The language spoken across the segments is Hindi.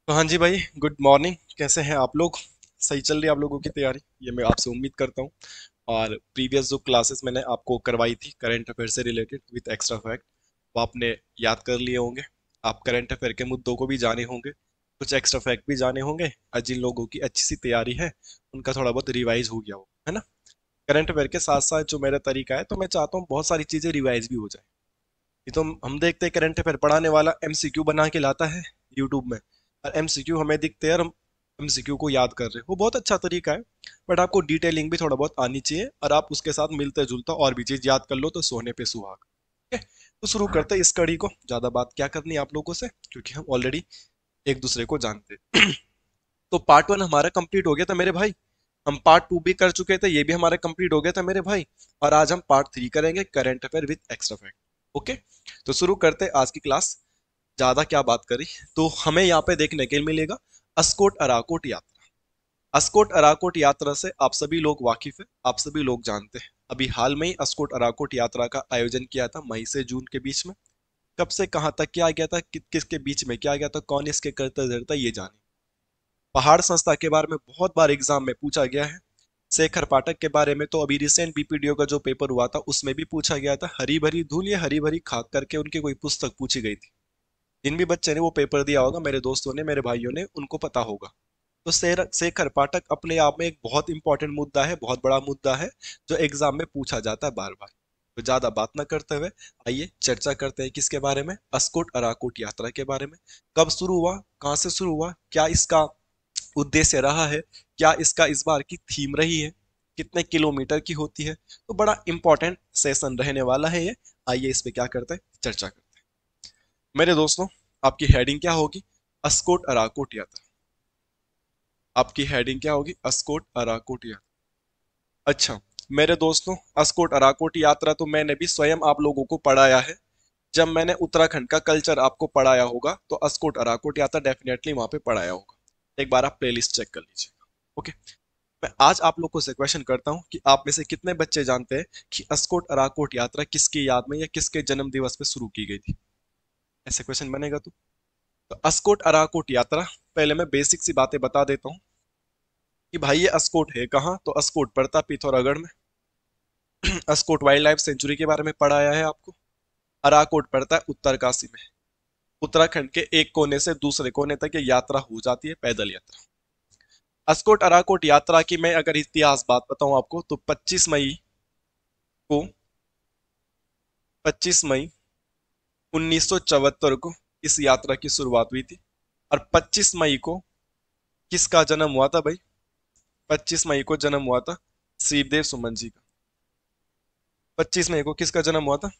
तो हाँ जी भाई, गुड मॉर्निंग। कैसे हैं आप लोग? सही चल रही है आप लोगों की तैयारी? ये मैं आपसे उम्मीद करता हूँ। और प्रीवियस जो क्लासेस मैंने आपको करवाई थी करंट अफेयर से रिलेटेड विद एक्स्ट्रा फैक्ट, वो आपने याद कर लिए होंगे। आप करंट अफेयर के मुद्दों को भी जाने होंगे, कुछ एक्स्ट्रा फैक्ट भी जाने होंगे, और जिन लोगों की अच्छी सी तैयारी है उनका थोड़ा बहुत रिवाइज हो गया हो, है ना। करंट अफेयर के साथ साथ जो मेरा तरीका है, तो मैं चाहता हूँ बहुत सारी चीजें रिवाइज भी हो जाए। ये तो हम देखते हैं करंट अफेयर पढ़ाने वाला एमसीक्यू बना के लाता है यूट्यूब में, और एमसीक्यू हमें दिखते हैं और हम एमसीक्यू को याद कर रहे हैं। वो बहुत अच्छा तरीका है, बट आपको डिटेलिंग भी थोड़ा बहुत आनी चाहिए, और आप उसके साथ मिलता जुलता और भी चीज याद कर लो तो सोने पे सुहाग। ठीक है, तो शुरू करते हैं इस कड़ी को। ज्यादा बात क्या करनी है आप लोगों से, क्योंकि हम ऑलरेडी एक दूसरे को जानते हैं। तो पार्ट वन हमारा कंप्लीट हो गया था मेरे भाई। हम पार्ट टू भी कर चुके थे, ये भी हमारा कंप्लीट हो गया था मेरे भाई। और आज हम पार्ट थ्री करेंगे, current affair with extra fact. Okay, तो शुरू करते हैं आज की क्लास। ज्यादा क्या बात करी, तो हमें यहाँ पे देखने के लिए मिलेगा अस्कोट अराकोट यात्रा। अस्कोट अराकोट यात्रा से आप सभी लोग वाकिफ है, आप सभी लोग जानते हैं। अभी हाल में ही अस्कोट अराकोट यात्रा का आयोजन किया था, मई से जून के बीच में। कब से कहां तक क्या गया था, किसके बीच में क्या गया था, कौन इसके करता धरता, ये जाने। पहाड़ संस्था के बारे में बहुत बार एग्जाम में पूछा गया है। शेखर पाठक के बारे में तो अभी रिसेंट बीपीडीओ का जो पेपर हुआ था उसमें भी पूछा गया था। हरी भरी धूल या हरी भरी खाक करके उनकी कोई पुस्तक पूछी गई थी। जिन भी बच्चे ने वो पेपर दिया होगा, मेरे दोस्तों ने, मेरे भाइयों ने, उनको पता होगा। तो शेखर पाठक अपने आप में एक बहुत इंपॉर्टेंट मुद्दा है, बहुत बड़ा मुद्दा है, जो एग्जाम में पूछा जाता है बार बार। तो ज्यादा बात ना करते हुए आइए चर्चा करते हैं किसके बारे में, अस्कोट अराकोट यात्रा के बारे में। कब शुरू हुआ, कहाँ से शुरू हुआ, क्या इसका उद्देश्य रहा है, क्या इसका इस बार की थीम रही है, कितने किलोमीटर की होती है। तो बड़ा इंपॉर्टेंट सेशन रहने वाला है ये। आइए इस पे क्या करते हैं, चर्चा करते हैं। मेरे दोस्तों, आपकी हेडिंग क्या होगी? अस्कोट अराकोट यात्रा। आपकी हेडिंग क्या होगी? अस्कोट अराकोट यात्रा। अच्छा, मेरे दोस्तों, अस्कोट अराकोट यात्रा तो मैंने भी स्वयं आप लोगों को पढ़ाया है। जब मैंने उत्तराखंड का कल्चर आपको पढ़ाया होगा, तो अस्कोट अराकोट यात्रा डेफिनेटली वहां पे पढ़ाया होगा। एक बार आप प्लेलिस्ट चेक कर लीजिएगा। ओके, मैं आज आप लोगों से क्वेश्चन करता हूं कि आप में से कितने बच्चे जानते हैं कि अस्कोट अराकोट यात्रा किसकी याद में या किसके जन्म दिवस पे शुरू की गई थी। ऐसे क्वेश्चन बनेगा तो अस्कोट अराकोट यात्रा, पहले मैं बेसिक सी बातें बता देता हूँ कि भाई ये अस्कोट है कहाँ। तो अस्कोट पड़ता पिथौरागढ़ में। अस्कोट वाइल्ड लाइफ सेंचुरी के बारे में पढ़ाया है आपको। अराकोट पड़ता है उत्तरकाशी में। उत्तराखंड के एक कोने से दूसरे कोने तक ये यात्रा हो जाती है, पैदल यात्रा। अस्कोट अराकोट यात्रा की मैं अगर इतिहास बात बताऊं आपको, तो को 25 मई 1974 को इस यात्रा की शुरुआत हुई थी। और 25 मई को किसका जन्म हुआ था भाई? 25 मई को जन्म हुआ था श्रीदेव सुमन जी का। 25 मई को किसका जन्म हुआ था?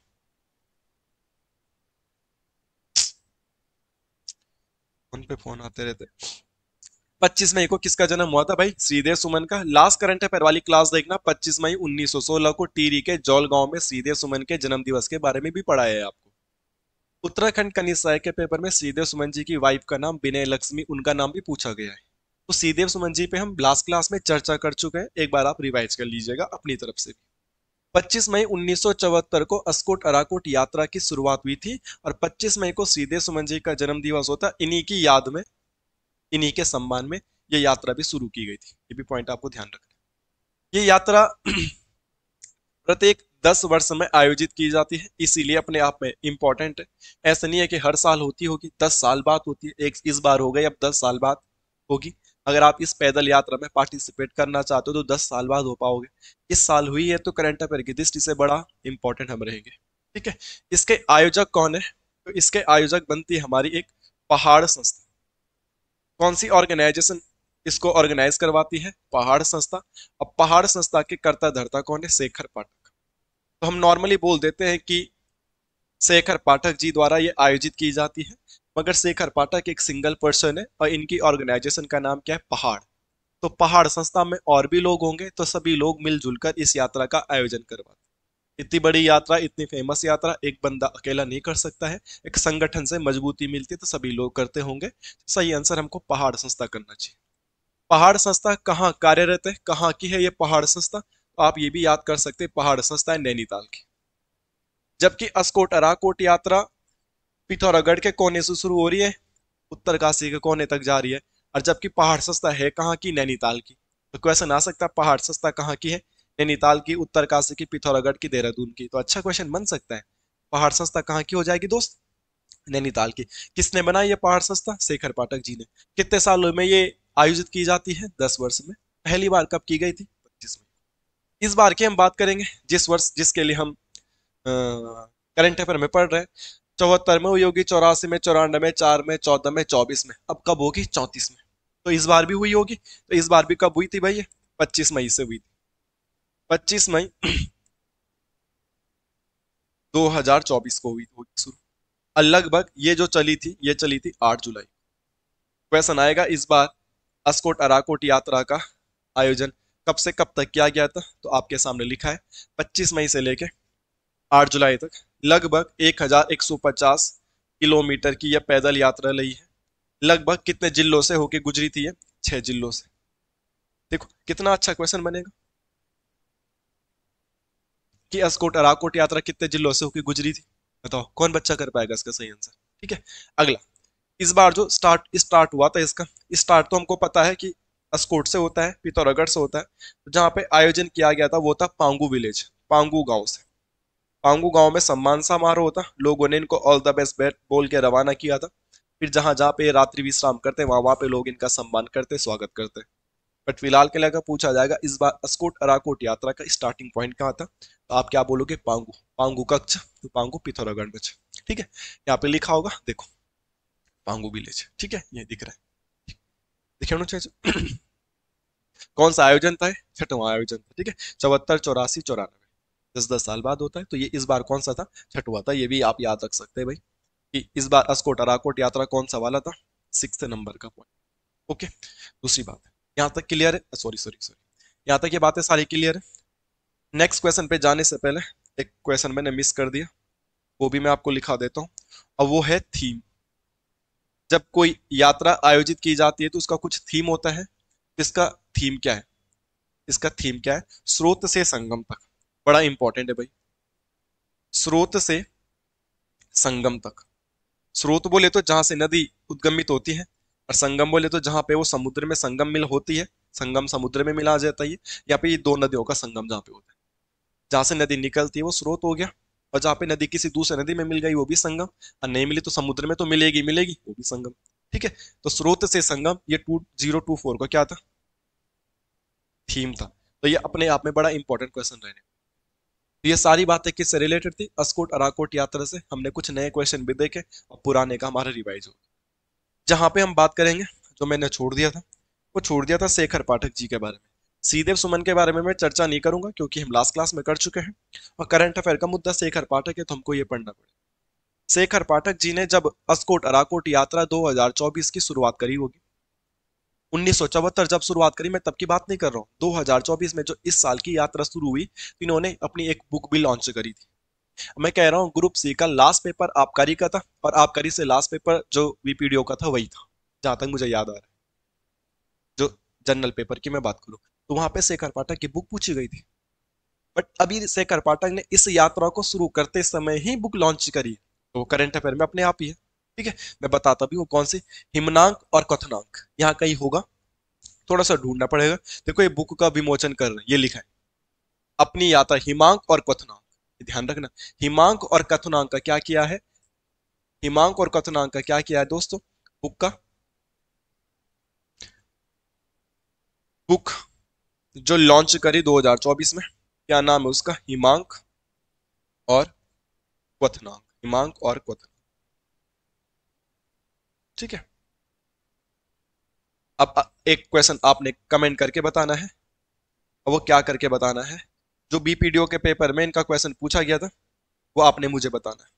उन पे फोन आते रहते। 25 मई को किसका जन्म हुआ था भाई? श्रीदेव सुमन का। लास्ट करंट अफेयर वाली क्लास देखना, 25 मई 1916 को टिहरी के जौल गांव में श्रीदेव सुमन के जन्म दिवस के बारे में भी पढ़ाया है आपको। उत्तराखंड कनिष्ठ के पेपर में श्रीदेव सुमन जी की वाइफ का नाम विनय लक्ष्मी, उनका नाम भी पूछा गया है। तो श्रीदेव सुमन जी पे हम लास्ट क्लास में चर्चा कर चुके हैं, एक बार आप रिवाइज कर लीजिएगा अपनी तरफ से भी। 25 मई 1974 को अस्कोट अराकोट यात्रा की शुरुआत हुई थी, और 25 मई को श्रीदेव सुमन जी का जन्म दिवस होता, इन्हीं की याद में, इन्हीं के सम्मान में यह यात्रा भी शुरू की गई थी। ये भी पॉइंट आपको ध्यान रखना है। ये यात्रा प्रत्येक 10 वर्ष में आयोजित की जाती है, इसीलिए अपने आप में इंपॉर्टेंट है। ऐसा नहीं है कि हर साल होती होगी, 10 साल बाद होती है। एक इस बार हो गई, अब 10 साल बाद होगी। अगर आप इस पैदल यात्रा में पार्टिसिपेट करना चाहते हो तो 10 साल बाद हो पाओगे। इस साल हुई है तो करंट अफेयर की दृष्टि से बड़ा इंपॉर्टेंट हम रहेंगे। ठीक है, इसके आयोजक कौन है? तो इसके आयोजक बनती है हमारी एक पहाड़ संस्था। कौन सी ऑर्गेनाइजेशन इसको ऑर्गेनाइज करवाती है? पहाड़ संस्था। अब पहाड़ संस्था के कर्ता धर्ता कौन है? शेखर पाठक। तो हम नॉर्मली बोल देते हैं कि शेखर पाठक जी द्वारा ये आयोजित की जाती है, मगर शेखर पाठक एक सिंगल पर्सन है और इनकी ऑर्गेनाइजेशन का नाम क्या है? पहाड़। तो पहाड़ संस्था में और भी लोग होंगे, तो सभी लोग मिलजुल कर इस यात्रा का आयोजन करवाते हैं। इतनी बड़ी यात्रा, इतनी फेमस यात्रा एक बंदा अकेला नहीं कर सकता है। एक संगठन से मजबूती मिलती है तो सभी लोग करते होंगे। सही आंसर हमको पहाड़ संस्था करना चाहिए। पहाड़ संस्था कहाँ कार्यरत है, कहाँ की है ये पहाड़ संस्था? तो आप ये भी याद कर सकते हैं, पहाड़ संस्था है नैनीताल की। जबकि अस्कोट अराकोट यात्रा पिथौरागढ़ के कोने से शुरू हो रही है, उत्तरकाशी के कोने तक जा रही है, और जबकि पहाड़ सस्ता है कहाँ की, नैनीताल की। तो क्वेश्चन आ सकता है पहाड़ सस्ता कहाँ की है, नैनीताल की, उत्तरकाशी की, पिथौरागढ़ की, देहरादून की। तो अच्छा क्वेश्चन बन सकता है। पहाड़ सस्ता कहाँ की हो जाएगी दोस्त, नैनीताल की। किसने बनाई ये पहाड़ सस्ता, शेखर पाठक जी ने। कितने सालों में ये आयोजित की जाती है, 10 वर्ष में। पहली बार कब की गई थी, 25 में। इस बार की हम बात करेंगे, जिस वर्ष जिसके लिए हम करंट अफेयर में पढ़ रहे हैं। 74 में हुई होगी, 84 में, 94 में, 4 में, 14 में, 24 में। अब कब होगी, 34 में। तो इस बार भी हुई होगी। तो इस बार भी कब हुई थी भाई, 25 मई से हुई थी। 25 मई 2024 को हुई होगी शुरू। और लगभग ये जो चली थी, ये चली थी 8 जुलाई। क्वेश्चन आएगा इस बार अस्कोट अराकोट यात्रा का आयोजन कब से कब तक किया गया था। तो आपके सामने लिखा है 25 मई से लेके 8 जुलाई तक लगभग 1150 किलोमीटर की यह पैदल यात्रा रही है। लगभग कितने जिलों से होके गुजरी थी ये, 6 जिलों से। देखो कितना अच्छा क्वेश्चन बनेगा कि अस्कोट अराकोट यात्रा कितने जिलों से होके गुजरी थी। बताओ कौन बच्चा कर पाएगा इसका सही आंसर। ठीक है, अगला। इस बार जो स्टार्ट हुआ था इसका, स्टार्ट तो हमको पता है कि अस्कोट से होता है, पिथौरागढ़ से होता है। तो जहाँ पे आयोजन किया गया था वो था पांगू विलेज, पांगू गांव से। पांगू गांव में सम्मान समारोह होता, लोगों ने इनको ऑल द बेस्ट बैट बोल के रवाना किया था। फिर जहां जहां पे रात्रि विश्राम करते वहां वहां पे लोग इनका सम्मान करते, स्वागत करते। बट फिलहाल के लिए अगर पूछा जाएगा इस बार अस्कोट अराकोट यात्रा का स्टार्टिंग पॉइंट कहाँ था, तो आप क्या बोलोगे, पांगू। पांगू कच्छ, तो पांगू पिथौरागढ़ में। ठीक है, यहाँ पे लिखा होगा देखो, पांगू विलेज। ठीक है, ये दिख रहा है, दिखे होना चाहिए। कौन सा आयोजन था, 6वां आयोजन था। ठीक है, 74, 84, 94, 10-10 साल बाद होता है। तो ये इस बार कौन सा था, 6वां था। ये भी आप याद रख सकते हैं भाई कि इस बार अस्कोट अराकोट यात्रा कौन सा वाला था, 6 नंबर का पॉइंट। ओके, दूसरी बात है, यहाँ तक क्लियर है, सॉरी सॉरी सॉरी, यहाँ तक ये बातें सारी क्लियर है। नेक्स्ट क्वेश्चन पे जाने से पहले एक क्वेश्चन मैंने मिस कर दिया, वो भी मैं आपको लिखा देता हूँ। और वो है थीम। जब कोई यात्रा आयोजित की जाती है तो उसका कुछ थीम होता है। इसका थीम क्या है, इसका थीम क्या है, स्रोत से संगम तक। बड़ा इंपॉर्टेंट है भाई, स्रोत से संगम तक। स्रोत बोले तो जहां से नदी उद्गमित होती है, और संगम बोले तो जहां पे वो समुद्र में संगम मिल होती है, संगम समुद्र में मिला जाता है। यहाँ पे ये दो नदियों का संगम जहाँ पे होता है, जहां से नदी निकलती है वो स्रोत हो गया। और जहाँ पे नदी किसी दूसरे नदी में मिल गई वो भी संगम, और नहीं मिली तो समुद्र में तो मिलेगी मिलेगी, वो भी संगम। ठीक है, तो स्रोत से संगम ये 2024 का क्या था, थीम था। तो ये अपने आप में बड़ा इंपॉर्टेंट क्वेश्चन रहने। तो ये सारी बातें किससे रिलेटेड थी, अस्कोट अराकोट यात्रा से। हमने कुछ नए क्वेश्चन भी देखे और पुराने का हमारा रिवाइज हो। जहां पे हम बात करेंगे, जो मैंने छोड़ दिया था, वो छोड़ दिया था शेखर पाठक जी के बारे में। सीदेव सुमन के बारे में मैं चर्चा नहीं करूंगा क्योंकि हम लास्ट क्लास में कर चुके हैं। और करंट अफेयर का मुद्दा शेखर पाठक है तो हमको ये पढ़ना पड़ेगा। शेखर पाठक जी ने जब अस्कोट अराकोट यात्रा 2024 की शुरुआत करी होगी, 1974 जब शुरुआत करी, मैं तब की बात नहीं कर रहा हूँ, 2024 में जो इस साल की यात्रा शुरू हुई, तो इन्होंने अपनी एक बुक भी लॉन्च करी थी। मैं कह रहा हूँ ग्रुप सी का लास्ट पेपर आबकारी का था, और आबकारी से लास्ट पेपर जो बीपीडीओ का था वही था, जहां तक मुझे याद आ रहा है। जो जनरल पेपर की मैं बात करूँ, तो वहां पे शेखर पाठक की बुक पूछी गई थी। बट अभी शेखर पाठक ने इस यात्रा को शुरू करते समय ही बुक लॉन्च करी, तो वो करंट अफेयर में अपने आप ही है। ठीक है, मैं बताता भी हूँ कौन सी, हिमनांक और कथनांक, यहाँ कहीं होगा, थोड़ा सा ढूंढना पड़ेगा। देखो ये बुक का विमोचन कर रहे हैं, ये लिखा है अपनी यात्रा हिमांक और कथनांक, ध्यान रखना। हिमांक और कथनांक का क्या किया है, हिमांक और कथनांक का क्या किया है दोस्तों, बुक का, बुक जो लॉन्च करी 2024 में, क्या नाम है उसका, हिमांक और क्वथनांक, हिमांक और क्वथनांक। ठीक है, अब एक क्वेश्चन आपने कमेंट करके बताना है, और वो क्या करके बताना है, जो बीपीडीओ के पेपर में इनका क्वेश्चन पूछा गया था वो आपने मुझे बताना है।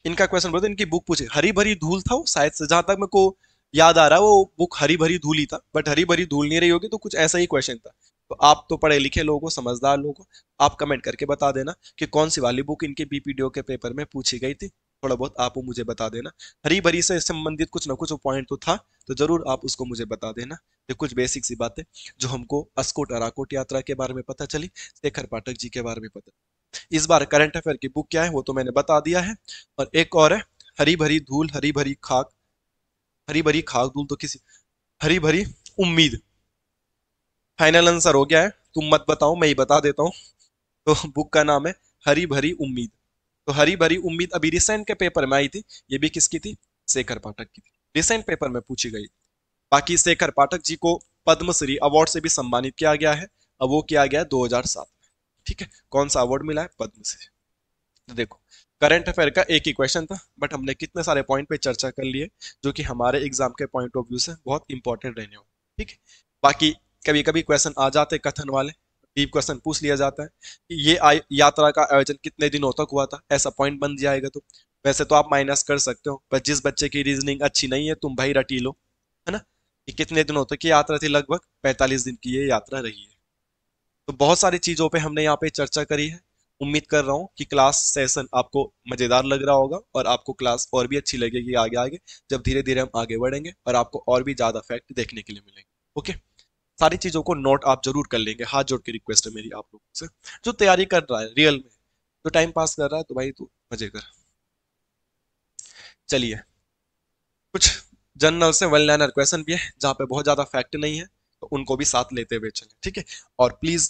इनका क्वेश्चन बोलते इनकी बुक पूछे, हरी भरी धूल था वो, शायद से जहां तक मेरे को याद आ रहा है वो बुक हरी भरी धूल ही था, बट हरी भरी धूल नहीं रही होगी, तो कुछ ऐसा ही क्वेश्चन था। तो आप तो पढ़े लिखे लोगों को, समझदार लोगों को, आप कमेंट करके बता देना कि कौन सी वाली बुक इनके बीपीडीओ के पेपर में पूछी गई थी। थोड़ा बहुत आप वो मुझे बता देना, हरी भरी से संबंधित कुछ ना कुछ पॉइंट तो था, तो जरूर आप उसको मुझे बता देना। ये कुछ बेसिक सी बातें जो हमको अस्कोट अराकोट यात्रा के बारे में पता चली, शेखर पाठक जी के बारे में पता। इस बार करंट अफेयर की बुक क्या है वो तो मैंने बता दिया है। और एक और है, हरी भरी धूल हरी भरी खाक, हरी भरी खाक दूल तो किसी, हरी भरी उम्मीद। फाइनल आंसर हो गया है, तुम मत बताओ, मैं ही बता देता हूँ। तो बुक का नाम है हरी भरी उम्मीद। तो हरी भरी उम्मीद अभी रिसेंट के पेपर में आई थी। ये भी किसकी थी? शेखर पाठक की थी, रिसेंट पेपर में पूछी गई। बाकी शेखर पाठक जी को पद्मश्री अवार्ड से भी सम्मानित किया गया है। अब वो किया गया है 2007 में। ठीक है, कौन सा अवार्ड मिला है? पद्मश्री। तो देखो, करंट अफेयर का एक ही क्वेश्चन था, बट हमने कितने सारे पॉइंट पे चर्चा कर लिए, जो कि हमारे एग्जाम के पॉइंट ऑफ व्यू से बहुत इंपॉर्टेंट रहने हो। ठीक है। बाकी कभी कभी क्वेश्चन आ जाते हैं कथन वाले, डीप क्वेश्चन पूछ लिया जाता है कि ये यात्रा का आयोजन कितने दिनों तक हुआ था, ऐसा पॉइंट बन जाएगा। तो वैसे तो आप माइनस कर सकते हो, पर जिस बच्चे की रीजनिंग अच्छी नहीं है, तुम भाई रटी लो, है ना। ये कितने दिनों तक की यात्रा थी? लगभग 45 दिन की ये यात्रा रही है। तो बहुत सारी चीजों पे हमने यहाँ पे चर्चा करी है। उम्मीद कर रहा हूँ कि क्लास सेशन आपको मजेदार लग रहा होगा, और आपको क्लास और भी अच्छी लगेगी आगे आगे, जब धीरे धीरे हम आगे बढ़ेंगे और आपको और भी ज्यादा फैक्ट देखने के लिए मिलेंगे। ओके। सारी चीजों को नोट आप जरूर कर लेंगे, हाथ जोड़ के रिक्वेस्ट है मेरी आप लोगों से। जो तैयारी कर रहा है रियल में, जो टाइम पास कर रहा है, तो भाई तू मजे कर। चलिए, कुछ जनरल से वेल लर्नर क्वेश्चन भी है जहाँ पे बहुत ज्यादा फैक्ट नहीं है, तो उनको भी साथ लेते हुए चलें। ठीक है। और प्लीज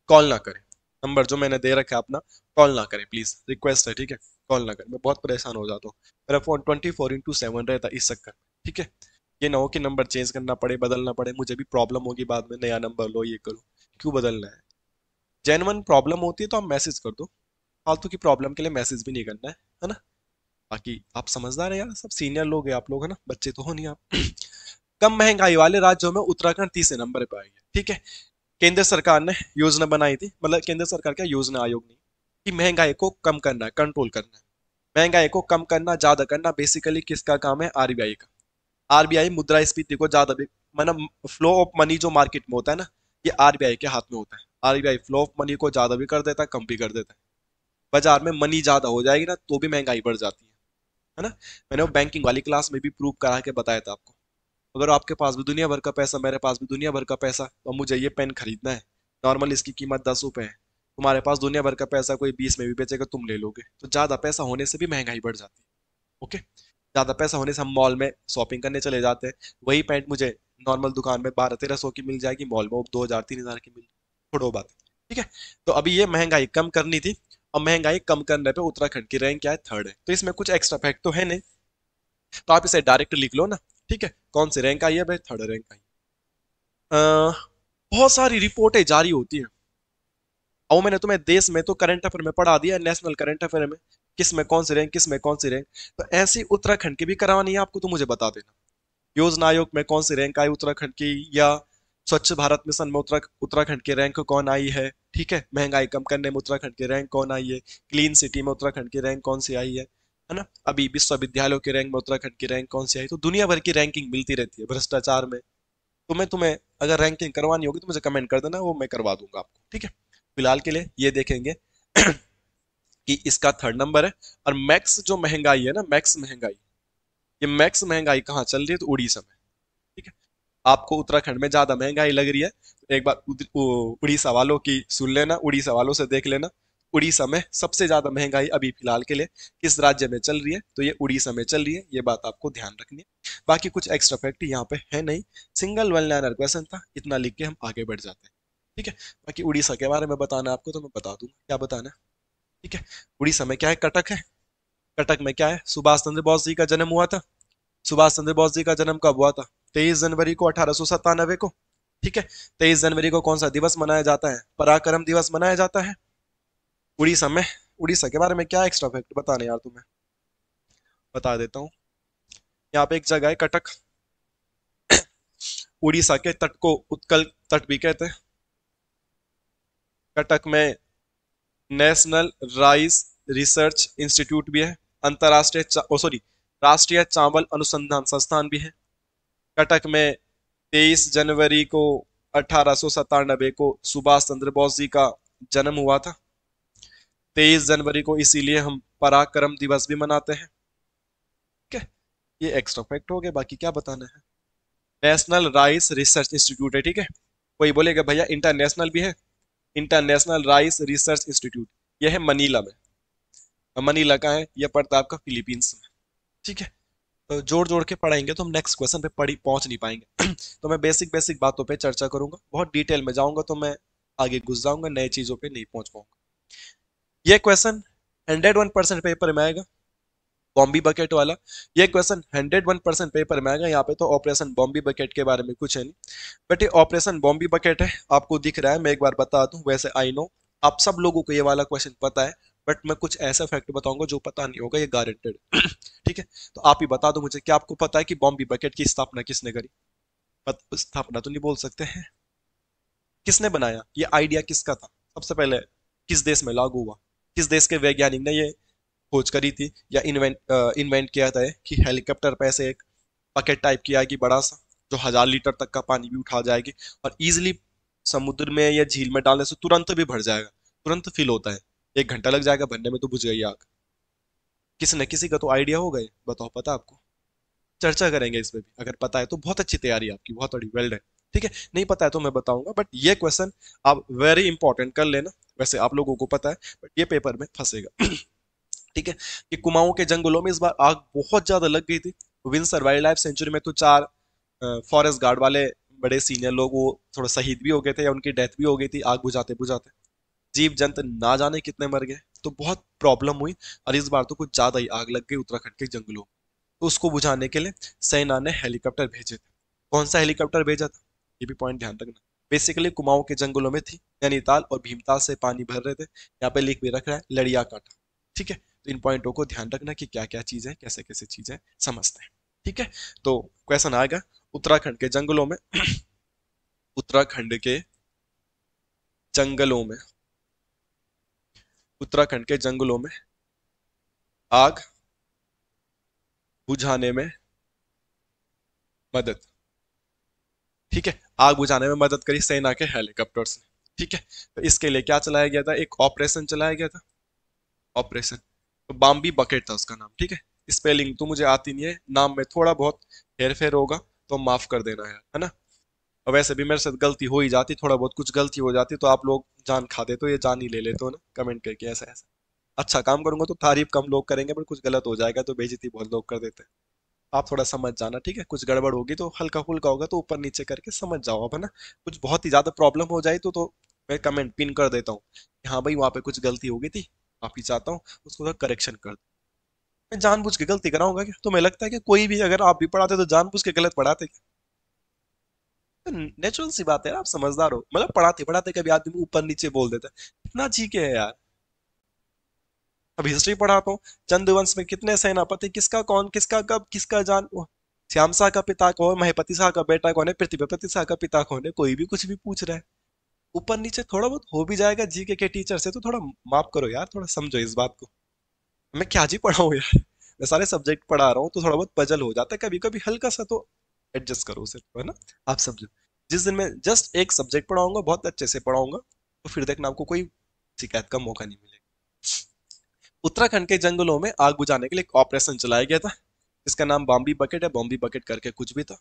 कॉल ना करें, नंबर जो मैंने दे रखा है अपना, कॉल ना करें प्लीज, रिक्वेस्ट है। ठीक है, कॉल ना करें, मैं बहुत परेशान हो जाता हूँ। मेरा फोन 24/7 रहता है इस चक्कर में। ठीक है। ये ना हो कि नंबर चेंज करना पड़े, बदलना पड़े, मुझे भी प्रॉब्लम होगी बाद में, नया नंबर लो ये करो। क्यों बदलना है? जेन्युइन प्रॉब्लम होती है तो आप मैसेज कर दो, फालतू की प्रॉब्लम के लिए मैसेज भी नहीं करना है ना। बाकी आप समझदार है यार, सब सीनियर लोग हैं आप लोग, है ना, बच्चे तो हो नहीं आप। कम महंगाई वाले राज्यों में उत्तराखंड तीसरे नंबर पे आई है। ठीक है। केंद्र सरकार ने योजना बनाई थी, मतलब केंद्र सरकार का योजना आयोग नहीं, कि महंगाई को कम करना है, कंट्रोल करना है। महंगाई को कम करना, ज्यादा करना बेसिकली किसका काम है? आरबीआई का। आरबीआई मुद्रास्फीति को ज्यादा मतलब फ्लो ऑफ मनी जो मार्केट में होता है ना, ये आरबीआई के हाथ में होता है। आरबीआई फ्लो ऑफ मनी को ज्यादा भी कर देता है, कम भी कर देता है। बाजार में मनी ज्यादा हो जाएगी ना, तो भी महंगाई बढ़ जाती है ना। मैंने वो बैंकिंग वाली क्लास में भी प्रूव करा के बताया था आपको। अगर आपके पास भी दुनिया भर का पैसा, मेरे पास भी दुनिया भर का पैसा, और मुझे ये पेन खरीदना है, नॉर्मल इसकी कीमत 10 रुपए है, तुम्हारे पास दुनिया भर का पैसा कोई 20 में भी बेचेगा, तुम ले लोगे। तो ज्यादा पैसा होने से भी महंगाई बढ़ जाती है। ओके। ज्यादा पैसा होने से हम मॉल में शॉपिंग करने चले जाते हैं, वही पैंट मुझे नॉर्मल दुकान में 1200-1300 की मिल जाएगी, मॉल में वो 2000-3000 की मिल, छोड़ो बात। ठीक है। तो अभी ये महंगाई कम करनी थी, और महंगाई कम करने पे उत्तराखंड की रैंक क्या है? थर्ड है। तो इसमें कुछ एक्स्ट्रा फैक्ट तो है नहीं, तो आप इसे डायरेक्ट लिख लो ना। ठीक है, कौन सी रैंक आई है भाई? थर्ड रैंक आई। बहुत सारी रिपोर्टें जारी होती हैं, और मैंने तुम्हें देश में तो करंट अफेयर में पढ़ा दिया, नेशनल करंट अफेयर में किस में कौन सी रैंक, किस में कौन सी रैंक। तो ऐसी उत्तराखंड की भी करवानी है आपको, तो मुझे बता देना। योजना आयोग में कौन सी रैंक आई उत्तराखंड की, या स्वच्छ भारत मिशन में उत्तराखंड की रैंक कौन आई है। ठीक है। महंगाई कम करने में उत्तराखंड की रैंक कौन आई है। क्लीन सिटी में उत्तराखंड की रैंक कौन सी आई है ना। अभी विश्वविद्यालयों की रैंक में उत्तराखंड की रैंक कौन सी आई। तो दुनिया भर की रैंकिंग मिलती रहती है भ्रष्टाचार में। तुम्हें तुम्हें अगर रैंकिंग करवानी होगी तो मुझे कमेंट कर देना, वो मैं करवा दूंगा आपको। ठीक है। फिलहाल के लिए ये देखेंगे कि इसका थर्ड नंबर है। और मैक्स जो महंगाई है ना, मैक्स महंगाई, ये मैक्स महंगाई कहाँ चल रही है? तो उड़ीसा में। ठीक है। आपको उत्तराखंड में ज्यादा महंगाई लग रही है, तो एक बार उड़ीसा वालों की सुन लेना, उड़ीसा वालों से देख लेना। उड़ीसा में सबसे ज्यादा महंगाई अभी फिलहाल के लिए किस राज्य में चल रही है? तो ये उड़ीसा में चल रही है, ये बात आपको ध्यान रखनी है। बाकी कुछ एक्स्ट्रा फैक्ट यहाँ पे है नहीं, सिंगल वन लाइनर क्वेश्चन था, इतना लिख के हम आगे बढ़ जाते हैं। ठीक है। बाकी उड़ीसा के बारे में बताना है आपको, तो मैं बता दूंगा क्या बताना है। ठीक है। उड़ीसा में क्या है? कटक है। कटक में क्या है? सुभाष चंद्र बोस जी का जन्म हुआ था। सुभाष चंद्र बोस जी का जन्म कब हुआ था? 23 जनवरी को 1897 को। ठीक है। 23 जनवरी को कौन सा दिवस मनाया जाता है? पराक्रम दिवस मनाया जाता है उड़ीसा में। उड़ीसा के बारे में क्या एक्स्ट्रा फैक्ट बताने यार तुम्हें, बता देता हूँ। यहाँ पे एक जगह है कटक, उड़ीसा के तट को उत्कल तट भी कहते हैं। कटक में नेशनल राइस रिसर्च इंस्टीट्यूट भी है, अंतरराष्ट्रीय सॉरी राष्ट्रीय चावल अनुसंधान संस्थान भी है। कटक में 23 जनवरी को 1897 को सुभाष चंद्र बोस जी का जन्म हुआ था। 23 जनवरी को इसीलिए हम पराक्रम दिवस भी मनाते हैं। ठीक है। ये एक्स्ट्रा फैक्ट हो गया, बाकी क्या बताना है। नेशनल राइस रिसर्च इंस्टीट्यूट है। ठीक है। कोई बोलेगा भैया इंटरनेशनल भी है, इंटरनेशनल राइस रिसर्च इंस्टीट्यूट ये है मनीला में। और मनीला का है, ये पड़ता है आपका फिलीपींस में। ठीक है। जोड़ जोड़ के पढ़ाएंगे तो हम नेक्स्ट क्वेश्चन पे पढ़ी पहुंच नहीं पाएंगे। तो मैं बेसिक बेसिक बातों पे चर्चा करूंगा, बहुत डिटेल में जाऊंगा तो मैं आगे घुस जाऊंगा, नए चीजों पे नहीं पहुंच पाऊंगा। ये क्वेश्चन 101% पेपर में आएगा, बॉम्बी बकेट वाला। ये क्वेश्चन 101% पेपर में आएगा। यहाँ पे तो ऑपरेशन बॉम्बी बकेट के बारे में कुछ है नहीं, बट ये ऑपरेशन बॉम्बी बकेट है, आपको दिख रहा है। मैं एक बार बता दूं, वैसे आई नो आप सब लोगों को ये वाला क्वेश्चन पता है, बट मैं कुछ ऐसा फैक्ट बताऊंगा जो पता नहीं होगा, ये गारंटेड। ठीक है, तो आप ही बता दो मुझे, क्या आपको पता है कि बॉम्बी बकेट की स्थापना किसने करी? स्थापना तो नहीं बोल सकते हैं, किसने बनाया? ये आइडिया किसका था सबसे पहले? किस देश में लागू हुआ? किस देश के वैज्ञानिक ने ये खोज करी थी या इन्वेंट किया था कि हेलीकॉप्टर पे ऐसे एक बकेट टाइप की आएगी बड़ा सा, जो 1000 लीटर तक का पानी भी उठा जाएगी, और इजिली समुद्र में या झील में डालने से तुरंत भी भर जाएगा, तुरंत फिल होता है। 1 घंटा लग जाएगा भरने में तो बुझ गई आग। किसी न किसी का तो आइडिया होगा, ये बताओ पता आपको? चर्चा करेंगे इस पे भी, अगर पता है तो बहुत अच्छी तैयारी है आपकी, बहुत बड़ी, वेल डन। ठीक है, नहीं पता है तो मैं बताऊंगा, बट ये क्वेश्चन आप वेरी इंपॉर्टेंट कर लेना। वैसे आप लोगों को पता है, बट ये पेपर में फंसेगा। ठीक है, कि कुमाऊं के जंगलों में इस बार आग बहुत ज्यादा लग गई थी। विंसर वाइल्ड लाइफ सेंचुरी में तो 4 फॉरेस्ट गार्ड वाले बड़े सीनियर लोग वो थोड़ा शहीद भी हो गए थे, या उनकी डेथ भी हो गई थी आग बुझाते बुझाते। जीव जंतु ना जाने कितने मर गए, तो बहुत प्रॉब्लम हुई। और इस बार तो कुछ ज्यादा ही आग लग गई उत्तराखंड के जंगलों में। तो उसको बुझाने के लिए सेना ने हेलीकॉप्टर भेजे थे। कौन सा हेलीकॉप्टर भेजा था, ये भी पॉइंट ध्यान रखना। बेसिकली कुमाऊं के जंगलों में थी, नैनीताल और भीमताल से पानी भर रहे थे। यहाँ पे लिख भी रख रहा है लड़िया काटा। ठीक है, तो इन पॉइंटों को ध्यान रखना कि क्या क्या चीज है, कैसे कैसे चीजें समझते हैं। ठीक है, तो क्वेश्चन आएगा उत्तराखंड के जंगलों में। उत्तराखंड के जंगलों में, उत्तराखंड के जंगलों में आग बुझाने में मदद। ठीक है, आग बुझाने में मदद करी सेना के हेलीकॉप्टर्स ने। ठीक है, तो इसके लिए क्या चलाया गया था? एक ऑपरेशन चलाया गया था, ऑपरेशन, तो बाम्बी बकेट था उसका नाम। ठीक है, स्पेलिंग तो मुझे आती नहीं है, नाम में थोड़ा बहुत हेर फेर होगा तो माफ कर देना है ना। और वैसे भी मेरे साथ गलती हो ही जाती, थोड़ा बहुत कुछ गलती हो जाती तो आप लोग जान खा दे, तो ये जान ही ले लेते हो ना कमेंट करके, ऐसा ऐसा। अच्छा काम करूंगा तो तारीफ कम लोग करेंगे, पर कुछ गलत हो जाएगा तो बेइज्जती बहुत लोग कर देते हैं। आप थोड़ा समझ जाना, ठीक है? कुछ गड़बड़ होगी तो हल्का फुल्का होगा तो ऊपर नीचे करके समझ जाओ आप, है ना? कुछ बहुत ही ज्यादा प्रॉब्लम हो जाए तो मैं कमेंट पिन कर देता हूँ कि हाँ भाई वहां पे कुछ गलती हो गई थी, माफी चाहता हूँ, उसको करेक्शन कर दो। मैं जानबूझ के गलती कराऊंगा क्या? तुम्हें लगता है कि कोई भी, अगर आप भी पढ़ाते तो जानबूझ के गलत पढ़ाते क्या? नेचुरल सी बात है, आप समझदार हो, मतलब पढ़ाते पढ़ाते कभी आदमी ऊपर नीचे बोल देता है, इतना जी के है यार। अब हिस्ट्री पढ़ाता हूँ, चंद्रवंश में कितने सेनापति, किसका कौन, किसका कब, किसका जान, श्याम शाह का पिता कौन, महेपति शाह का बेटा कौन है, पृथ्वीपति शाह का पिता कौन है, कोई भी कुछ भी पूछ रहा है। ऊपर नीचे थोड़ा बहुत हो भी जाएगा जीके के टीचर से, तो थोड़ा माफ करो यार, थोड़ा समझो इस बात को। मैं क्या जी पढ़ाऊँ यार, मैं सारे सब्जेक्ट पढ़ा रहा हूँ तो थोड़ा बहुत पजल हो जाता है कभी कभी, हल्का सा तो एडजस्ट करो उसे, है ना? आप समझो, जिस दिन मैं जस्ट एक सब्जेक्ट पढ़ाऊंगा, बहुत अच्छे से पढ़ाऊंगा, तो फिर देखना आपको कोई शिकायत का मौका नहीं मिलेगा। उत्तराखंड के जंगलों में आग बुझाने के लिए एक ऑपरेशन चलाया गया था, इसका नाम बॉम्बी बकेट है, बॉम्बी बकेट करके कुछ भी था।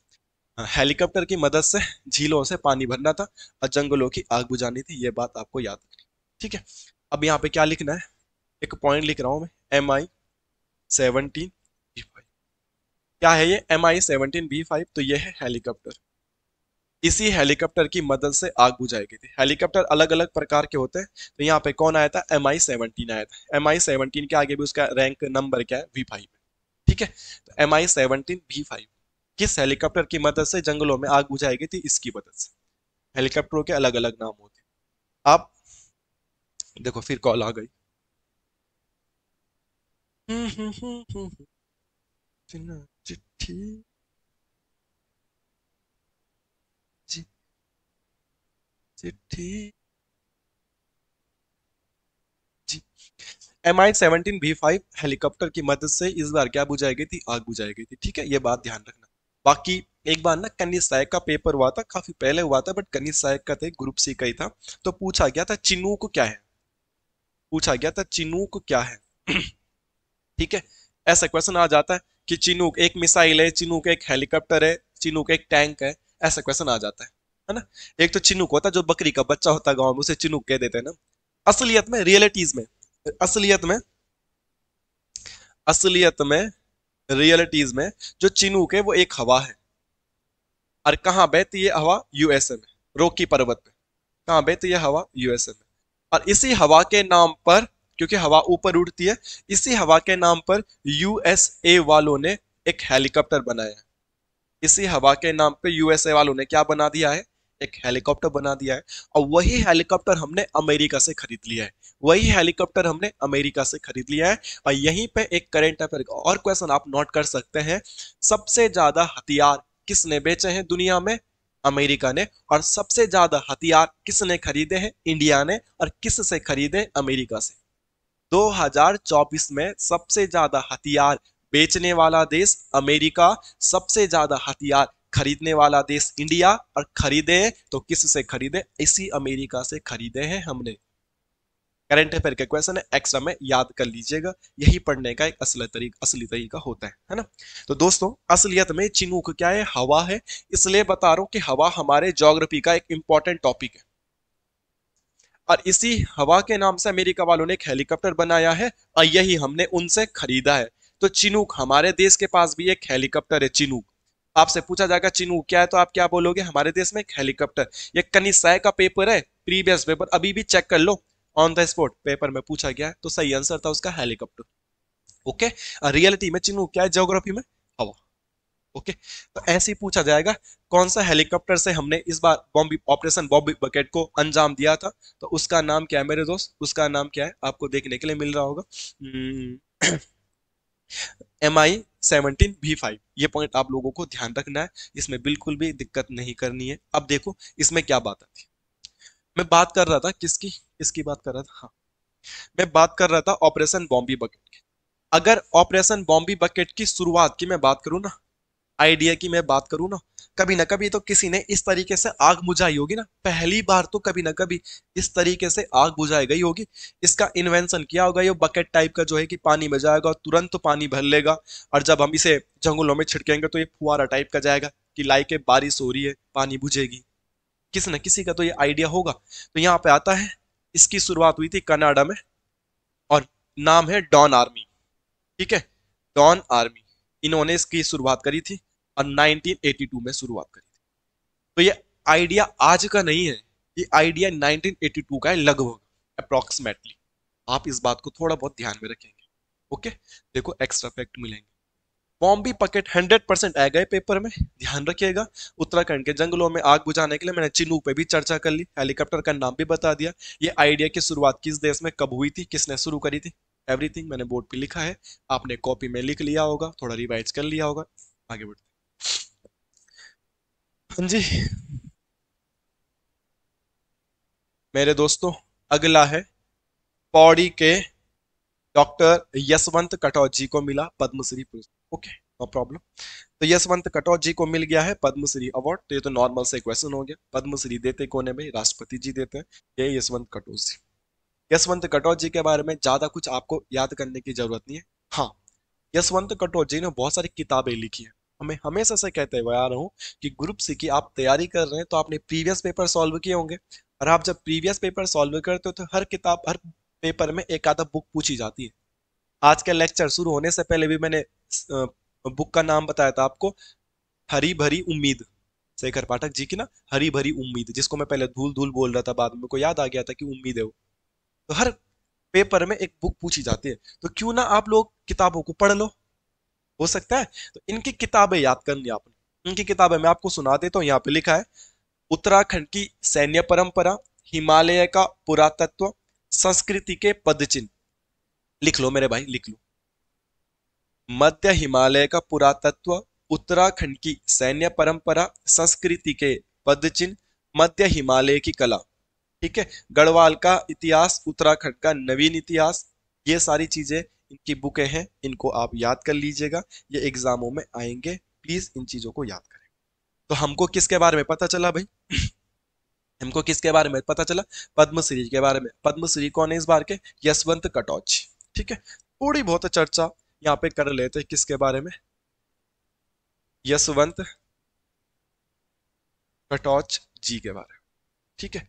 हाँ, हेलीकॉप्टर की मदद से झीलों से पानी भरना था और जंगलों की आग बुझानी थी, ये बात आपको याद रखनी। ठीक है, अब यहाँ पे क्या लिखना है, एक पॉइंट लिख रहा हूं मैं, MI-17 B5। क्या है ये MI-17 B5? तो ये है हेलीकॉप्टर। इसी हेलीकॉप्टर की मदद से आग बुझाई गई थी। हेलीकॉप्टर अलग अलग प्रकार के होते हैं, तो यहाँ पे कौन आया था? MI-17 आया था। MI-17 के आगे भी उसका रैंक नंबर क्या है? V5। ठीक है, तो MI-17 B5 किस हेलीकॉप्टर की मदद से जंगलों में आग बुझाई गई थी? इसकी मदद से। हेलीकॉप्टरों के अलग अलग नाम होते हैं। आप देखो, फिर कॉल आ गई। चिट्ठी, चिट्ठी, जी। MI-17 B5 हेलीकॉप्टर की मदद से इस बार क्या बुझाई गई थी? आग बुझाई गई थी। ठीक है, ये बात ध्यान रखना। बाकी एक बार ना कनिष्क सहायक का पेपर हुआ था, काफी पहले हुआ था, बट कनिष्क सहायक का थे, ग्रुप सी का ही था। तो पूछा गया था चिनूक क्या है, पूछा गया था चिनूक क्या है। ठीक है, ऐसा क्वेश्चन आ जाता है कि चिनूक एक मिसाइल है, चिनूक एक हेलीकॉप्टर है, चिनूक एक टैंक है, ऐसा क्वेश्चन आ जाता है ना? एक तो चिनूक होता है जो बकरी का बच्चा होता है गाँव में, उसे चिनूक कह देते हैं ना। असलियत में, रियलिटीज में, असलियत में, असलियत में रियलिटीज में जो चिनूक है वो एक हवा है। और कहाँ बहती है हवा? यूएसए में, रॉकी पर्वत पे। कहाँ बहती है हवा? यूएसए में। और इसी हवा के नाम पर, क्योंकि हवा ऊपर उड़ती है, इसी हवा के नाम पर यूएसए वालों ने एक हेलीकॉप्टर बनाया है। इसी हवा के नाम पे यूएसए वालों ने क्या बना दिया है? एक हेलीकॉप्टर बना दिया है। और वही हेलीकॉप्टर हमने अमेरिका से खरीद लिया है। वही हेलीकॉप्टर हमने अमेरिका से खरीद लिया है। और यहीं पे एक करंट अफेयर का और क्वेश्चन आप नोट कर सकते हैं। सबसे ज्यादा हथियार किसने बेचे हैं दुनिया में? अमेरिका ने। और सबसे ज्यादा हथियार किसने खरीदे हैं? इंडिया ने। और किस से खरीदे? अमेरिका से। 2024 में सबसे ज्यादा हथियार बेचने वाला देश अमेरिका, सबसे ज्यादा हथियार खरीदने वाला देश इंडिया। और खरीदे तो किस से खरीदे? इसी अमेरिका से खरीदे हैं हमने। करंट अफेयर के क्वेश्चन है, एक्स्ट्रा में याद कर लीजिएगा। यही पढ़ने का एक असली तरीका होता है ना। तो दोस्तों, असलियत में चिनूक क्या है? हवा है। इसलिए बता रहा हूं कि हवा हमारे ज्योग्राफी का एक इंपॉर्टेंट टॉपिक है। और इसी हवा के नाम से अमेरिका वालों ने एक हेलीकॉप्टर बनाया है। और यही हमने उनसे खरीदा है। तो चिनूक, हमारे देश के पास भी एक हेलीकॉप्टर है चिनूक। आपसे पूछा जाएगा चिनूक क्या है, तो आप क्या बोलोगे? हमारे देश में एक हेलीकॉप्टर। ये कनिसाय का पेपर है, प्रीवियस पेपर, अभी भी चेक कर लो। ऑन द स्पॉट पेपर में पूछा गया है, तो सही आंसर था उसका हेलीकॉप्टर। ओके। रियलिटी में चिनूक क्या है? ज्योग्राफी में हवा। ओके। तो ऐसे ही पूछा जाएगा, कौन सा हेलीकॉप्टर से हमने इस बार बॉम्बी ऑपरेशन बॉम्बी बकेट को अंजाम दिया था? तो उसका नाम क्या है मेरे दोस्त? उसका नाम क्या है? आपको देखने के लिए मिल रहा होगा, MI-17V5। ये पॉइंट आप लोगों को ध्यान रखना है, इसमें बिल्कुल भी दिक्कत नहीं करनी है। अब देखो इसमें क्या बात आती है। मैं बात कर रहा था किसकी? इसकी बात कर रहा था, हाँ। मैं बात कर रहा था ऑपरेशन बॉम्बी बकेट की। अगर ऑपरेशन बॉम्बी बकेट की शुरुआत की मैं बात करूं ना, आइडिया की मैं बात करूं ना कभी तो किसी ने इस तरीके से आग बुझाई होगी ना। पहली बार तो कभी ना कभी इस तरीके से आग बुझाई गई होगी। इसका इन्वेंशन किया होगा ये बकेट टाइप का, जो है कि पानी में जाएगा और तुरंत तो पानी भर लेगा। और जब हम इसे जंगलों में छिड़केंगे तो ये फुहारा टाइप का जाएगा कि लाइक बारिश हो रही है, पानी बुझेगी। किसी न किसी का तो ये आइडिया होगा। तो यहाँ पे आता है, इसकी शुरुआत हुई थी कनाडा में। और नाम है डॉन आर्मी। ठीक है, डॉन आर्मी, इन्होंने इसकी शुरुआत करी थी। और 1982 में शुरुआत करी थी। तो ये आइडिया आज का नहीं है, ये आइडिया 1982 का है लगभग, अप्रोक्सीमेटली। आप इस बात को थोड़ा बहुत ध्यान में रखेंगे। ओके। देखो एक्स्ट्रा फैक्ट मिलेंगे। बॉम्बी पकेट 100% आ गए पेपर में, ध्यान रखिएगा। उत्तराखंड के जंगलों में आग बुझाने के लिए मैंने चिनूक पे भी चर्चा कर ली, हेलीकॉप्टर का नाम भी बता दिया। ये आइडिया की शुरुआत किस देश में कब हुई थी, किसने शुरू करी थी, एवरीथिंग मैंने बोर्ड पे लिखा है। आपने कॉपी में लिख लिया होगा, थोड़ा रिवाइज कर लिया होगा। आगे बढ़ते हाँ जी मेरे दोस्तों, अगला है पौड़ी के डॉक्टर यशवंत कटौच जी को मिला पद्मश्री पुरस्कार। Okay, no problem. तो यशवंत कटौच जी को मिल गया है पद्मश्री अवार्ड। तो ये तो नॉर्मल से क्वेश्चन हो गया। पद्मश्री देते कौन है भाई? राष्ट्रपति जी देते हैं। ये यशवंत कटौच जी। यशवंत कटौच जी के बारे में ज्यादा कुछ आपको याद करने की जरूरत नहीं है। हाँ, यशवंत कटौच जी ने बहुत सारी किताबें लिखी हैं। हमें हमेशा से कहते हुए आ रहा हूँ कि ग्रुप सी की आप तैयारी कर रहे हैं तो आपने प्रीवियस पेपर सॉल्व किए होंगे। और आप जब प्रीवियस पेपर सॉल्व करते हो तो हर किताब, हर पेपर में एक आधा बुक पूछी जाती है। आज का लेक्चर शुरू होने से पहले भी मैंने बुक का नाम बताया था आपको, हरी भरी उम्मीद, शेखर पाठक जी की ना, हरी भरी उम्मीद, जिसको मैं पहले धूल धूल बोल रहा था, बाद में मेरे को याद आ गया था कि उम्मीद है वो। तो हर पेपर में एक बुक पूछी जाती है, तो क्यों ना आप लोग किताबों को पढ़ लो। हो सकता है तो इनकी किताबें याद करनी आपने। इनकी किताबें मैं आपको सुना देता हूँ। यहाँ पे लिखा है, उत्तराखंड की सैन्य परंपरा, हिमालय का पुरातत्व, संस्कृति के पदचिन्ह। लिख लो मेरे भाई, लिख लो। मध्य हिमालय का पुरातत्व, उत्तराखंड की सैन्य परंपरा, संस्कृति के पदचिन्ह, मध्य हिमालय की कला। ठीक है, गढ़वाल का इतिहास, उत्तराखंड का नवीन इतिहास। ये सारी चीजें इनकी बुकें हैं, इनको आप याद कर लीजिएगा, ये एग्जामों में आएंगे। प्लीज इन चीजों को याद करें। तो हमको किसके बारे में पता चला भाई? हमको किसके बारे में पता चला? पद्मश्री के बारे में। पद्मश्री कौन है इस बार के? यशवंत कटौच। ठीक है, थोड़ी बहुत चर्चा यहाँ पे कर लेते हैं किसके बारे में, यशवंत कटौच जी के बारे में। ठीक है,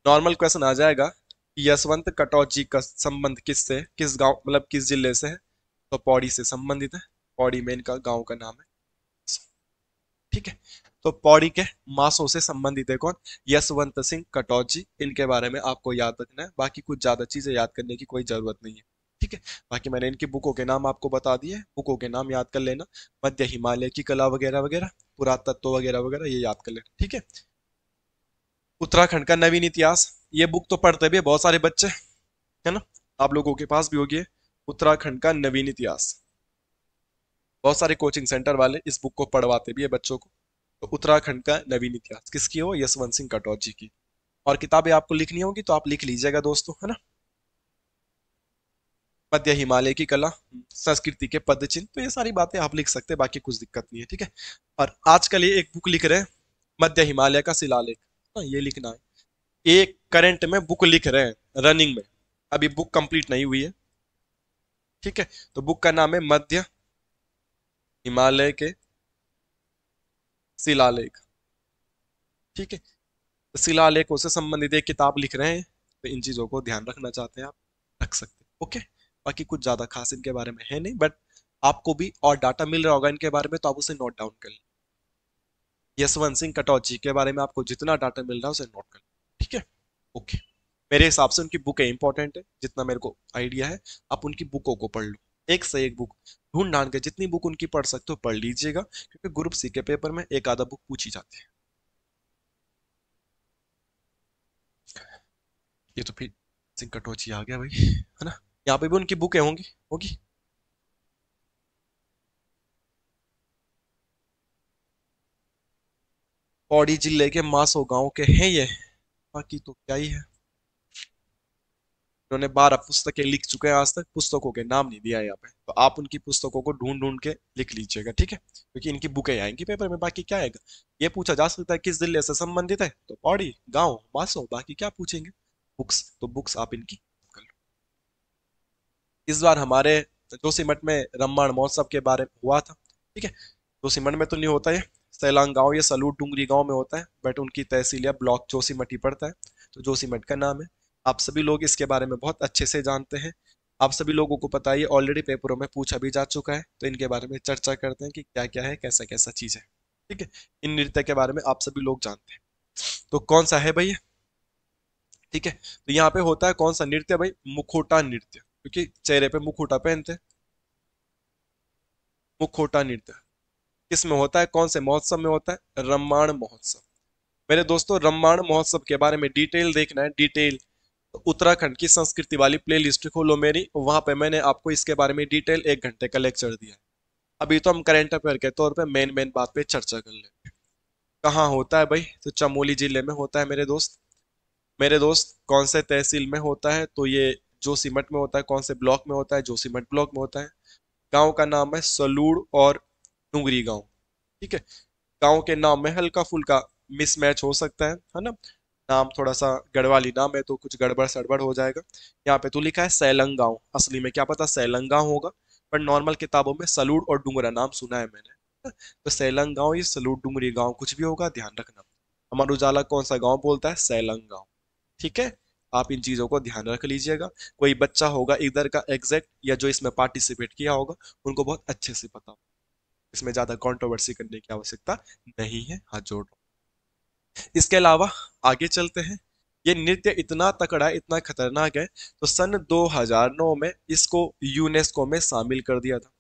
नॉर्मल क्वेश्चन आ जाएगा कि यशवंत कटौच जी का संबंध किससे, किस गांव, मतलब किस जिले से है? तो पौड़ी से संबंधित है। पौड़ी में इनका गांव का नाम है। ठीक है, तो पौड़ी के मासों से संबंधित है कौन? यशवंत सिंह कटौजी। इनके बारे में आपको याद रखना है, बाकी कुछ ज्यादा चीजें याद करने की कोई जरूरत नहीं है। ठीक है, बाकी मैंने इनकी बुकों के नाम आपको बता दिए, बुकों के नाम याद कर लेना। मध्य हिमालय की कला वगैरह वगैरह, पुरातत्व वगैरह वगैरह, ये याद कर लेना। ठीक है, उत्तराखंड का नवीन इतिहास, ये बुक तो पढ़ते भी है बहुत सारे बच्चे, है ना, आप लोगों के पास भी होगी है। उत्तराखंड का नवीन इतिहास, बहुत सारे कोचिंग सेंटर वाले इस बुक को पढ़वाते भी है बच्चों को। तो उत्तराखंड का नवीन इतिहास किसकी हो? यशवंत सिंह कटौजी की। और किताबें आपको लिखनी होगी तो आप लिख लीजिएगा दोस्तों, है ना। मध्य हिमालय की कला, संस्कृति के पद चिन्ह, तो ये सारी बातें आप लिख सकते हैं, बाकी कुछ दिक्कत नहीं है। ठीक है, और आजकल ये एक बुक लिख रहे हैं, मध्य हिमालय का शिलालेख। हाँ, ये लिखना है। एक करंट में बुक लिख रहे हैं, रनिंग में, अभी बुक कंप्लीट नहीं हुई है। ठीक है, तो बुक का नाम है मध्य हिमालय के शिलालेख। ठीक है, तो शिलालेखों से संबंधित एक किताब लिख रहे हैं, तो इन चीजों को ध्यान रखना चाहते हैं आप, रख सकते हैं। ओके, बाकी कुछ ज्यादा खास इनके बारे में है नहीं, बट आपको भी और डाटा मिल रहा होगा इनके बारे में, तो आप उसे नोट डाउन कर लें। यशवंत सिंह कटौजी के बारे में आपको जितना डाटा मिल रहा है उसे नोट कर लें। ठीक है, ओके। मेरे हिसाब से उनकी बुकें इंपॉर्टेंट है, जितना मेरे को आइडिया है। आप उनकी बुकों को पढ़ लो, एक से एक बुक ढूंढ ढांड के जितनी बुक उनकी पढ़ सकते हो पढ़ लीजिएगा, क्योंकि ग्रुप सी के पेपर में एक आधा बुक पूछी जाती है। ये तो फिर सिंह कटौजी आ गया भाई, है ना। यहाँ पे भी उनकी बुकें होंगी, होगी। पौड़ी जिले के मासो गांव के हैं ये, बाकी तो क्या ही है। उन्होंने 12 पुस्तकें लिख चुके हैं आज तक, पुस्तकों के नाम नहीं दिया है यहाँ पे, तो आप उनकी पुस्तकों को ढूंढ ढूंढ के लिख लीजिएगा। ठीक है, क्योंकि इनकी बुकें आएंगी पेपर में, बाकी क्या आएगा। ये पूछा जा सकता है किस जिले से संबंधित है, तो पौड़ी गांव मासो, बाकी क्या पूछेंगे। बुक्स तो बुक्स आप इनकी कर लो। इस बार हमारे जोशीमठ में रामायण महोत्सव के बारे में हुआ था। ठीक है, जोशीमठ में तो नहीं होता है, सैलांग गांव या सलूट डूंगरी गांव में होता है, बट उनकी तहसील या ब्लॉक जोशीमठ ही पड़ता है, तो जोशीमठ का नाम है। आप सभी लोग इसके बारे में बहुत अच्छे से जानते हैं, आप सभी लोगों को पता है, ये ऑलरेडी पेपरों में पूछा भी जा चुका है, तो इनके बारे में चर्चा करते हैं कि क्या क्या है, कैसा कैसा चीज है। ठीक है, इन नृत्य के बारे में आप सभी लोग जानते हैं, तो कौन सा है भाई? ठीक है, तो यहाँ पे होता है कौन सा नृत्य भाई? मुखोटा नृत्य, क्योंकि चेहरे पे मुखोटा पहनते हैं। मुखोटा नृत्य किस में होता है, कौन से महोत्सव में होता है? रामायण महोत्सव। मेरे दोस्तों, रामायण महोत्सव के बारे में डिटेल देखना है, डिटेल, तो उत्तराखंड की संस्कृति वाली प्लेलिस्ट खोलो मेरी, वहां पे मैंने आपको इसके बारे में डिटेल 1 घंटे का लेक्चर दिया है। अभी तो हम करेंट अफेयर के तौर पे मेन मेन बात पे चर्चा कर ले। कहाँ होता है भाई? तो चमोली जिले में होता है मेरे दोस्त। मेरे दोस्त, कौन से तहसील में होता है? तो ये जोशीमठ में होता है। कौन से ब्लॉक में होता है? जोशीमठ ब्लॉक में होता है। गांव का नाम है सलूड़ और डुंगरी गांव। ठीक है, गांव के नाम में हल्का फुल्का मिसमैच हो सकता है ना, नाम थोड़ा सा गढ़वाली नाम है तो कुछ गड़बड़ सड़बड़ हो जाएगा। यहाँ पे तो लिखा है सैलंग गांव, असली में क्या पता सैलंग गांव होगा, पर नॉर्मल किताबों में सलूड़ और डुंगरा नाम सुना है मैंने। तो सैलंग गांव या सलूड़ डुंगरी गांव कुछ भी होगा, ध्यान रखना। अमर उजाला कौन सा गांव बोलता है? सैलंग गांव। ठीक है, आप इन चीजों को ध्यान रख लीजिएगा। कोई बच्चा होगा इधर का एग्जैक्ट, या जो इसमें पार्टिसिपेट किया होगा, उनको बहुत अच्छे से पता, इसमें ज्यादा कंट्रोवर्सी करने की आवश्यकता नहीं है, हाथ जोड़ रहा हूं। इसके अलावा आगे चलते हैं। ये नृत्य इतना तकड़ा है, इतना खतरनाक है, तो सन 2009 में इसको यूनेस्को में शामिल कर दिया था।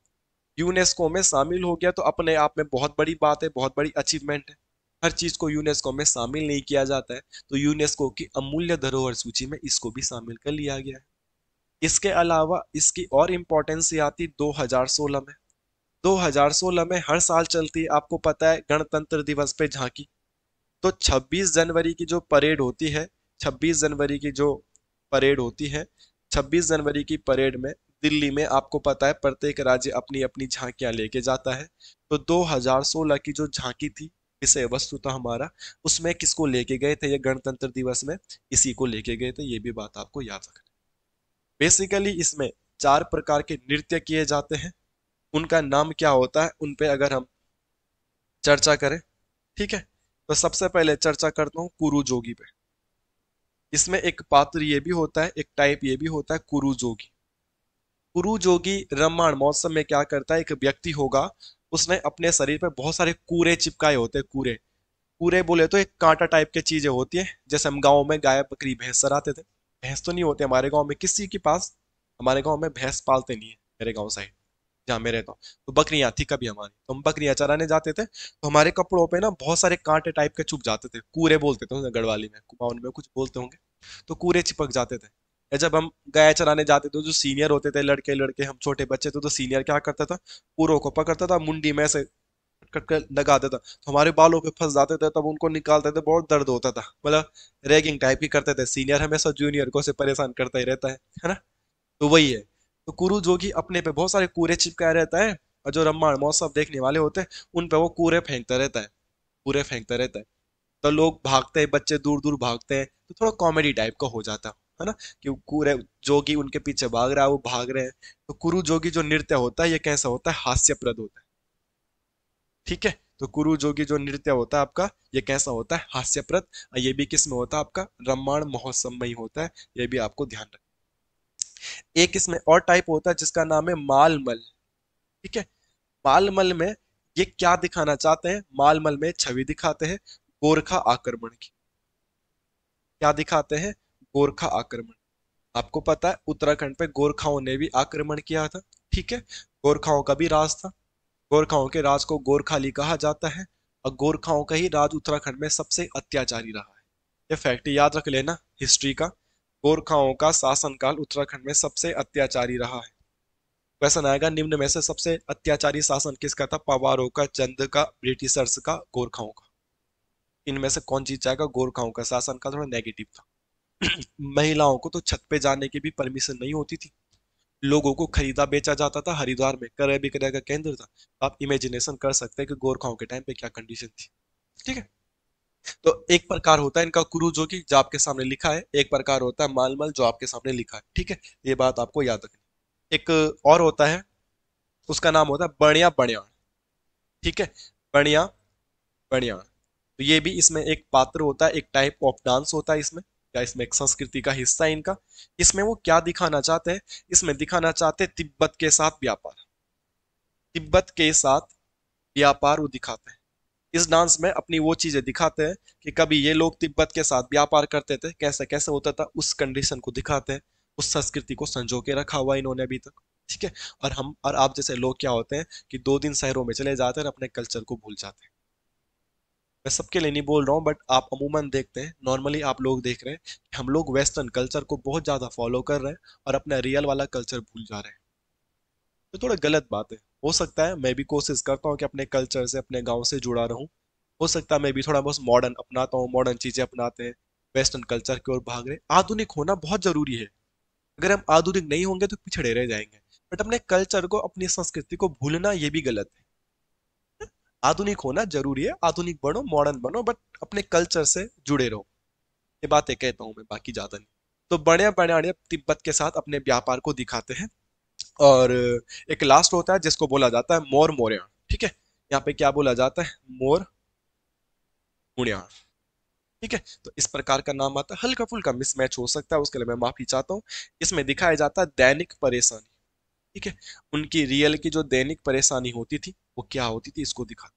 यूनेस्को में शामिल हो गया तो अपने आप में बहुत बड़ी बात है, बहुत बड़ी अचीवमेंट है। हर चीज को यूनेस्को में शामिल नहीं किया जाता है, तो यूनेस्को की अमूल्य धरोहर सूची में इसको भी शामिल कर लिया गया है। इसके अलावा इसकी और इम्पोर्टेंस आती 2016 में। 2016 में हर साल चलती है, आपको पता है, गणतंत्र दिवस पे झांकी। तो 26 जनवरी की जो परेड होती है, 26 जनवरी की जो परेड होती है, 26 जनवरी की परेड में दिल्ली में आपको पता है प्रत्येक राज्य अपनी अपनी झांकियां लेके जाता है। तो 2016 की जो झांकी थी, विषय वस्तु था हमारा, उसमें किसको लेके गए थे ये गणतंत्र दिवस में? इसी को लेके गए थे, ये भी बात आपको याद रखना। बेसिकली इसमें 4 प्रकार के नृत्य किए जाते हैं, उनका नाम क्या होता है उन पे अगर हम चर्चा करें। ठीक है, तो सबसे पहले चर्चा करता हूँ कुरु जोगी पे। इसमें एक पात्र ये भी होता है, एक टाइप ये भी होता है कुरु जोगी। कुरु जोगी रममाण महोत्सव में क्या करता है, एक व्यक्ति होगा, उसने अपने शरीर पे बहुत सारे कूरे चिपकाए होते हैं। कूरे, कूरे बोले तो एक कांटा टाइप की चीजें होती है, जैसे हम गाँव में गाय बकरी भैंस चराते थे। भैंस तो नहीं होते हमारे गाँव में किसी के पास, हमारे गाँव में भैंस पालते नहीं है, मेरे गाँव साइड जहाँ मैं रहता हूँ। तो बकरियां थी कभी हमारी, तो हम बकरियां चराने जाते थे, तो हमारे कपड़ों पे ना बहुत सारे कांटे टाइप के चुप जाते थे, कूरे बोलते थे उन्हें गढ़वाली में, कुमाऊन में कुछ बोलते होंगे। तो कूरे चिपक जाते थे। या जब हम गाय चराने जाते थे, जो सीनियर होते थे, लड़के लड़के, हम छोटे बच्चे थे, तो सीनियर क्या करता था, कूरों को पकड़ता था, मुंडी में से कट कर लगा देता, तो हमारे बालों पे फंस जाते थे, तब उनको निकालते थे, बहुत दर्द होता था। मतलब रैगिंग टाइप की करते थे, सीनियर हमेशा जूनियर को से परेशान करता ही रहता है ना। तो वही है। तो कुरु जोगी अपने पे बहुत सारे कूड़े चिपकाए रहता है, और जो रामायण महोत्सव देखने वाले होते हैं उन पे वो कूड़े फेंकता रहता है, कूड़े फेंकता रहता है। तो लोग भागते हैं, बच्चे दूर दूर भागते हैं, तो थोड़ा कॉमेडी टाइप का हो जाता है ना, कि वो कूड़े जोगी उनके पीछे भाग रहा है, वो भाग रहे हैं। तो कुरु जोगी जो नृत्य होता है ये कैसा होता है, हास्यप्रद होता है। ठीक है। तो कुरु जोगी जो नृत्य होता है आपका, ये कैसा होता है, हास्यप्रद। और ये भी किस में होता है, आपका रामायण महोत्सव में ही होता है। ये भी आपको ध्यान रखना। एक इसमें और टाइप होता है जिसका नाम है मालमल। ठीक है। मालमल में ये क्या दिखाना चाहते हैं, मालमल में छवि दिखाते हैं गोरखा आक्रमण की। क्या दिखाते हैं, गोरखा आक्रमण। आपको पता है उत्तराखंड पे गोरखाओं ने भी आक्रमण किया था। ठीक है। गोरखाओं का भी राज था। गोरखाओं के राज को गोरखाली कहा जाता है, और गोरखाओं का ही राज उत्तराखंड में सबसे अत्याचारी रहा है। ये फैक्ट याद रख लेना हिस्ट्री का। गोरखाओं का शासनकाल उत्तराखंड में सबसे अत्याचारी रहा है। क्वेश्चन आएगा, निम्न में से सबसे अत्याचारी शासन किसका था, पवारों का, चंद का, ब्रिटिशर्स का, गोरखाओं का। इनमें से कौन जीत जाएगा, गोरखाओं का शासन का थोड़ा नेगेटिव था। महिलाओं को तो छत पे जाने की भी परमिशन नहीं होती थी। लोगों को खरीदा बेचा जाता था, हरिद्वार में क्रय विक्रय का केंद्र था। आप इमेजिनेशन कर सकते हैं कि गोरखाओं के टाइम पे क्या कंडीशन थी। ठीक है। तो एक प्रकार होता है इनका कुरु जोगी जो आपके सामने लिखा है, एक प्रकार होता है मालमल जो आपके सामने लिखा है। ठीक है। ये बात आपको याद रखनी। एक और होता है, उसका नाम होता है बणिया बणियाण। ठीक है। बणिया बणियाण। तो ये भी इसमें एक पात्र होता है, एक टाइप ऑफ डांस होता है इसमें, या इसमें एक संस्कृति का हिस्सा है इनका। इसमें वो क्या दिखाना चाहते हैं, इसमें दिखाना चाहते हैं तिब्बत के साथ व्यापार। तिब्बत के साथ व्यापार वो दिखाते हैं। इस डांस में अपनी वो चीजें दिखाते हैं कि कभी ये लोग तिब्बत के साथ व्यापार करते थे, कैसे कैसे होता था, उस कंडीशन को दिखाते हैं। उस संस्कृति को संजो के रखा हुआ है इन्होंने अभी तक। ठीक है। और आप जैसे लोग क्या होते हैं कि 2 दिन शहरों में चले जाते हैं और अपने कल्चर को भूल जाते हैं। मैं सबके लिए नहीं बोल रहा हूँ, बट आप अमूमन देखते हैं, नॉर्मली आप लोग देख रहे हैं कि हम लोग वेस्टर्न कल्चर को बहुत ज्यादा फॉलो कर रहे हैं और अपना रियल वाला कल्चर भूल जा रहे हैं। तो थोड़ा गलत बात है। हो सकता है मैं भी कोशिश करता हूँ कि अपने कल्चर से, अपने गाँव से जुड़ा रहूं। हो सकता है मैं भी थोड़ा बहुत मॉडर्न अपनाता हूँ, मॉडर्न चीजें अपनाते हैं, वेस्टर्न कल्चर की ओर भाग रहे हैं। आधुनिक होना बहुत जरूरी है। अगर हम आधुनिक नहीं होंगे तो पिछड़े रह जाएंगे। बट अपने कल्चर को, अपनी संस्कृति को भूलना ये भी गलत है। आधुनिक होना जरूरी है, आधुनिक बनो, मॉडर्न बनो, बट अपने कल्चर से जुड़े रहो। ये बातें कहता हूँ मैं, बाकी ज्यादा नहीं। तो बड़े बड़े तिब्बत के साथ अपने व्यापार को दिखाते हैं। और एक लास्ट होता है जिसको बोला जाता है मोर मोरिया। ठीक है। यहाँ पे क्या बोला जाता है, मोर मुड़िया। ठीक है। तो इस प्रकार का नाम आता है, हल्का फुल्का मिसमैच हो सकता है, उसके लिए मैं माफी चाहता हूँ। इसमें दिखाया जाता है दैनिक परेशानी। ठीक है। उनकी रियल की जो दैनिक परेशानी होती थी वो क्या होती थी, इसको दिखा।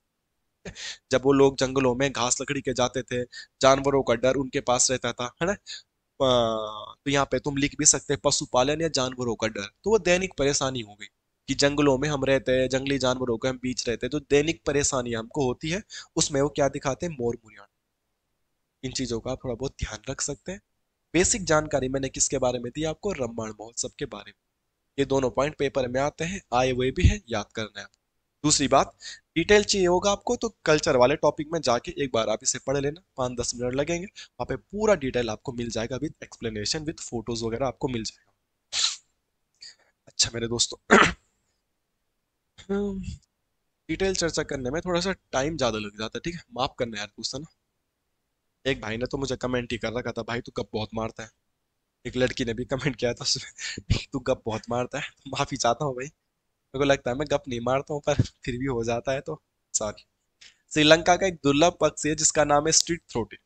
जब वो लोग जंगलों में घास लकड़ी के जाते थे, जानवरों का डर उनके पास रहता था, है ना। तो यहाँ पे तुम लिख भी सकते हैं पशुपालन या जानवरों का डर। तो वो दैनिक परेशानी हो गई कि जंगलों में हम रहते हैं, जंगली जानवरों के हम बीच रहते हैं, जो दैनिक परेशानी हमको होती है, उसमें वो क्या दिखाते हैं, मोर मुनियान। इन चीजों का आप थोड़ा बहुत ध्यान रख सकते हैं। बेसिक जानकारी मैंने किसके बारे में दी आपको, रामायण महोत्सव के बारे में। ये दोनों पॉइंट पेपर में आते हैं, आए हुए भी हैं, याद करना है। दूसरी बात, डिटेल चाहिए होगा आपको तो कल्चर वाले टॉपिक में जाके एक बार आप इसे पढ़ लेना, 5-10 मिनट लगेंगे, वहां पे पूरा डिटेल आपको मिल जाएगा, विद एक्सप्लेनेशन, विद फोटोज वगैरह आपको मिल जाएगा। अच्छा मेरे दोस्तों, डिटेल चर्चा करने में थोड़ा सा टाइम ज्यादा लग जाता है, ठीक है, माफ करना यार दोस्तों ना। एक भाई ने तो मुझे कमेंट ही कर रखा था, भाई तू गप बहुत मारता है। एक लड़की ने भी कमेंट किया था उसमें, तू गप बहुत मारता है। माफी चाहता हूँ भाई, मेरे को लगता है मैं गप नहीं मारता हूँ, पर फिर भी हो जाता है तो सॉरी। श्रीलंका का एक दुर्लभ पक्षी है जिसका नाम है स्ट्रीट थ्रोटे।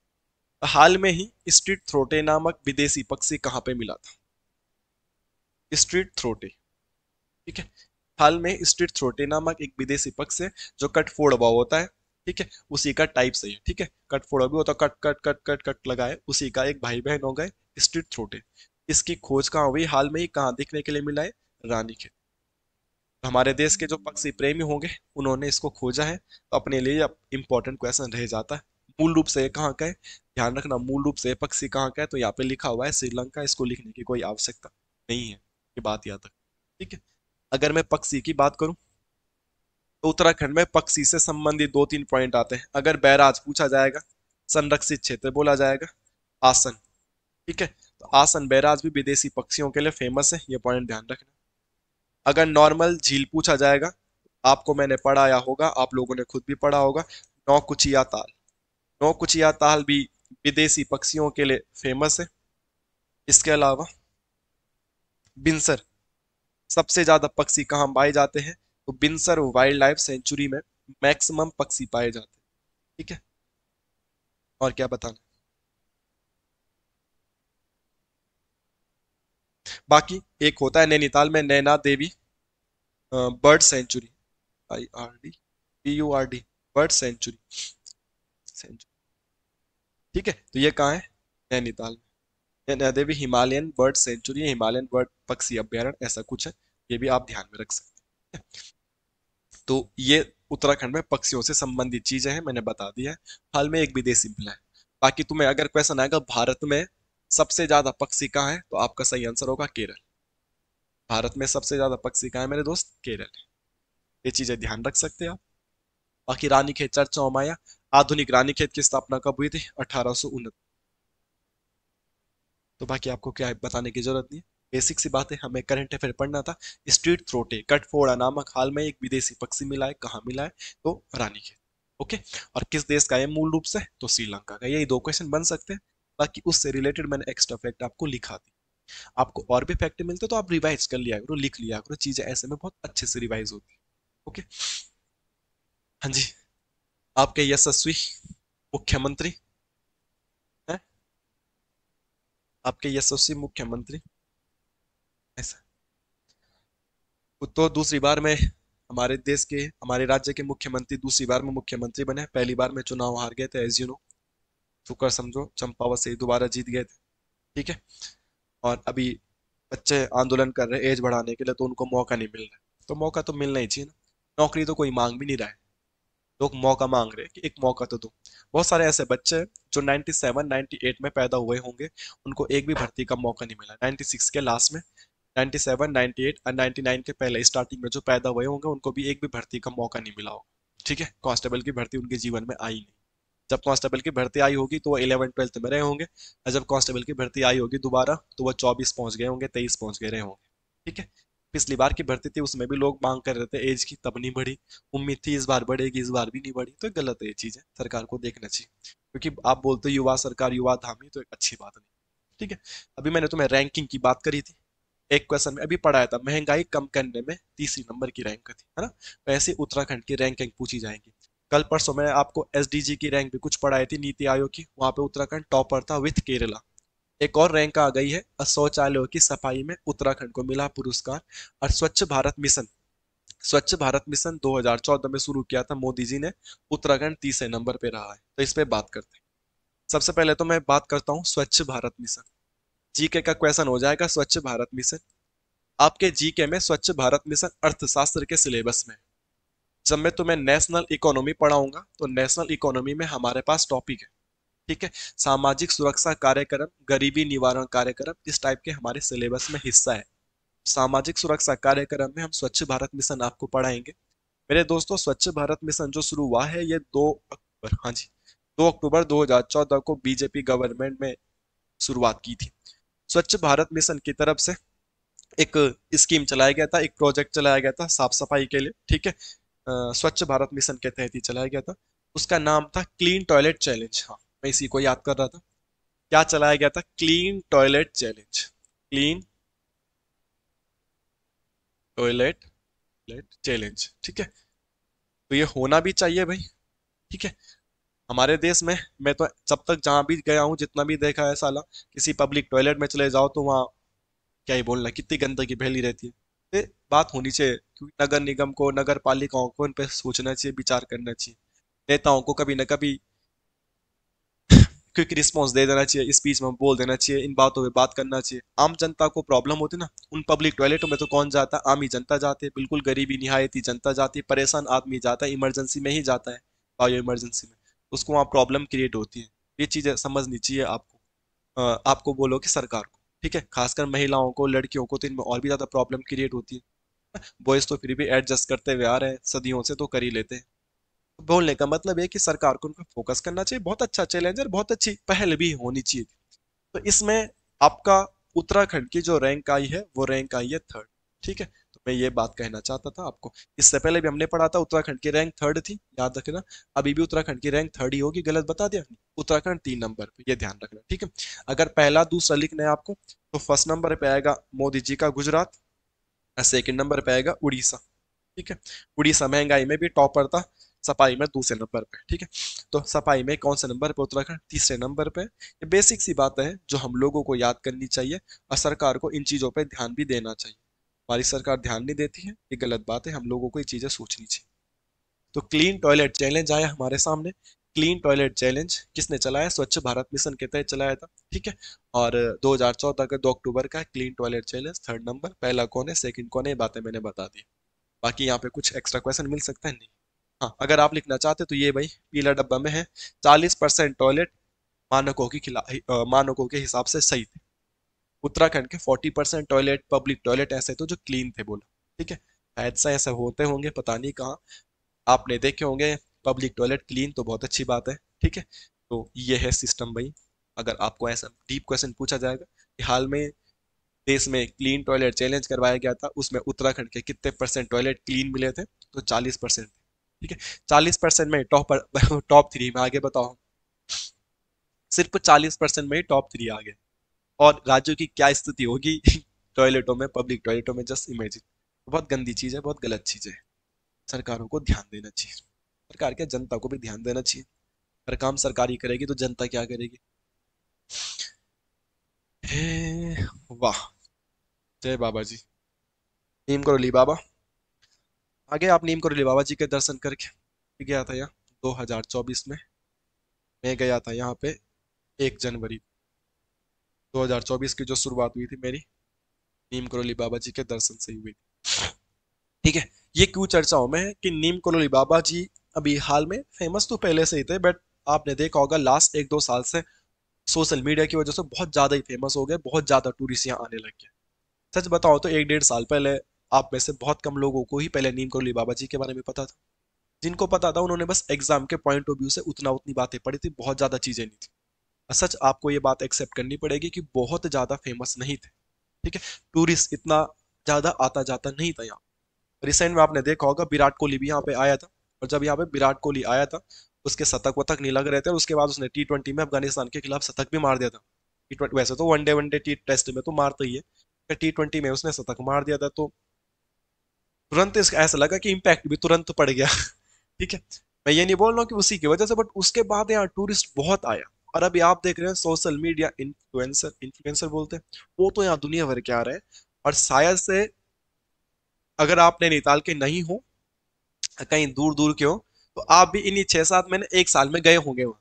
हाल में ही स्ट्रीट थ्रोटे नामक विदेशी पक्षी कहाँ पे मिला था, स्ट्रीट थ्रोटे। ठीक है। हाल में स्ट्रीट थ्रोटे नामक एक विदेशी पक्षी है जो कट फोड़ हुआ होता है। ठीक है, उसी का टाइप सही है। ठीक है, कट फोड़ भी होता है, cut cut cut cut cut लगाए, उसी का एक भाई बहन हो गए स्ट्रीट थ्रोटे। इसकी खोज कहाँ हुई, हाल में ही कहाँ देखने के लिए मिला है, रानीखेत। तो हमारे देश के जो पक्षी प्रेमी होंगे उन्होंने इसको खोजा है, तो अपने लिए अब इंपॉर्टेंट क्वेश्चन रह जाता है। मूल रूप से ये कहाँ का है, ध्यान रखना, मूल रूप से ये पक्षी कहाँ का है, तो यहाँ पे लिखा हुआ है श्रीलंका, इसको लिखने की कोई आवश्यकता नहीं है, ये बात याद रख। ठीक है। अगर मैं पक्षी की बात करूं तो उत्तराखंड में पक्षी से संबंधित दो तीन पॉइंट आते हैं। अगर बैराज पूछा जाएगा, संरक्षित क्षेत्र बोला जाएगा, आसन। ठीक है, तो आसन बैराज भी विदेशी पक्षियों के लिए फेमस है, ये पॉइंट ध्यान रखना। अगर नॉर्मल झील पूछा जाएगा, आपको मैंने पढ़ाया होगा, आप लोगों ने खुद भी पढ़ा होगा, नौकुचिया ताल। नौकुचिया ताल भी विदेशी पक्षियों के लिए फेमस है। इसके अलावा बिनसर, सबसे ज्यादा पक्षी कहाँ पाए जाते हैं, तो बिनसर वाइल्ड लाइफ सेंचुरी में मैक्सिमम पक्षी पाए जाते हैं। ठीक है, और क्या बताना। बाकी एक होता है नैनीताल में Naina Devi bird sanctuary, IRD, bird sanctuary, sanctuary. ठीक है, तो ये कहाँ है, नैनीताल में। Naina Devi Himalayan bird sanctuary, Himalayan bird पक्षी अभ्यारण्य, ऐसा कुछ है, ये भी आप ध्यान में रख सकते हैं। तो ये उत्तराखंड में पक्षियों से संबंधित चीजें हैं, मैंने बता दिया है। हाल में एक विदेशी मिला है। बाकी तुम्हें अगर क्वेश्चन आएगा भारत में सबसे ज्यादा पक्षी कहाँ है, तो आपका सही आंसर होगा केरल। भारत में सबसे ज्यादा पक्षी कहाँ है मेरे दोस्त, केरल है। ये चीजें ध्यान रख सकते हैं आप। बाकी रानीखेत चर्चाओं में आया, आधुनिक रानीखेत की स्थापना कब हुई थी, 1869। तो बाकी आपको क्या है बताने की जरूरत नहीं है, बेसिक सी बात है, हमें करंट अफेयर पढ़ना था। स्ट्रीट थ्रोटे कटफोड़ा नामक हाल में एक विदेशी पक्षी मिला है, कहाँ मिला है, तो रानीखेत। ओके, और किस देश का है मूल रूप से, तो श्रीलंका का। यही दो क्वेश्चन बन सकते हैं। बाकी उससे रिलेटेड मैंने एक्स्ट्रा फैक्ट आपको लिखा दी। आपको और भी फैक्ट मिलते तो आप रिवाइज कर लिया करो, लिख लिया करो, चीजें ऐसे में बहुत अच्छे से रिवाइज होती है। ओके। हाँ जी, आपके यशस्वी मुख्यमंत्री हैं, आपके यशस्वी मुख्यमंत्री ऐसा। तो दूसरी बार में हमारे देश के, हमारे राज्य के मुख्यमंत्री दूसरी बार में मुख्यमंत्री बने, पहली बार में चुनाव हार गए थे, एज यू नो। शुक्र समझो चंपावत से ही दोबारा जीत गए थे। ठीक है, और अभी बच्चे आंदोलन कर रहे हैं एज बढ़ाने के लिए, तो उनको मौका नहीं मिल रहा है, तो मौका तो मिलना ही चाहिए ना। नौकरी तो कोई मांग भी नहीं रहा है, लोग मौका मांग रहे हैं कि एक मौका तो दो। बहुत सारे ऐसे बच्चे हैं जो 97 98 में पैदा हुए होंगे, उनको एक भी भर्ती का मौका नहीं मिला। 96 के लास्ट में, 97 98 और 99 के पहले स्टार्टिंग में जो पैदा हुए होंगे उनको भी एक भी भर्ती का मौका नहीं मिला होगा। ठीक है, कांस्टेबल की भर्ती उनके जीवन में आई नहीं। जब कांस्टेबल की भर्ती आई होगी तो वो 11 12 में रहे होंगे, और जब कांस्टेबल की भर्ती आई होगी दोबारा तो वो 24 पहुंच गए होंगे, 23 पहुंच गए रहे होंगे। ठीक है, पिछली बार की भर्ती थी उसमें भी लोग मांग कर रहे थे एज की, तब नहीं बढ़ी। उम्मीद थी इस बार बढ़ेगी, इस बार भी नहीं बढ़ी, तो गलत है ये चीज है, सरकार को देखना चाहिए। क्योंकि आप बोलते हो युवा सरकार युवा धामी, तो एक अच्छी बात नहीं। ठीक है, अभी मैंने तुम्हें रैंकिंग की बात करी थी, एक क्वेश्चन में अभी पढ़ाया था, महंगाई कम करने में तीसरी नंबर की रैंक थी, है ना। वैसे उत्तराखंड की रैंकिंग पूछी जाएगी। कल परसों में आपको एसडीजी की रैंक भी कुछ पढ़ाई थी, नीति आयोग की, वहां पे उत्तराखंड टॉपर था विथ केरला। एक और रैंक आ गई है, शौचालयों की सफाई में उत्तराखंड को मिला पुरस्कार। और स्वच्छ भारत मिशन, स्वच्छ भारत मिशन 2014 में शुरू किया था मोदी जी ने, उत्तराखंड तीसरे नंबर पे रहा है। तो इस पे बात करते हैं। सबसे पहले तो मैं बात करता हूँ स्वच्छ भारत मिशन। जीके का क्वेश्चन हो जाएगा स्वच्छ भारत मिशन। आपके जीके में स्वच्छ भारत मिशन अर्थशास्त्र के सिलेबस में है। जब मैं तुम्हें नेशनल इकोनॉमी पढ़ाऊंगा तो नेशनल इकोनॉमी में हमारे पास टॉपिक है, ठीक है, सामाजिक सुरक्षा कार्यक्रम, गरीबी निवारण कार्यक्रम, इस टाइप के हमारे सिलेबस में हिस्सा है। सामाजिक सुरक्षा कार्यक्रम में हम स्वच्छ भारत मिशन आपको पढ़ाएंगे। मेरे दोस्तों, स्वच्छ भारत मिशन जो शुरू हुआ है ये 2 अक्टूबर, हाँ जी, 2 अक्टूबर 2014 को बीजेपी गवर्नमेंट में शुरुआत की थी। स्वच्छ भारत मिशन की तरफ से एक स्कीम चलाया गया था, एक प्रोजेक्ट चलाया गया था साफ सफाई के लिए। ठीक है, स्वच्छ भारत मिशन के तहत ही चलाया गया था। उसका नाम था क्लीन टॉयलेट चैलेंज। हाँ, मैं इसी को याद कर रहा था। क्या चलाया गया था, clean toilet challenge, clean toilet challenge. ठीक है, तो ये होना भी चाहिए भाई। ठीक है, हमारे देश में मैं तो जब तक जहां भी गया हूँ, जितना भी देखा है साला, किसी पब्लिक टॉयलेट में चले जाओ तो वहाँ क्या ही बोलना, कितनी गंदगी फैली रहती है। पे बात होनी चाहिए, क्योंकि नगर निगम को, नगर पालिकाओं को इन पे सोचना चाहिए, विचार करना चाहिए। नेताओं को कभी ना कभी क्विक रिस्पॉन्स दे देना चाहिए, स्पीच में बोल देना चाहिए, इन बातों पे बात करना चाहिए। आम जनता को प्रॉब्लम होती ना, उन पब्लिक टॉयलेटों में तो कौन जाता है? आम ही जनता जाती है, बिल्कुल गरीबी निहायती जनता जाती है, परेशान आदमी जाता है, इमरजेंसी में ही जाता है, बायो इमरजेंसी में। उसको वहाँ प्रॉब्लम क्रिएट होती है। ये चीजें समझनी चाहिए आपको। आपको बोलो कि सरकार को, ठीक है, खासकर महिलाओं को, लड़कियों को तो इनमें और भी ज्यादा प्रॉब्लम क्रिएट होती है। बॉयज तो फिर भी एडजस्ट करते हुए आ रहे हैं सदियों से, तो कर ही लेते हैं। बोलने का मतलब है कि सरकार को उन पर फोकस करना चाहिए। बहुत अच्छा चैलेंज और बहुत अच्छी पहल भी होनी चाहिए। तो इसमें आपका उत्तराखंड की जो रैंक आई है वो रैंक आई है थर्ड। ठीक है, तो मैं ये बात कहना चाहता था आपको। इससे पहले भी हमने पढ़ा था उत्तराखंड की रैंक थर्ड थी, याद रखना। अभी भी उत्तराखंड की रैंक थर्ड ही होगी, गलत बता दिया? उत्तराखंड 3 नंबर पे, ये ध्यान रखना, ठीक है। अगर पहला दूसरा लिखना है आपको, तो फर्स्ट नंबर पे आएगा मोदी जी का गुजरात, और सेकंड नंबर पे आएगा उड़ीसा। ठीक है, उड़ीसा महंगाई में भी टॉपर था, सफाई में दूसरे नंबर पे। ठीक है, तो सफाई में कौन से नंबर पे? उत्तराखंड तीसरे नंबर पे। ये बेसिक सी बात है जो हम लोगों को याद करनी चाहिए, और सरकार को इन चीजों पे ध्यान भी देना चाहिए। हमारी सरकार ध्यान नहीं देती है, ये गलत बात है, हम लोगों को ये चीजें सोचनी चाहिए। तो क्लीन टॉयलेट चैलेंज आया हमारे सामने। क्लीन टॉयलेट चैलेंज किसने चलाया? स्वच्छ भारत मिशन के तहत चलाया था। ठीक है, और 2014 का 2 अक्टूबर का clean toilet challenge third number. पहला कौन है, सेकंड कौन है, ये बातें मैंने बता दी। बाकी यहाँ पे कुछ एक्स्ट्रा क्वेश्चन मिल सकता है? नहीं। हाँ, अगर आप लिखना चाहते तो ये भाई पीला डब्बा में है। 40% टॉयलेट मानकों की खिलाफ, मानकों के हिसाब से सही थे। उत्तराखंड के 40% टॉयलेट, पब्लिक टॉयलेट ऐसे तो जो क्लीन थे, बोला। ठीक है, ऐसा ऐसा होते होंगे, पता नहीं कहाँ आपने देखे होंगे पब्लिक टॉयलेट क्लीन, तो बहुत अच्छी बात है। ठीक है, तो ये है सिस्टम भाई। अगर आपको ऐसा डीप क्वेश्चन पूछा जाएगा कि हाल में देश में क्लीन टॉयलेट चैलेंज करवाया गया था, उसमें उत्तराखंड के कितने परसेंट टॉयलेट क्लीन मिले थे, तो 40%। ठीक है, 40% में टॉप टॉप थ्री में आगे बताओ, सिर्फ 40% में ही टॉप थ्री आ गए। और राज्यों की क्या स्थिति होगी टॉयलेटों में, पब्लिक टॉयलेटों में, जस्ट इमेजिन। बहुत गंदी चीज है, बहुत गलत चीज है। सरकारों को ध्यान देना चाहिए, सरकार क्या, जनता को भी ध्यान देना चाहिए। हर काम सरकार ही करेगी तो जनता क्या करेगी? हे वाह, जय बाबा जी। नीम करोली बाबा, आगे आप नीम करोली बाबा जी के दर्शन करके गया था यहाँ 2024 में। मैं गया था यहाँ पे 1 जनवरी 2024 की जो शुरुआत हुई थी मेरी, नीम करोली बाबा जी के दर्शन से ही हुई थी। ठीक है, ये क्यों चर्चाओं में है कि नीम करोली बाबा जी अभी हाल में, फेमस तो पहले से ही थे, बट आपने देखा होगा लास्ट 1-2 साल से सोशल मीडिया की वजह से बहुत ज्यादा ही फेमस हो गए, बहुत ज्यादा टूरिस्ट यहाँ आने लग गए। सच बताओ तो 1-1.5 साल पहले आप में से बहुत कम लोगों को ही पहले नीम करोली बाबा जी के बारे में पता था। जिनको पता था उन्होंने बस एग्जाम के पॉइंट ऑफ व्यू से उतना उतनी बातें पढ़ी थी, बहुत ज्यादा चीजें नहीं थी। और सच आपको ये बात एक्सेप्ट करनी पड़ेगी कि बहुत ज्यादा फेमस नहीं थे। ठीक है, टूरिस्ट इतना ज्यादा आता जाता नहीं था यहाँ। रिसेंट में आपने देखा होगा विराट कोहली भी यहाँ पे आया था, और जब यहाँ पे विराट कोहली आया था, उसके शतक वतक नहीं लग रहे थे, और उसके बाद उसने T20 में अफगानिस्तान के खिलाफ शतक भी मार दिया था। T20 वैसे तो वनडे वनडे टी टेस्ट में तो मारता ही है, T20 में उसने शतक मार दिया था, तो तुरंत इसका ऐसा लगा कि इम्पैक्ट भी तुरंत पड़ गया ठीक है, मैं ये नहीं बोल रहा हूँ कि उसी की वजह से, बट उसके बाद यहाँ टूरिस्ट बहुत आया। और अभी आप देख रहे हैं सोशल मीडिया इन्फ्लुएंसर, इन्फ्लुएंसर बोलते हैं, वो तो यहाँ दुनिया भर के आ रहे हैं। और शायद से अगर आप नैनीताल के नहीं हो, कहीं दूर दूर के हो, तो आप भी इन्हीं 6-7 महीने 1 साल में गए होंगे वहाँ।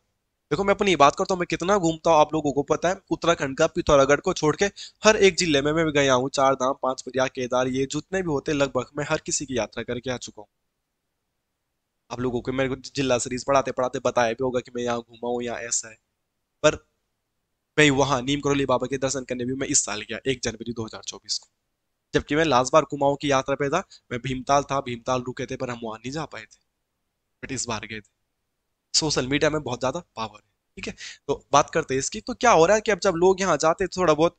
देखो मैं अपनी बात करता हूँ, मैं कितना घूमता हूँ आप लोगों को पता है। उत्तराखंड का पिथौरागढ़ को छोड़ के हर एक जिले में मैं भी गया हूँ। 4 धाम, 5 प्रयाग, केदार, ये जितने भी होते लगभग मैं हर किसी की यात्रा करके आ चुका हूँ। आप लोगों को मेरे को जिला सीरीज पढ़ाते पढ़ाते बताया भी होगा कि मैं यहाँ घूमा हूँ, यहाँ ऐसा है। पर मैं वहां नीम करोली बाबा के दर्शन करने भी मैं इस साल गया 1 जनवरी 2024 को, जबकि मैं लास्ट बार कुमाऊं की यात्रा पे था। मैं भीमताल था, भीमताल रुके थे, पर हम वहां नहीं जा पाए थे, बट इस बार गए थे। सोशल मीडिया में बहुत ज्यादा पावर है। ठीक है, तो बात करते हैं इसकी। तो क्या हो रहा है कि अब जब लोग यहाँ जाते हैं, थोड़ा बहुत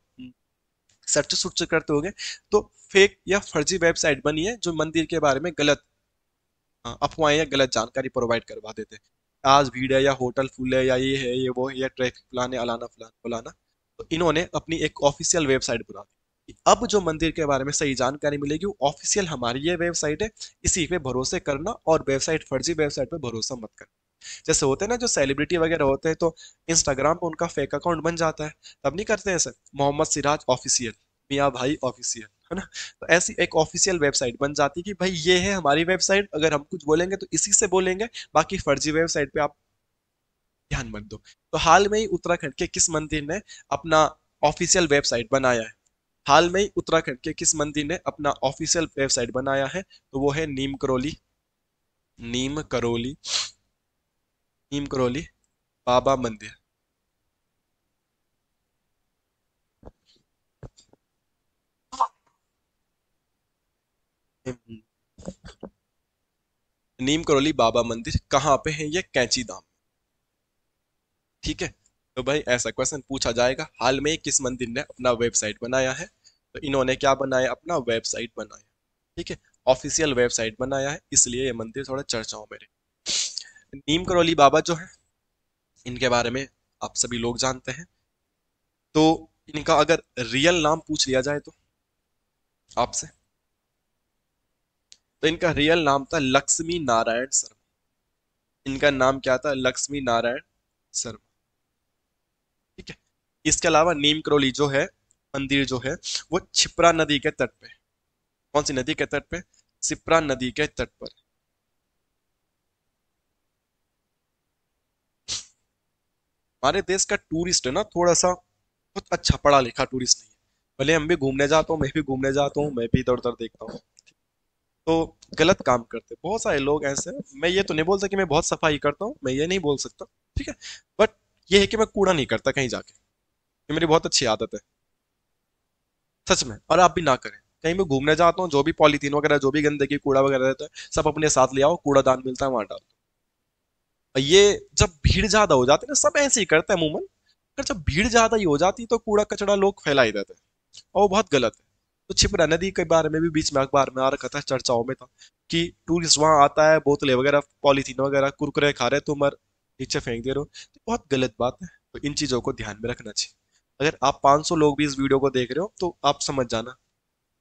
सर्च सुर्च करते होंगे, तो फेक या फर्जी वेबसाइट बनी है जो मंदिर के बारे में गलत अफवाहें या गलत जानकारी प्रोवाइड करवा देते हैं। आज भीड़ है, या होटल फुल है, या ये है, ये वो है, या ट्रैफिक प्लान है, अलाना फलाना फलाना। तो इन्होंने अपनी एक ऑफिशियल वेबसाइट बना दी कि अब जो मंदिर के बारे में सही जानकारी मिलेगी वो ऑफिशियल हमारी ये वेबसाइट है, इसी पे भरोसे करना, और वेबसाइट, फर्जी वेबसाइट पे भरोसा मत करना। जैसे होते हैं ना जो सेलिब्रिटी वगैरह होते हैं, तो इंस्टाग्राम पे उनका फेक अकाउंट बन जाता है, तब नहीं करते हैं सर, मोहम्मद सिराज ऑफिशियल, मियाँ भाई ऑफिशियल, है ना। तो ऐसी एक ऑफिशियल वेबसाइट बन जाती है कि भाई ये है हमारी वेबसाइट, अगर हम कुछ बोलेंगे तो इसी से बोलेंगे, बाकी फर्जी वेबसाइट पे आप ध्यान मत दो। तो हाल में ही उत्तराखंड के किस मंदिर ने अपना ऑफिशियल वेबसाइट बनाया है? हाल में ही उत्तराखंड के किस मंदिर ने अपना ऑफिशियल वेबसाइट बनाया है? तो वो है नीम करोली, नीम करोली, नीम करोली बाबा मंदिर। नीम करोली बाबा मंदिर कहाँ पे है? ये कैंची धाम। ठीक है। तो भाई ऐसा क्वेश्चन पूछा जाएगा, हाल में ही किस मंदिर ने अपना वेबसाइट बनाया है? तो इन्होंने क्या बनाया? अपना वेबसाइट बनाया। ठीक है, ऑफिशियल वेबसाइट बनाया है, इसलिए ये मंदिर थोड़ा चर्चाओं में रहे। नीम करोली बाबा जो है, इनके बारे में आप सभी लोग जानते हैं। तो इनका अगर रियल नाम पूछ लिया जाए तो आपसे, तो इनका रियल नाम था लक्ष्मी नारायण शर्मा। इनका नाम क्या था? लक्ष्मी नारायण शर्मा। ठीक है। इसके अलावा नीम करोली जो है, मंदिर जो है, वो छिप्रा नदी के तट पे। कौन सी नदी के तट पे? छिप्रा नदी के तट पर। हमारे देश का टूरिस्ट है ना, थोड़ा सा बहुत अच्छा पढ़ा लिखा टूरिस्ट नहीं है। भले हम भी घूमने जाता हूँ, मैं भी घूमने जाता हूँ, मैं भी इधर उधर देखता हूँ, तो गलत काम करते हैं बहुत सारे लोग ऐसे हैं। मैं ये तो नहीं बोल सकता कि मैं बहुत सफाई करता हूँ, मैं ये नहीं बोल सकता। ठीक है। बट ये है कि मैं कूड़ा नहीं करता कहीं जाके, ये मेरी बहुत अच्छी आदत है, सच में। और आप भी ना करें। कहीं मैं घूमने जाता हूँ, जो भी पॉलीथीन वगैरह, जो भी गंदगी कूड़ा वगैरह रहता है, सब अपने साथ ले आओ, कूड़ादान मिलता है वहां डाल दो। ये जब भीड़ ज्यादा हो जाती है ना, सब ऐसे ही करते हैं अमूमन। अगर जब भीड़ ज्यादा ही हो जाती है तो कूड़ा कचड़ा लोग फैला ही देते हैं, और वो बहुत गलत है। तो छिपरा नदी के बारे में भी बीच में अखबार में आ रखा था, चर्चाओं में था कि टूरिस्ट वहां आता है, बोतलें वगैरह, पॉलीथीन वगैरह, कुरकुरे खा रहे, तुम और नीचे फेंक दे रहे हो, तो बहुत गलत बात है। तो इन चीजों को ध्यान में रखना चाहिए। अगर आप 500 लोग भी इस वीडियो को देख रहे हो तो आप समझ जाना,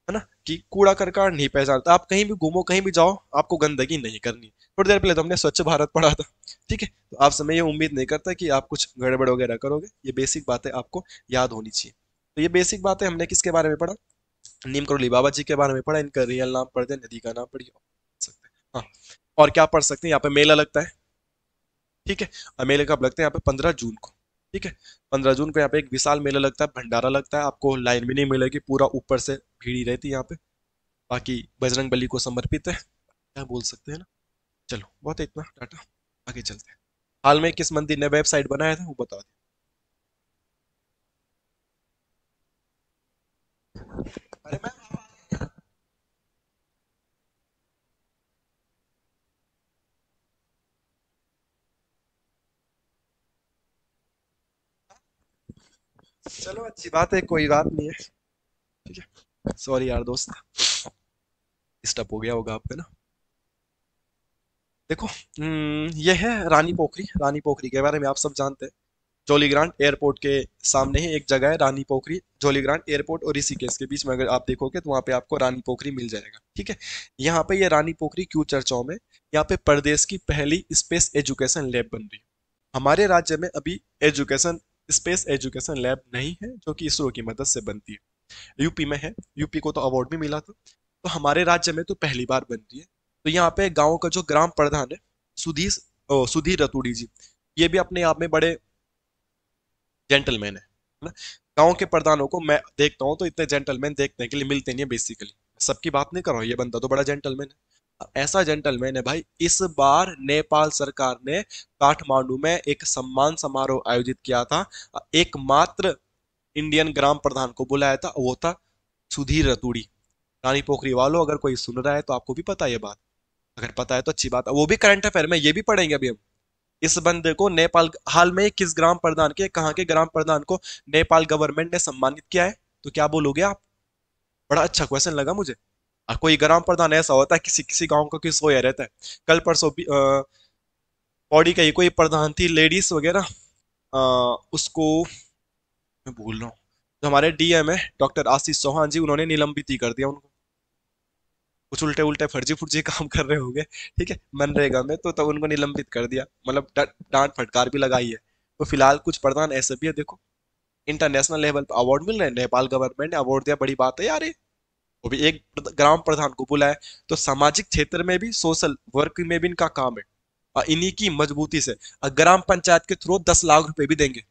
है ना, कि कूड़ा करकट नहीं पहचानता। आप कहीं भी घूमो, कहीं भी जाओ, आपको गंदगी नहीं करनी। थोड़ी देर पहले तो हमने स्वच्छ भारत पढ़ा था। ठीक है। तो आपसे मैं ये उम्मीद नहीं करता कि आप कुछ गड़बड़ वगैरह करोगे, ये बेसिक बातें आपको याद होनी चाहिए। तो ये बेसिक बातें हमने किसके बारे में पढ़ा? नीम करोली बाबा जी के बारे में पढ़ा। इनका रियल नाम पढ़ते, नदी का नाम पढ़िए, सकते हैं। हाँ, और क्या पढ़ सकते हैं? यहाँ पे मेला लगता है। ठीक है। और मेले कब लगते हैं? यहाँ पे 15 जून को। ठीक है। 15 जून को यहाँ पे एक विशाल मेला लगता है, भंडारा लगता है। आपको लाइन भी नहीं मिलेगी, पूरा ऊपर से भीड़ ही रहती है यहाँ पे। बाकी बजरंग बली को समर्पित है, क्या बोल सकते हैं ना। चलो, बहुत है इतना, टाटा, आगे चलते हैं। हाल में किस मंदिर ने वेबसाइट बनाया था वो बता दो। अरे मैं, चलो अच्छी बात है, कोई बात नहीं है। ठीक है, सॉरी यार दोस्त, डिस्टर्ब हो गया होगा आपका ना। देखो, ये है रानी पोखरी। रानी पोखरी के बारे में आप सब जानते हैं। जॉलीग्रांट एयरपोर्ट के सामने ही एक जगह है रानी पोखरी। जॉलीग्रांट एयरपोर्ट और ऋषिकेश के बीच में अगर आप देखोगे तो वहां पे आपको रानी पोखरी मिल जाएगा। ठीक है। यहाँ पे ये रानी पोखरी क्यों चर्चाओं में? यहाँ पे प्रदेश की पहली स्पेस एजुकेशन लैब बन रही है। हमारे राज्य में अभी एजुकेशन स्पेस एजुकेशन लैब नहीं है, जो कि इसरो की मदद से बनती है। यूपी में है, यूपी को तो अवार्ड भी मिला था। तो हमारे राज्य में तो पहली बार बन रही है। तो यहाँ पे गांव का जो ग्राम प्रधान है, सुधीर रतूड़ी जी, ये भी अपने आप में बड़े जेंटलमैन है ना। गांव के प्रधानों को मैं देखता हूँ तो इतने जेंटलमैन देखने के लिए मिलते नहीं है बेसिकली। सबकी बात नहीं कर रहा हूँ, ये बंदा तो बड़ा जेंटलमैन है, ऐसा जेंटलमैन है भाई। इस बार नेपाल सरकार ने काठमांडू में एक सम्मान समारोह आयोजित किया था। एकमात्र इंडियन ग्राम प्रधान को बुलाया था, वो था सुधीर रतूड़ी। रानी पोखरी वालों, अगर कोई सुन रहा है तो आपको भी पता है ये बात। अगर पता है तो अच्छी बात है, वो भी करंट अफेयर में ये भी पढ़ेंगे अभी हम। इस बंदे को नेपाल हाल में किस ग्राम प्रधान के, कहाँ के ग्राम प्रधान को नेपाल गवर्नमेंट ने सम्मानित किया है? तो क्या बोलोगे आप? बड़ा अच्छा क्वेश्चन लगा मुझे। कोई ग्राम प्रधान ऐसा होता है, किसी किसी गांव का किस सोया रहता है। कल परसों भी पौड़ी का ही कोई प्रधान थी, लेडीज वगैरह, उसको मैं भूल रहा हूँ। जो हमारे डीएम है डॉक्टर आशीष चौहान जी, उन्होंने निलंबित ही कर दिया उनको। कुछ उल्टे उल्टे फर्जी फुर्जी काम कर रहे होंगे। ठीक है, मनरेगा में तो उनको निलंबित कर दिया, मतलब डांट फटकार भी लगाई है। तो फिलहाल कुछ प्रधान ऐसे भी है, देखो, इंटरनेशनल लेवल पर अवार्ड मिल रहे हैं, नेपाल गवर्नमेंट ने अवार्ड दिया, बड़ी बात है यार ये। वो भी एक ग्राम प्रधान को बुलाए। तो सामाजिक क्षेत्र में भी, सोशल वर्क में भी इनका काम है। और इन्हीं की मजबूती से ग्राम पंचायत के थ्रू 10 लाख रुपए भी देंगे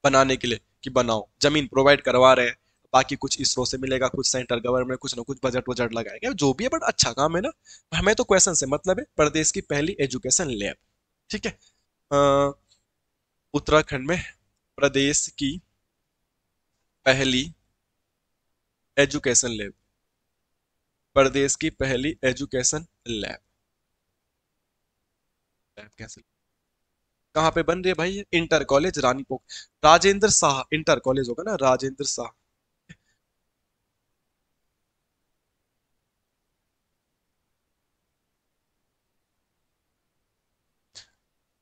बनाने के लिए, कि बनाओ, जमीन प्रोवाइड करवा रहे हैं। बाकी कुछ इसरो से मिलेगा, कुछ सेंट्रल गवर्नमेंट कुछ ना कुछ बजट वजट लगाएगा, जो भी है, बट अच्छा काम है ना। हमें तो क्वेश्चन से मतलब है, प्रदेश की पहली एजुकेशन लैब। ठीक है। अ, उत्तराखंड में प्रदेश की पहली एजुकेशन लैब, प्रदेश की पहली एजुकेशन लैब, लैब कैसे, कहाँ पे बन रही है भाई? ये inter college Ranipok, Rajendra Shah inter college होगा ना, राजेंद्र शाह।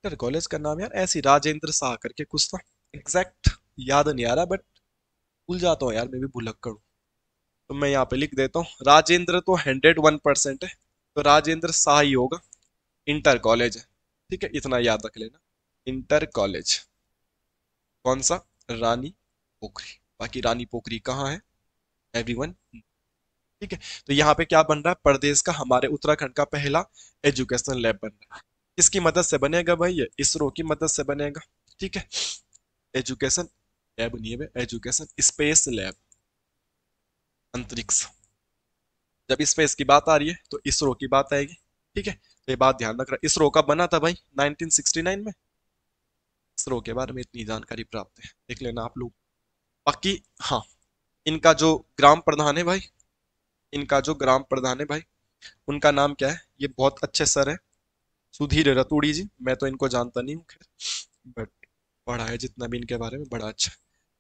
इंटर कॉलेज का नाम यार ऐसी राजेंद्र शाह करके कुछ था, एग्जैक्ट याद नहीं आ रहा, बट भूल जाता हूँ यार, मैं भी भुलक्कड़ हूँ। तो मैं यहाँ पे लिख देता हूँ, राजेंद्र तो 101% है, तो राजेंद्र शाह ही होगा। इंटर कॉलेज है, ठीक है, इतना याद रख लेना। इंटर कॉलेज कौन सा? रानी पोखरी। बाकी रानी पोखरी कहाँ है एवरीवन? ठीक है। तो यहाँ पे क्या बन रहा है? प्रदेश का, हमारे उत्तराखंड का पहला एजुकेशन लैब बन रहा है। किसकी मदद से बनेगा भाई? ये इसरो की मदद से बनेगा। ठीक है। एजुकेशन लैब नहीं है, एजुकेशन स्पेस लैब, अंतरिक्ष। जब स्पेस की बात आ रही है तो इसरो की बात आएगी। ठीक है, तो ये बात ध्यान रखना। इसरो कब बना था भाई? 1969 में। इसरो के बारे में इतनी जानकारी प्राप्त है, देख लेना आप लोग। बाकी हाँ, इनका जो ग्राम प्रधान है भाई, इनका जो ग्राम प्रधान है भाई, उनका नाम क्या है? ये बहुत अच्छे सर है, सुधीर रतूड़ी जी। मैं तो इनको जानता नहीं हूँ खैर, बट पढ़ा है जितना भी इनके बारे में, बड़ा अच्छा।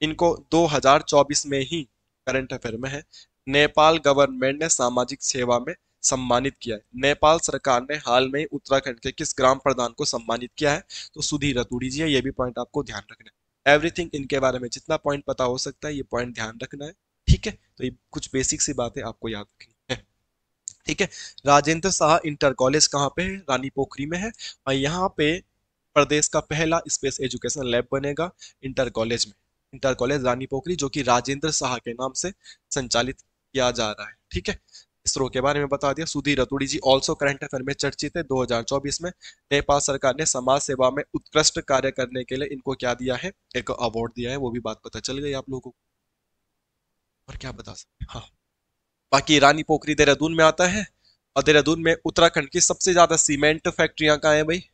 इनको 2024 में ही, करंट अफेयर में है, नेपाल गवर्नमेंट ने सामाजिक सेवा में सम्मानित किया है। नेपाल सरकार ने हाल में ही उत्तराखंड के किस ग्राम प्रधान को सम्मानित किया है? तो सुधीर रतूड़ी जी है। ये भी पॉइंट आपको ध्यान रखना है। एवरीथिंग इनके बारे में जितना पॉइंट पता हो सकता है, ये पॉइंट ध्यान रखना है। ठीक है, तो ये कुछ बेसिक सी बातें आपको याद रखनी है। ठीक है। राजेंद्र शाह इंटर कॉलेज कहाँ पे है? रानी पोखरी में है। और यहाँ पे प्रदेश का पहला स्पेस एजुकेशन लैब बनेगा इंटर कॉलेज में। इंटर कॉलेज रानी पोखरी, जो कि राजेंद्र शाह के नाम से संचालित किया जा रहा है। ठीक है। इसरो के बारे में बता दिया। सुधीर रतूड़ी जी ऑल्सो करंट अफेयर में चर्चित है। 2024 में नेपाल सरकार ने समाज सेवा में उत्कृष्ट कार्य करने के लिए इनको क्या दिया है? एक अवार्ड दिया है। वो भी बात पता चल गई आप लोगों को। और क्या बता सकते हैं? हाँ, बाकी रानी पोखरी देहरादून में आता है। और देहरादून में उत्तराखंड की सबसे ज्यादा सीमेंट फैक्ट्रियां कहाँ है भाई?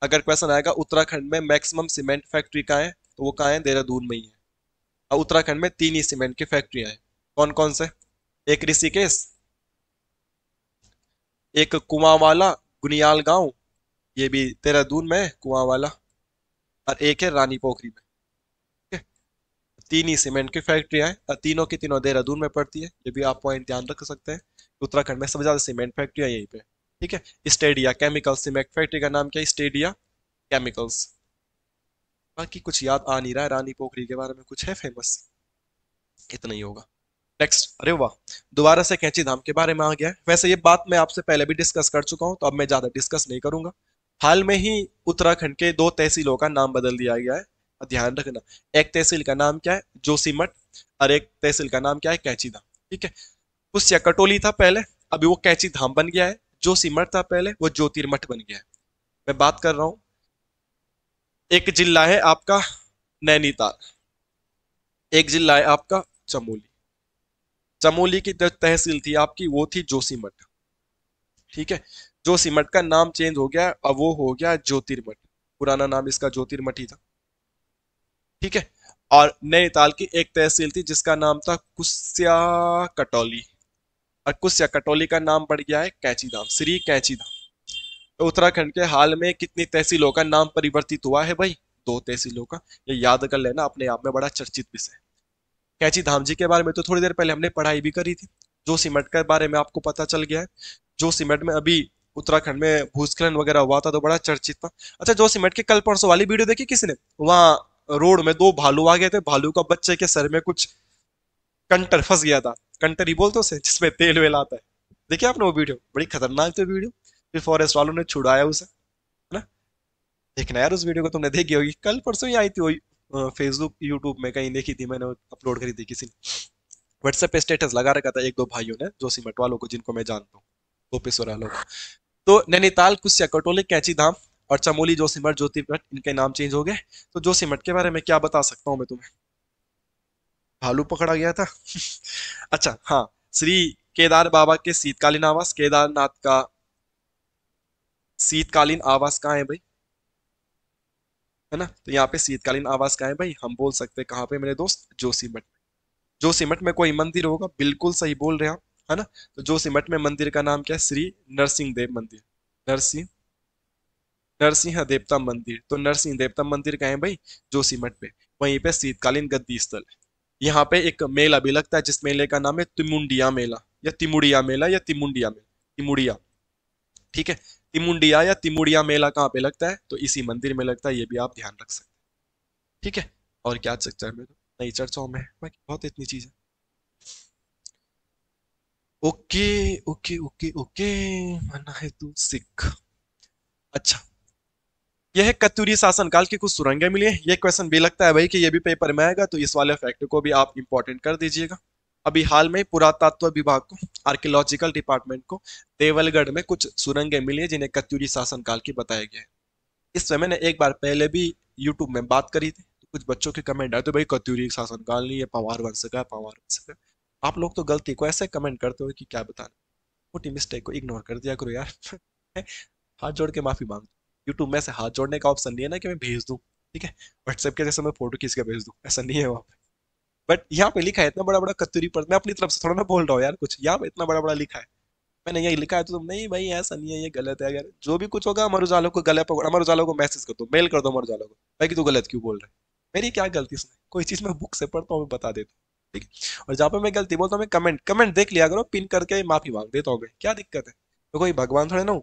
अगर क्वेश्चन आएगा उत्तराखंड में मैक्सिमम सीमेंट फैक्ट्री कहाँ है, तो वो कहाँ है? देहरादून में ही है। और उत्तराखंड में 3 ही सीमेंट की फैक्ट्रियां हैं। कौन कौन से? एक ऋषिकेश, एक कुआंवाला गुनियाल गांव, ये भी देहरादून में है कुआंवाला, और एक है रानी पोखरी में। ठीक है? 3 ही सीमेंट की फैक्ट्रियां हैं, और तीनों की तीनों देहरादून में पड़ती है। ये भी आप पॉइंट ध्यान रख सकते हैं। उत्तराखंड में सबसे ज्यादा सीमेंट फैक्ट्रियां यहीं पे। ठीक है। स्टेडिया केमिकल सीमेंट फैक्ट्री का नाम क्या है? Stadia chemicals. बाकी कुछ याद आ नहीं रहा है। रानी पोखरी के बारे में कुछ है फेमस? इतना ही होगा। नेक्स्ट, अरे वाह, दोबारा से कैंची धाम के बारे में आ गया है। वैसे ये बात मैं आपसे पहले भी डिस्कस कर चुका हूं, तो अब मैं ज्यादा डिस्कस नहीं करूंगा। हाल में ही उत्तराखंड के 2 तहसीलों का नाम बदल दिया गया है। और ध्यान रखना, एक तहसील का नाम क्या है? जोशीमठ। और एक तहसील का नाम क्या है? कैंची धाम। ठीक है। कुछ या कटोली था पहले, अभी वो कैंची धाम बन गया है। जोशीमठ था पहले, वो ज्योतिर्मठ बन गया है। मैं बात कर रहा हूँ, एक जिला है आपका नैनीताल, एक जिला है आपका चमोली। चमोली की जो तहसील थी आपकी, वो थी जोशीमठ। ठीक है। जोशीमठ का नाम चेंज हो गया, अब वो हो गया ज्योतिर्मठ। पुराना नाम इसका ज्योतिर्मठ ही था। ठीक है। और नैनीताल की एक तहसील थी जिसका नाम था कुस्या कटौली, और कुस्या कटौली का नाम बढ़ गया है कैंचीधाम, श्री कैंचीधाम। तो उत्तराखंड के हाल में कितनी तहसीलों का नाम परिवर्तित हुआ है भाई? 2 तहसीलों का। ये याद कर लेना, अपने आप में बड़ा चर्चित विषय। कैंची धाम जी के बारे में तो थोड़ी देर पहले हमने पढ़ाई भी करी थी। जोशीमठ के बारे में आपको पता चल गया है। जोशीमठ में अभी उत्तराखंड में भूस्खलन वगैरह हुआ था, तो बड़ा चर्चित था। अच्छा, जोशीमठ की कल परसों वाली वीडियो देखी किसी ने? वहां रोड में 2 भालू आ गए थे, भालू का बच्चे के सर में कुछ कंटर फंस गया था। कंटर ही बोलते उसे, जिसमें तेल वेल आता है। देखिए आपने वो वीडियो? बड़ी खतरनाक थी वीडियो। फिर फॉरेस्ट वालों ने छुड़ाया उसे, है ना। देखना यार, उस वीडियो को तुमने देखी होगी, कल परसों ही आई थी वो। फेसबुक यूट्यूब में कहीं देखी थी मैंने, अपलोड करी थी किसी ने। व्हाट्सएप पे स्टेटस लगा रखा था एक दो भाइयों ने, जोशीमठ वालों को, जिनको मैं जानता हूँ, गोपेश्वर वालों को। तो नैनीताल, कुस्या, कटोली, कैंची धाम और चमोली, जोशीमठ, ज्योतिमठ, इनके नाम चेंज हो गए। तो जोशीमठ के बारे में क्या बता सकता हूँ मैं तुम्हें? भालू पकड़ा गया था। अच्छा हाँ, श्री केदार बाबा के शीतकालीन आवास, केदारनाथ का शीतकालीन आवास कहाँ है भाई? है ना, तो यहाँ पे शीतकालीन आवास कहाँ है भाई? हम बोल सकते हैं कहाँ पे मेरे दोस्त? जोशीमठ। जोशीमठ में कोई मंदिर होगा, बिल्कुल सही बोल रहे हैं आप, है ना। तो जोशीमठ में मंदिर का नाम क्या है? श्री नरसिंह देव मंदिर। नरसिंह नरसिंह देवता मंदिर। तो नरसिंह देवता मंदिर कहाँ है भाई? जोशीमठ पे। वहीं पे शीतकालीन गद्दी स्थल है। यहाँ पे एक मेला भी लगता है, जिस मेले का नाम है तिमुंडिया मेला, या तिमुड़िया मेला, या तिमुंडिया मेला, तिमुड़िया। ठीक है। तिमुंडिया या तिमुड़िया मेला कहाँ पे लगता है? तो इसी मंदिर में लगता है, ये भी आप ध्यान रख सकते हैं। ठीक है। और क्या चर्चा है मेरे, नई चर्चाओं में बाकी बहुत इतनी चीज है। Okay okay okay okay. माना है तू सिख। अच्छा, यह है कत्यूरी शासनकाल की कुछ सुरंगें मिली है। ये क्वेश्चन भी लगता है भाई कि ये भी पेपर में आएगा, तो इस वाले फैक्ट को भी आप इंपॉर्टेंट कर दीजिएगा। अभी हाल में पुरातत्व विभाग को, आर्कियोलॉजिकल डिपार्टमेंट को, देवलगढ़ में कुछ सुरंगें मिली है जिन्हें कत्यूरी शासनकाल की बताया गया है। इस समय मैंने एक बार पहले भी यूट्यूब में बात करी थी, तो कुछ बच्चों के कमेंट आए, तो भाई कत्यूरी शासनकाल नहीं है, पंवार वंश का है, पंवार वंश का है। आप लोग तो गलती को ऐसे कमेंट करते हो कि क्या बताना। छोटी मिस्टेक को इग्नोर कर दिया करो यार। हाथ जोड़ के माफी मांग। यूट्यूब में ऐसे हाथ जोड़ने का ऑप्शन नहीं है ना कि मैं भेज दूं। ठीक है। व्हाट्सएप के जैसे मैं फोटो खींच के भेज दूं, ऐसा नहीं है वहां पे। बट यहाँ पे लिखा है इतना बड़ा बड़ा कत्यूरी पर, मैं अपनी तरफ से थोड़ा ना बोल रहा हूँ यार, कुछ यहाँ पे इतना बड़ा बड़ा लिखा है, मैंने यही लिखा है, तो तुम नहीं भाई ऐसा नहीं है, ये गलत है। अगर जो भी कुछ होगा, अमर उजाला को गलत पकड़, अमर उजाला को मैसेज कर दो, मेल कर दो अमर उजाला को, भाई कि तू गलत क्यों बोल रहा है। मेरी क्या गलती इसमें? कोई चीज मैं बुक से पढ़ता हूँ, मैं बता देता हूँ। ठीक है। और जहाँ पे मैं गलती बोलता हूँ, मैं कमेंट कमेंट देख लिया करो, पिन करके माफी मांग देता हूँ मैं, क्या दिक्कत है? तो कोई भगवान थोड़े ना हूँ।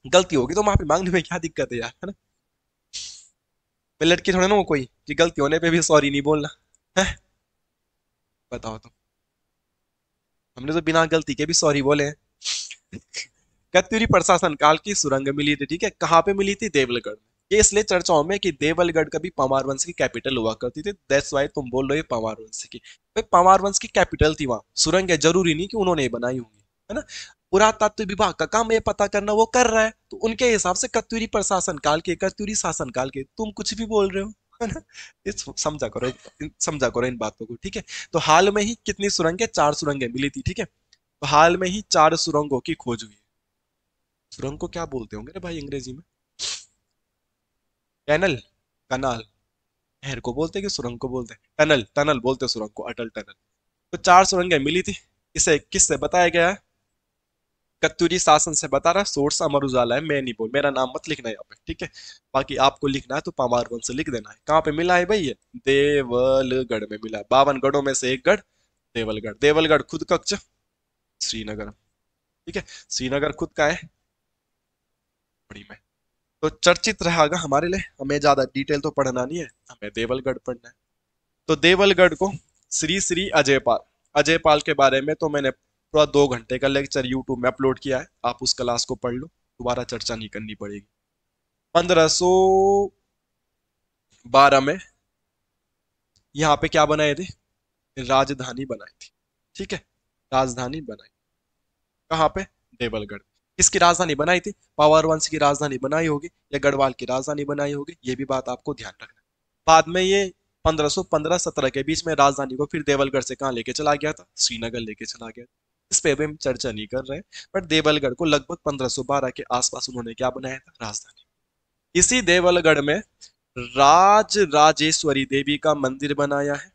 गलती होगी तो माफी मांगने में क्या दिक्कत है यार, है ना। मैं लड़की थोड़े ना हूँ कोई कि गलती होने पे भी सॉरी नहीं बोलना है। बताओ तो, हमने तो बिना गलती के भी सॉरी बोले हैं। कत्यूरी प्रशासन काल की सुरंग मिली थी, ठीक है, कहाँ पे मिली थी? देवलगढ़ में। ये इसलिए चर्चाओं में कि देवलगढ़ कभी पंवार वंश की कैपिटल हुआ करती थी, दैट्स वाई तुम बोल रहे हो पंवार वंश की। भाई पंवार वंश की कैपिटल थी वहां, सुरंग है, जरूरी नहीं कि उन्होंने बनाई होंगी, है ना। पुरातत्व विभाग का काम ये पता करना, वो कर रहा है, तो उनके हिसाब से कत्यूरी प्रशासन काल के, कत्यूरी शासन काल के, तुम कुछ भी बोल रहे हो, है ना। समझा करो, समझा करो इन बातों को, ठीक है। तो हाल में ही कितनी सुरंगें? 4 सुरंगें मिली थी, ठीक है। तो हाल में ही 4 सुरंगों की खोज हुई है। सुरंग को क्या बोलते होंगे रे भाई अंग्रेजी में? टनल, कनाल। नहर को बोलते हैं कि सुरंग को बोलते हैं? टनल, टनल बोलते हैं सुरंग को, अटल टनल। तो 4 सुरंगें मिली थी। इसे किससे बताया गया है? कत्यूरी शासन से बता रहा। सोर्स अमर उजाला है, मैं नहीं बोल, मेरा नाम मत लिखना यहाँ पे, ठीक है। बाकी आपको लिखना है तो पामार वंश से लिख देना है। कहाँ पे मिला है भाई ये? देवलगढ़ में मिला है। 52 गढ़ों में से एक गढ़ देवलगढ़। देवलगढ़ खुद कच्छ श्रीनगर, ठीक है। श्रीनगर खुद का है बड़ी में। तो चर्चित रहेगा हमारे लिए, हमें ज्यादा डिटेल तो पढ़ना नहीं है, हमें देवलगढ़ पढ़ना है। तो देवलगढ़ को श्री श्री अजयपाल, अजयपाल के बारे में तो मैंने पूरा 2 घंटे का लेक्चर यूट्यूब में अपलोड किया है, आप उस क्लास को पढ़ लो, दोबारा चर्चा नहीं करनी पड़ेगी। 1512 में यहाँ पे क्या बनाए थे? राजधानी बनाई थी, ठीक है। राजधानी बनाई कहाँ पे? देवलगढ़। किसकी राजधानी बनाई थी? पावर वंश की राजधानी बनाई होगी, या गढ़वाल की राजधानी बनाई होगी, ये भी बात आपको ध्यान रखना है। बाद में ये 1515-17 के बीच में राजधानी को फिर देवलगढ़ से कहाँ लेके चला गया था? श्रीनगर लेके चला गया। इस पे भी हम चर्चा नहीं कर रहे हैं, बट देवलगढ़ को लगभग 1512 के आसपास उन्होंने क्या बनाया था? राजधानी। इसी देवलगढ़ में राज राजेश्वरी देवी का मंदिर बनाया है।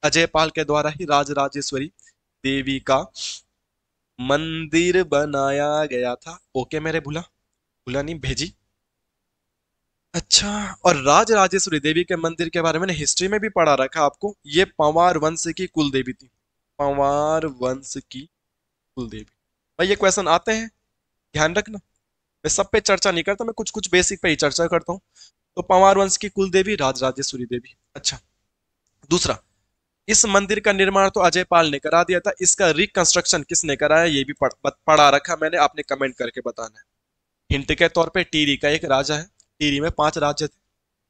अजयपाल के द्वारा ही राज राजेश्वरी देवी का मंदिर बनाया गया था। ओके मेरे भूला, भूला नहीं, भेजी। अच्छा, और राज राजेश्वरी देवी के मंदिर के बारे में हिस्ट्री में भी पढ़ा रखा आपको, ये पंवार वंश की कुल देवी थी। पंवार वंश की कुल देवी। भाई ये क्वेश्चन आते हैं, ध्यान रखना। मैं सब पे चर्चा नहीं करता, मैं कुछ कुछ बेसिक पे ही चर्चा करता हूँ। तो पंवार वंश की कुल देवी राज राजेश्वरी देवी। अच्छा, दूसरा, इस मंदिर का निर्माण तो अजय पाल ने करा दिया था, इसका रिकंस्ट्रक्शन किसने कराया ये भी पढ़ा रखा मैंने, आपने कमेंट करके बताना है। हिंट के तौर पे टीरी का एक राजा है, टीरी में 5 राज्य थे।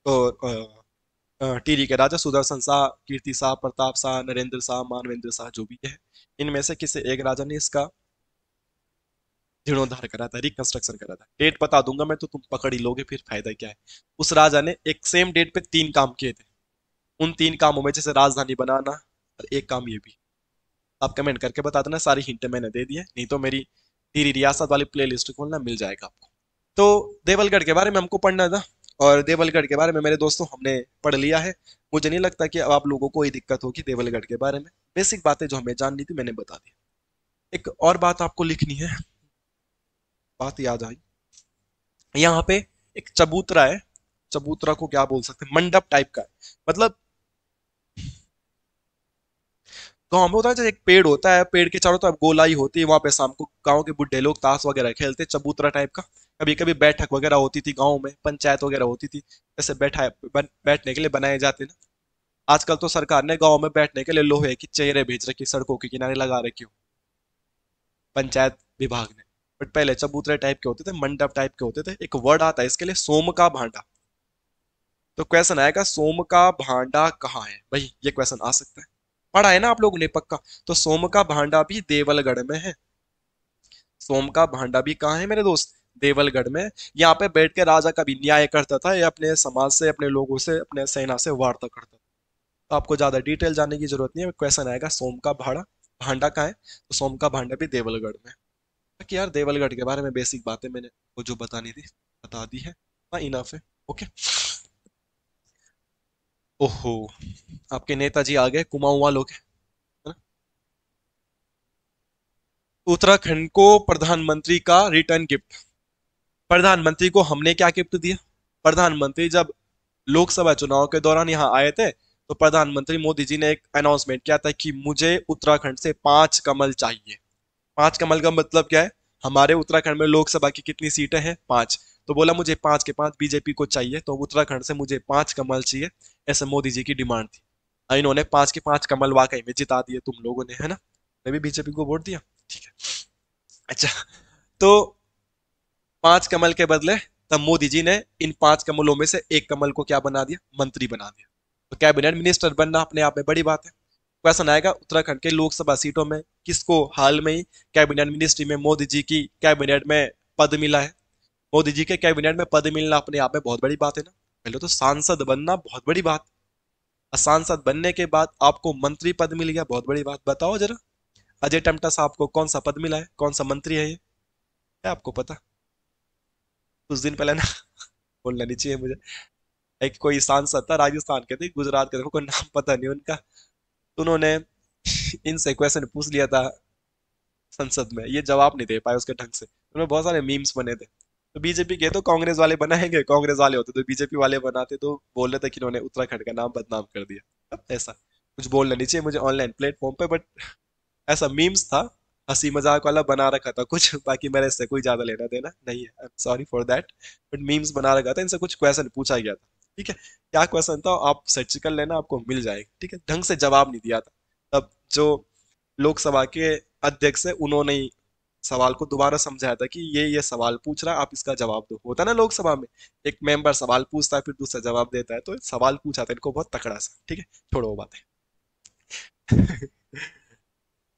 और टिहरी के राजा सुदर्शन शाह, कीर्ति शाह, प्रताप शाह, नरेंद्र शाह, मानवेंद्र शाह, जो भी है, इनमें से किसी एक राजा ने इसका जीर्णोद्धार करा था, रिकंस्ट्रक्शन करा था। डेट बता दूंगा मैं तो तुम पकड़ ही लोगे, फिर फायदा क्या है। उस राजा ने एक सेम डेट पे 3 काम किए थे। उन 3 कामों में जैसे राजधानी बनाना, और एक काम ये भी। आप कमेंट करके बता देना, सारी हिंट मैंने दे दी है, नहीं तो मेरी टिहरी रियासत वाली प्ले लिस्ट खोलना, मिल जाएगा आपको। तो देवलगढ़ के बारे में हमको पढ़ना था, और देवलगढ़ के बारे में मेरे दोस्तों हमने पढ़ लिया है। मुझे नहीं लगता कि अब आप लोगों को कोई दिक्कत होगी देवलगढ़ के बारे में। बेसिक बातें जो हमें जाननी थी मैंने बता दी। एक और बात आपको लिखनी है, बात याद आई, यहाँ पे एक चबूतरा है। चबूतरा को क्या बोल सकते हैं, मंडप टाइप का है। मतलब गांव में होता है जैसे एक पेड़ होता है, पेड़ के चारों तरफ गोलाई होती है, वहां पे शाम को गांव के बुढ़े लोग ताश वगैरह खेलते, चबूतरा टाइप का। कभी कभी बैठक वगैरह होती थी गांव में, पंचायत वगैरह होती थी, जैसे बैठने के लिए बनाए जाते ना। आजकल तो सरकार ने गांव में बैठने के लिए लोहे की चेयरें भेज रखी, सड़कों के किनारे लगा रखी हो, पंचायत विभाग ने। बट पहले चबूतरे टाइप के होते थे, मंडप टाइप के होते थे। एक वर्ड आता है इसके लिए, सोम का भांडा। तो क्वेश्चन आएगा, सोम का भांडा कहाँ है भाई, ये क्वेश्चन आ सकता है। पढ़ा है ना आप लोगों ने पक्का। तो सोम का भांडा भी देवलगढ़ में है। सोम का भांडा भी कहाँ है मेरे दोस्त, देवलगढ़ में। यहाँ पे बैठ के राजा का भी न्याय करता था, या अपने समाज से, अपने लोगों से, अपने सेना से वार्ता करता था। तो आपको ज्यादा डिटेल जानने की जरूरत नहीं है। क्वेश्चन आएगा सोम का भाड़ा, भांडा कहाँ है, तो सोम का भांडा भी देवलगढ़ में। बाकी यार देवलगढ़ के बारे में बेसिक बातें मैंने वो जो बतानी थी बता दी है। हाँ इनफ है। ओके। ओहो, आपके नेताजी आ गए, कुमाऊं लोग, है ना। उत्तराखंड को प्रधानमंत्री का रिटर्न गिफ्ट। प्रधानमंत्री को हमने क्या गिफ्ट दिया। प्रधानमंत्री जब लोकसभा चुनाव के दौरान यहाँ आए थे, तो प्रधानमंत्री मोदी जी ने एक अनाउंसमेंट किया था कि मुझे उत्तराखंड से 5 कमल चाहिए। 5 कमल का मतलब क्या है, हमारे उत्तराखंड में लोकसभा की कितनी सीटें हैं, 5। तो बोला मुझे 5 के 5 बीजेपी को चाहिए, तो उत्तराखंड से मुझे 5 कमल चाहिए, ऐसे मोदी जी की डिमांड थी। इन्होंने 5 के 5 कमल वाकई में जिता दिए तुम लोगों ने, है ना। मैं भी बीजेपी को वोट दिया, ठीक है। अच्छा, तो 5 कमल के बदले तब मोदी जी ने इन 5 कमलों में से एक कमल को क्या बना दिया, मंत्री बना दिया। तो कैबिनेट मिनिस्टर बनना अपने आप में बड़ी बात है। क्वेश्चन आएगा, उत्तराखंड के लोकसभा सीटों में किसको हाल में ही कैबिनेट मिनिस्ट्री में मोदी जी की कैबिनेट में पद मिला है। मोदी जी के कैबिनेट में पद मिलना अपने आप में बहुत बड़ी बात है ना। पहले तो सांसद बनना बहुत बड़ी बात, और सांसद बनने के बाद आपको मंत्री पद मिल गया, बहुत बड़ी बात। बताओ जरा, अजय टमटा साहब को कौन सा पद मिला है, कौन सा मंत्री है ये, है आपको पता। कुछ दिन पहले ना बोलना नहीं चाहिए मुझे, एक कोई सांसद था राजस्थान के थे, गुजरात के थे, कोई नाम पता नहीं उनका। तो उन्होंने इनसे क्वेश्चन पूछ लिया था संसद में, ये जवाब नहीं दे पाए उसके ढंग से। उनमें बहुत सारे मीम्स बने थे। तो बीजेपी के तो कांग्रेस वाले बनाएंगे, कांग्रेस वाले होते तो बीजेपी वाले बनाते, तो बोल रहे थे कि इन्होंने उत्तराखंड का नाम बदनाम कर दिया। अब ऐसा कुछ बोलना नहीं चाहिए मुझे ऑनलाइन प्लेटफॉर्म पे, बट ऐसा मीम्स था, हंसी मजाक वाला बना रखा था कुछ। बाकी मेरे इससे कोई ज्यादा लेना देना नहीं है, I am sorry for that. But memes बना रखा था, इनसे कुछ क्वेश्चन पूछा गया था, ठीक है। क्या क्वेश्चन था आप सर्च कर लेना, आपको मिल जाएगा, ठीक है। ढंग से जवाब नहीं दिया था। तब जो लोकसभा के अध्यक्ष है उन्होंने ही सवाल को दोबारा समझाया था कि ये सवाल पूछ रहा है, आप इसका जवाब दो। होता है ना लोकसभा में, एक मेंबर सवाल पूछता है फिर दूसरा जवाब देता है, तो सवाल पूछा था इनको बहुत तकड़ा सा, ठीक है। छोड़ो वो बातें।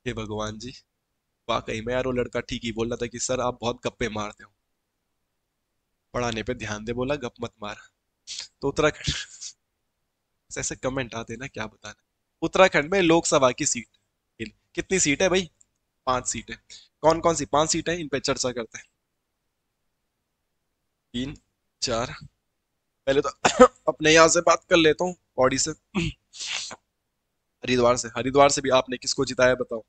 हे भगवान जी, वाकई में यार वो लड़का ठीक ही बोल रहा था कि सर आप बहुत गप्पे मारते हो, पढ़ाने पे ध्यान दे, बोला गप मत मार। तो उत्तराखंड ऐसे कमेंट आते हैं ना, क्या बताना। उत्तराखंड में लोकसभा की सीट कितनी सीट है भाई, 5 सीटें। कौन कौन सी 5 सीटें, इन पे चर्चा करते हैं। 3 4, पहले तो अपने यहाँ से बात कर लेता हूँ, पौड़ी से। हरिद्वार से, हरिद्वार से भी आपने किसको जिताया बताओ,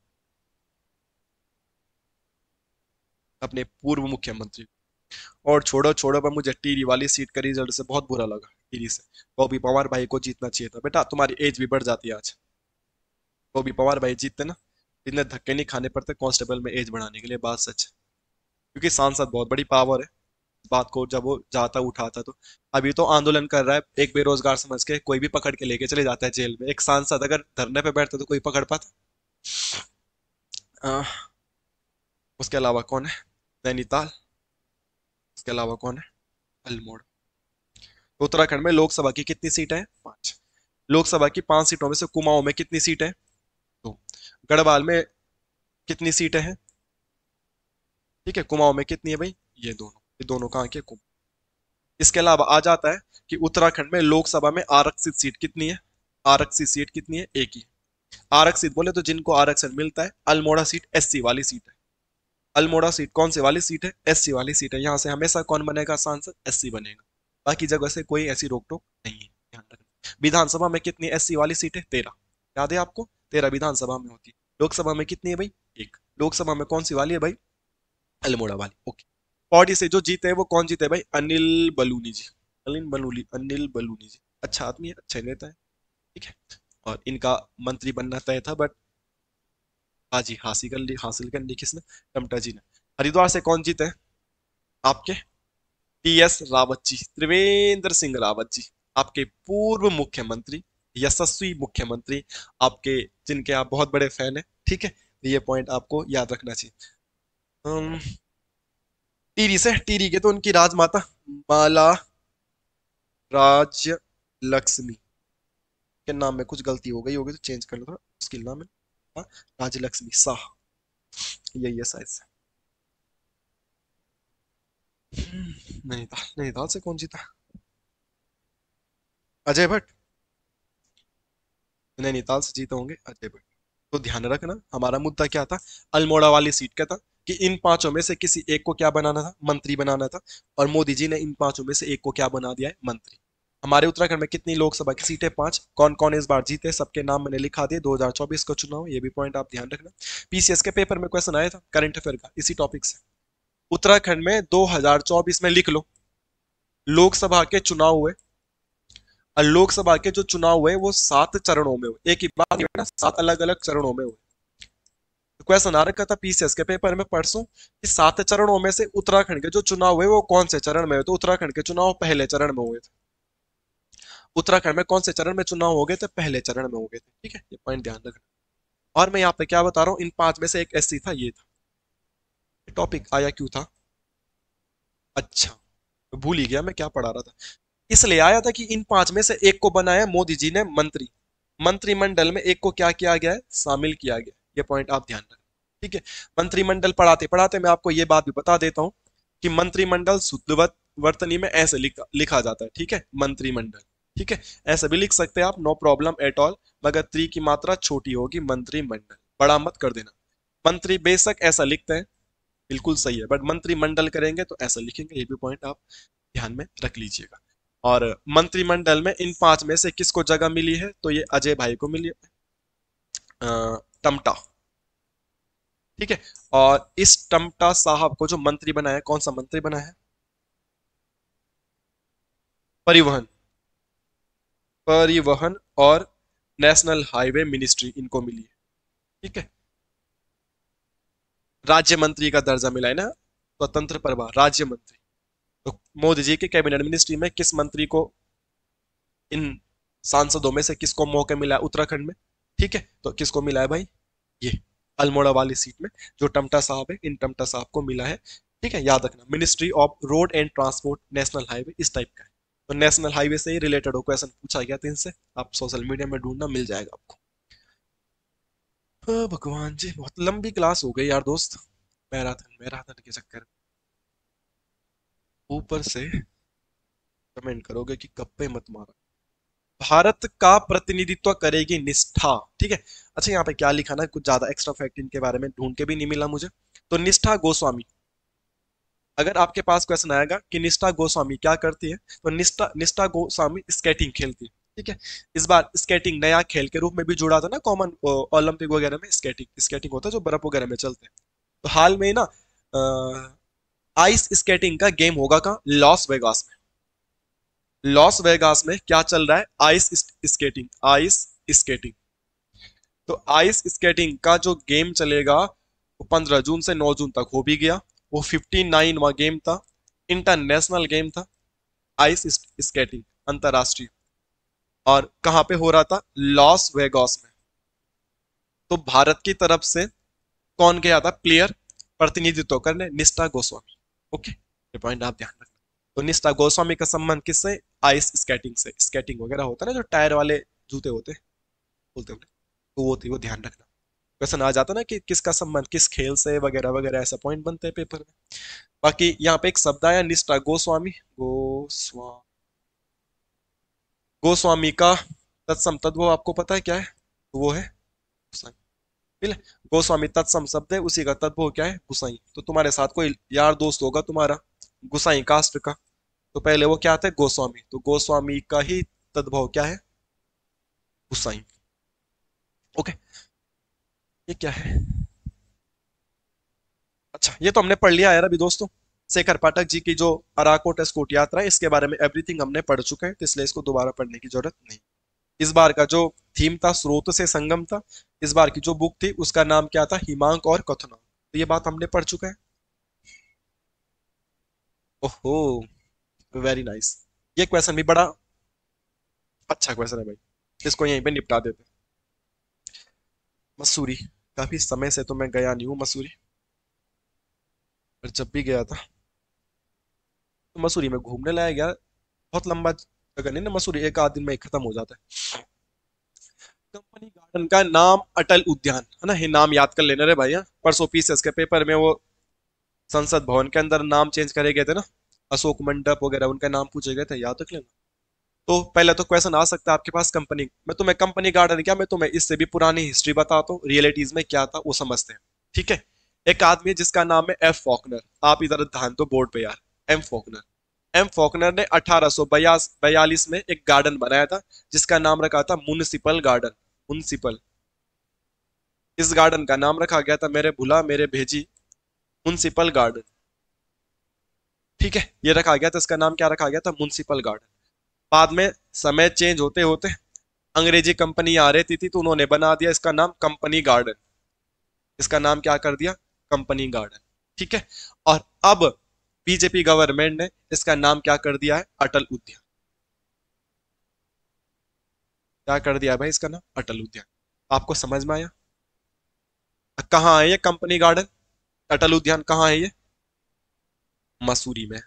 अपने पूर्व मुख्यमंत्री। और छोड़ो छोड़ो, पर मुझे टिहरी वाली सीट का रिजल्ट से बहुत बुरा लगा, टिहरी से। बॉबी पवार भाई को जीतना चाहिए था बेटा, तुम्हारी एज भी बढ़ जाती है आज। बॉबी पवार भाई जीतते ना, इतने धक्के नहीं खाने पड़ते कांस्टेबल में एज बढ़ाने के लिए, बात सच है। क्योंकि सांसद बहुत बड़ी पावर है, बात को जब वो जाता उठाता तो। अभी तो आंदोलन कर रहा है, एक बेरोजगार समझ के कोई भी पकड़ के लेके चले जाता है जेल में। एक सांसद अगर धरने पे बैठता तो कोई पकड़ पाता। आ, उसके अलावा कौन है, नैनीताल। उसके अलावा कौन है, अल्मोड़ा। उत्तराखंड में लोकसभा की कितनी सीटें हैं, 5। लोकसभा की 5 सीटों में से कुमाऊं में कितनी सीटें हैं? दो। गढ़वाल में कितनी सीटें हैं? ठीक है, कुमाऊं में कितनी है भाई? ये दोनों कहाँ के? इसके अलावा आ जाता है कि उत्तराखंड में लोकसभा में आरक्षित सीट कितनी है? आरक्षित सीट कितनी है? एक ही। आरक्षित बोले तो जिनको आरक्षण मिलता है, अल्मोड़ा सीट एससी वाली सीट है। अल्मोड़ा सीट कौन से वाली सीट है? एससी वाली सीट है। यहाँ से हमेशा कौन बनेगा सांसद? एससी बनेगा। बाकी जगह से कोई ऐसी रोक टोक नहीं है, ध्यान रखना। विधानसभा में कितनी एससी वाली सीट है? 13। याद है आपको? 13 विधानसभा में होती है। लोकसभा में कितनी है भाई? एक। लोकसभा में कौन सी वाली है भाई? अल्मोड़ा वाली। ओके। पौड़ी से जो जीते हैं वो कौन जीते हैं भाई? अनिल बलूनी जी। अनिल बलूनी जी अच्छा आदमी है, अच्छा नेता है। ठीक है। और इनका मंत्री बनना तय था, बट बाजी हासिल कर ली किसने? टमटा जी ने। हरिद्वार से कौन जीते हैं आपके? टीएस रावत जी, त्रिवेंद्र सिंह रावत जी, आपके पूर्व मुख्यमंत्री, यशस्वी मुख्यमंत्री, आपके जिनके आप बहुत बड़े फैन हैं। ठीक है, ये पॉइंट आपको याद रखना चाहिए। टीरी से, टीरी के तो उनकी राजमाता माला राज्य लक्ष्मी के नाम में कुछ गलती हो गई होगी तो चेंज कर लो, थोड़ा मुश्किल नाम है। हाँ, राज्य लक्ष्मी शाह, यही है शायद से। नैनीताल, नैनीताल से कौन जीता? अजय भट्ट। नैनीताल से जीते होंगे अजय भट्ट। तो ध्यान रखना हमारा मुद्दा क्या था? अल्मोड़ा वाली सीट का था कि इन पांचों में से किसी एक को क्या बनाना था? मंत्री बनाना था। और मोदी जी ने इन पांचों में से एक को क्या बना दिया है? मंत्री। हमारे उत्तराखंड में कितनी लोकसभा की सीटें? 5। कौन कौन इस बार जीते सबके नाम मैंने लिखा दिए। 2024 का चुनाव, ये भी पॉइंट आप ध्यान रखना। पीसीएस के पेपर में क्वेश्चन आया था करंट अफेयर का इसी टॉपिक से। उत्तराखंड में 2024 में लिख लो, लोकसभा के चुनाव हुए। और लोकसभा के जो चुनाव हुए वो 7 चरणों में हुए। एक ही बात नहीं बेटा, 7 अलग अलग चरणों में हुए। क्वेश्चन आ रखा था पीसीएस के पेपर में परसों कि 7 चरणों में से उत्तराखंड के जो चुनाव हुए वो कौन से चरण में हुए? तो उत्तराखंड के चुनाव पहले चरण में हुए थे। उत्तराखंड में कौन से चरण में चुनाव हो गए थे? पहले चरण में हो गए थे। ठीक है, ये पॉइंट ध्यान रखना। और मैं यहाँ पे क्या बता रहा हूँ, इन 5 में से एक एससी था, ये था। टॉपिक आया क्यों था? अच्छा, भूल ही गया मैं क्या पढ़ा रहा था। इसलिए आया था कि इन 5 में से एक को बनाया मोदी जी ने मंत्री। मंत्रिमंडल में एक को क्या किया गया है? शामिल किया गया। ये पॉइंट आप ध्यान रखें। ठीक है। मंत्रिमंडल पढ़ाते पढ़ाते मैं आपको ये बात भी बता देता हूं कि मंत्रिमंडल शुद्ध वर्तनी में ऐसे लिखा जाता है। ठीक है, मंत्रिमंडल। ठीक है, ऐसे भी लिख सकते हैं आप, नो प्रॉब्लम एट ऑल, मगर त्री की मात्रा छोटी होगी। मंत्रिमंडल बड़ा मत कर देना। मंत्री बेशक ऐसा लिखते हैं, बिल्कुल सही है, बट मंत्रिमंडल करेंगे तो ऐसा लिखेंगे। ये भी पॉइंट आप ध्यान में रख लीजिएगा। और मंत्रिमंडल में इन 5 में से किसको जगह मिली है? तो ये अजय भाई को मिली है, टमटा। ठीक है। और इस टमटा साहब को जो मंत्री बनाया, कौन सा मंत्री बनाया है? परिवहन, परिवहन और नेशनल हाईवे मिनिस्ट्री इनको मिली है। ठीक है। राज्य मंत्री का दर्जा मिला है ना, स्वतंत्र प्रभार, राज्य मंत्री। तो मोदी जी के कैबिनेट मिनिस्ट्री में किस मंत्री को, इन सांसदों में से किसको मौका मिला है उत्तराखंड में? ठीक है, तो किसको मिला है भाई? ये अल्मोड़ा वाली सीट में जो टमटा साहब है, इन टमटा साहब को मिला है। ठीक है, याद रखना, ministry of road and transport, national highway, इस टाइप का है। तो नेशनल हाईवे से ही रिलेटेड हो क्वेश्चन पूछा गया था इनसे, आप सोशल मीडिया में ढूंढना मिल जाएगा आपको। भगवान जी, बहुत लंबी क्लास हो गई यार दोस्त, मैराथन मैराथन के चक्कर में। ऊपर से कमेंट करोगे कि गप्पे मत मारो। भारत का प्रतिनिधित्व करेगी निष्ठा। ठीक है। अच्छा, यहाँ पे क्या लिखा ना, कुछ ज्यादा एक्स्ट्रा फैक्ट इनके बारे में ढूंढ के भी नहीं मिला मुझे। तो निष्ठा गोस्वामी, अगर आपके पास क्वेश्चन आएगा कि निष्ठा गोस्वामी क्या करती है, तो निष्ठा निष्ठा गोस्वामी स्केटिंग खेलती है। ठीक है। इस बार स्केटिंग नया खेल के रूप में भी जुड़ा था ना, कॉमन ओलंपिक वगैरह में स्केटिंग स्केटिंग होता है जो बर्फ वगैरह में चलते हैं। तो हाल में ही ना आइस स्केटिंग का गेम होगा कहाँ? लॉस वेगास में। लॉस वेगास में क्या चल रहा है? Ice skating, ice skating. तो आइस स्केटिंग का जो गेम चलेगा वो 15 जून से 9 जून तक हो भी गया। वो 59वां गेम था, इंटरनेशनल गेम था, आइस स्केटिंग अंतरराष्ट्रीय। और कहाँ पे हो रहा था? लॉस वेगास में। तो भारत की तरफ से कौन गया था प्लेयर प्रतिनिधित्व करने? निष्ठा गोस्वामी। ओके, ये पॉइंट आप ध्यान रखना। तो निष्ठा गोस्वामी का संबंध किससे? आइस स्केटिंग से। स्केटिंग वगैरह होता है ना जो टायर वाले जूते होते बोलते होते, तो वो थी, वो ध्यान रखना। क्वेश्चन आ जाता ना कि किसका संबंध किस खेल से वगैरह वगैरह, ऐसा पॉइंट बनते हैं पेपर में। बाकी यहाँ पे एक शब्द आया निष्ठा, गोस्वामी, गोस्वामी का तत्सम तद्भव आपको पता है क्या है? तो वो है गुसाई। ठीक है, गोस्वामी तत्सम शब्द है, उसी का तद्भव क्या है? गुसाई। तो तुम्हारे साथ कोई यार दोस्त होगा तुम्हारा गुसाई कास्ट का, तो पहले वो क्या था? गोस्वामी। तो गोस्वामी का ही तद्भव क्या है? गुसाई। ओके, ये क्या है? अच्छा, ये तो हमने पढ़ लिया यार अभी दोस्तों। शेखर पाठक जी की जो अराकोट एस्कोट यात्रा है, इसके बारे में एवरीथिंग हमने पढ़ चुके हैं, तो इसलिए इसको दोबारा पढ़ने की जरूरत नहीं। इस बार का जो थीम था स्रोत से संगम था। इस बार की जो बुक थी उसका नाम क्या था? हिमांक और कथना। तो ये बात हमने पढ़ चुका है। ओहो, वेरी नाइस। ये क्वेश्चन भी बड़ा अच्छा क्वेश्चन है भाई, इसको यहीं पे निपटा देते हैं। मसूरी, काफी समय से तो मैं गया नहीं हूँ मसूरी, पर जब भी गया था तो मसूरी में घूमने लायक यार बहुत लंबा जगह नहीं ना मसूरी, एक आध दिन में खत्म हो जाता है। कंपनी गार्डन का नाम अटल उद्यान है ना, ये नाम याद कर लेना रे भाई। हाँ? परसों पीसीएस के पेपर में वो संसद भवन के अंदर नाम चेंज करे गए थे ना, अशोक मंडप वगैरह उनका नाम पूछे गए थे, याद रख लेना। तो पहले तो क्वेश्चन आ सकता है आपके पास कंपनी, मैं तुम्हें कंपनी गार्डन क्या, मैं तुम्हें इससे भी पुरानी हिस्ट्री बताता हूँ, रियलिटीज में क्या था वो समझते हैं। ठीक है, एक आदमी है जिसका नाम है एफ फॉकनर, आप इधर ध्यान दो बोर्ड पे यार। एम फॉकनर, एम फॉकनर ने 1842 में एक गार्डन बनाया था जिसका नाम रखा था म्युनिसिपल गार्डन। म्युनिसिपल, इस गार्डन का नाम रखा गया था मेरे भुला मेरे भेजी म्युनिसिपल गार्डन। ठीक है, ये रखा गया था, इसका नाम क्या रखा गया था? Municipal garden. बाद में समय चेंज होते होते अंग्रेजी कंपनी आ रही थी तो उन्होंने बना दिया इसका नाम कंपनी गार्डन। इसका नाम क्या कर दिया? Company garden. ठीक है, और अब बीजेपी गवर्नमेंट ने इसका नाम क्या कर दिया है? अटल उद्यान। क्या कर दिया है भाई? इसका नाम अटल उद्यान। आपको समझ में आया? कहाँ है ये कंपनी गार्डन, अटल उद्यान कहाँ है ये? मसूरी में।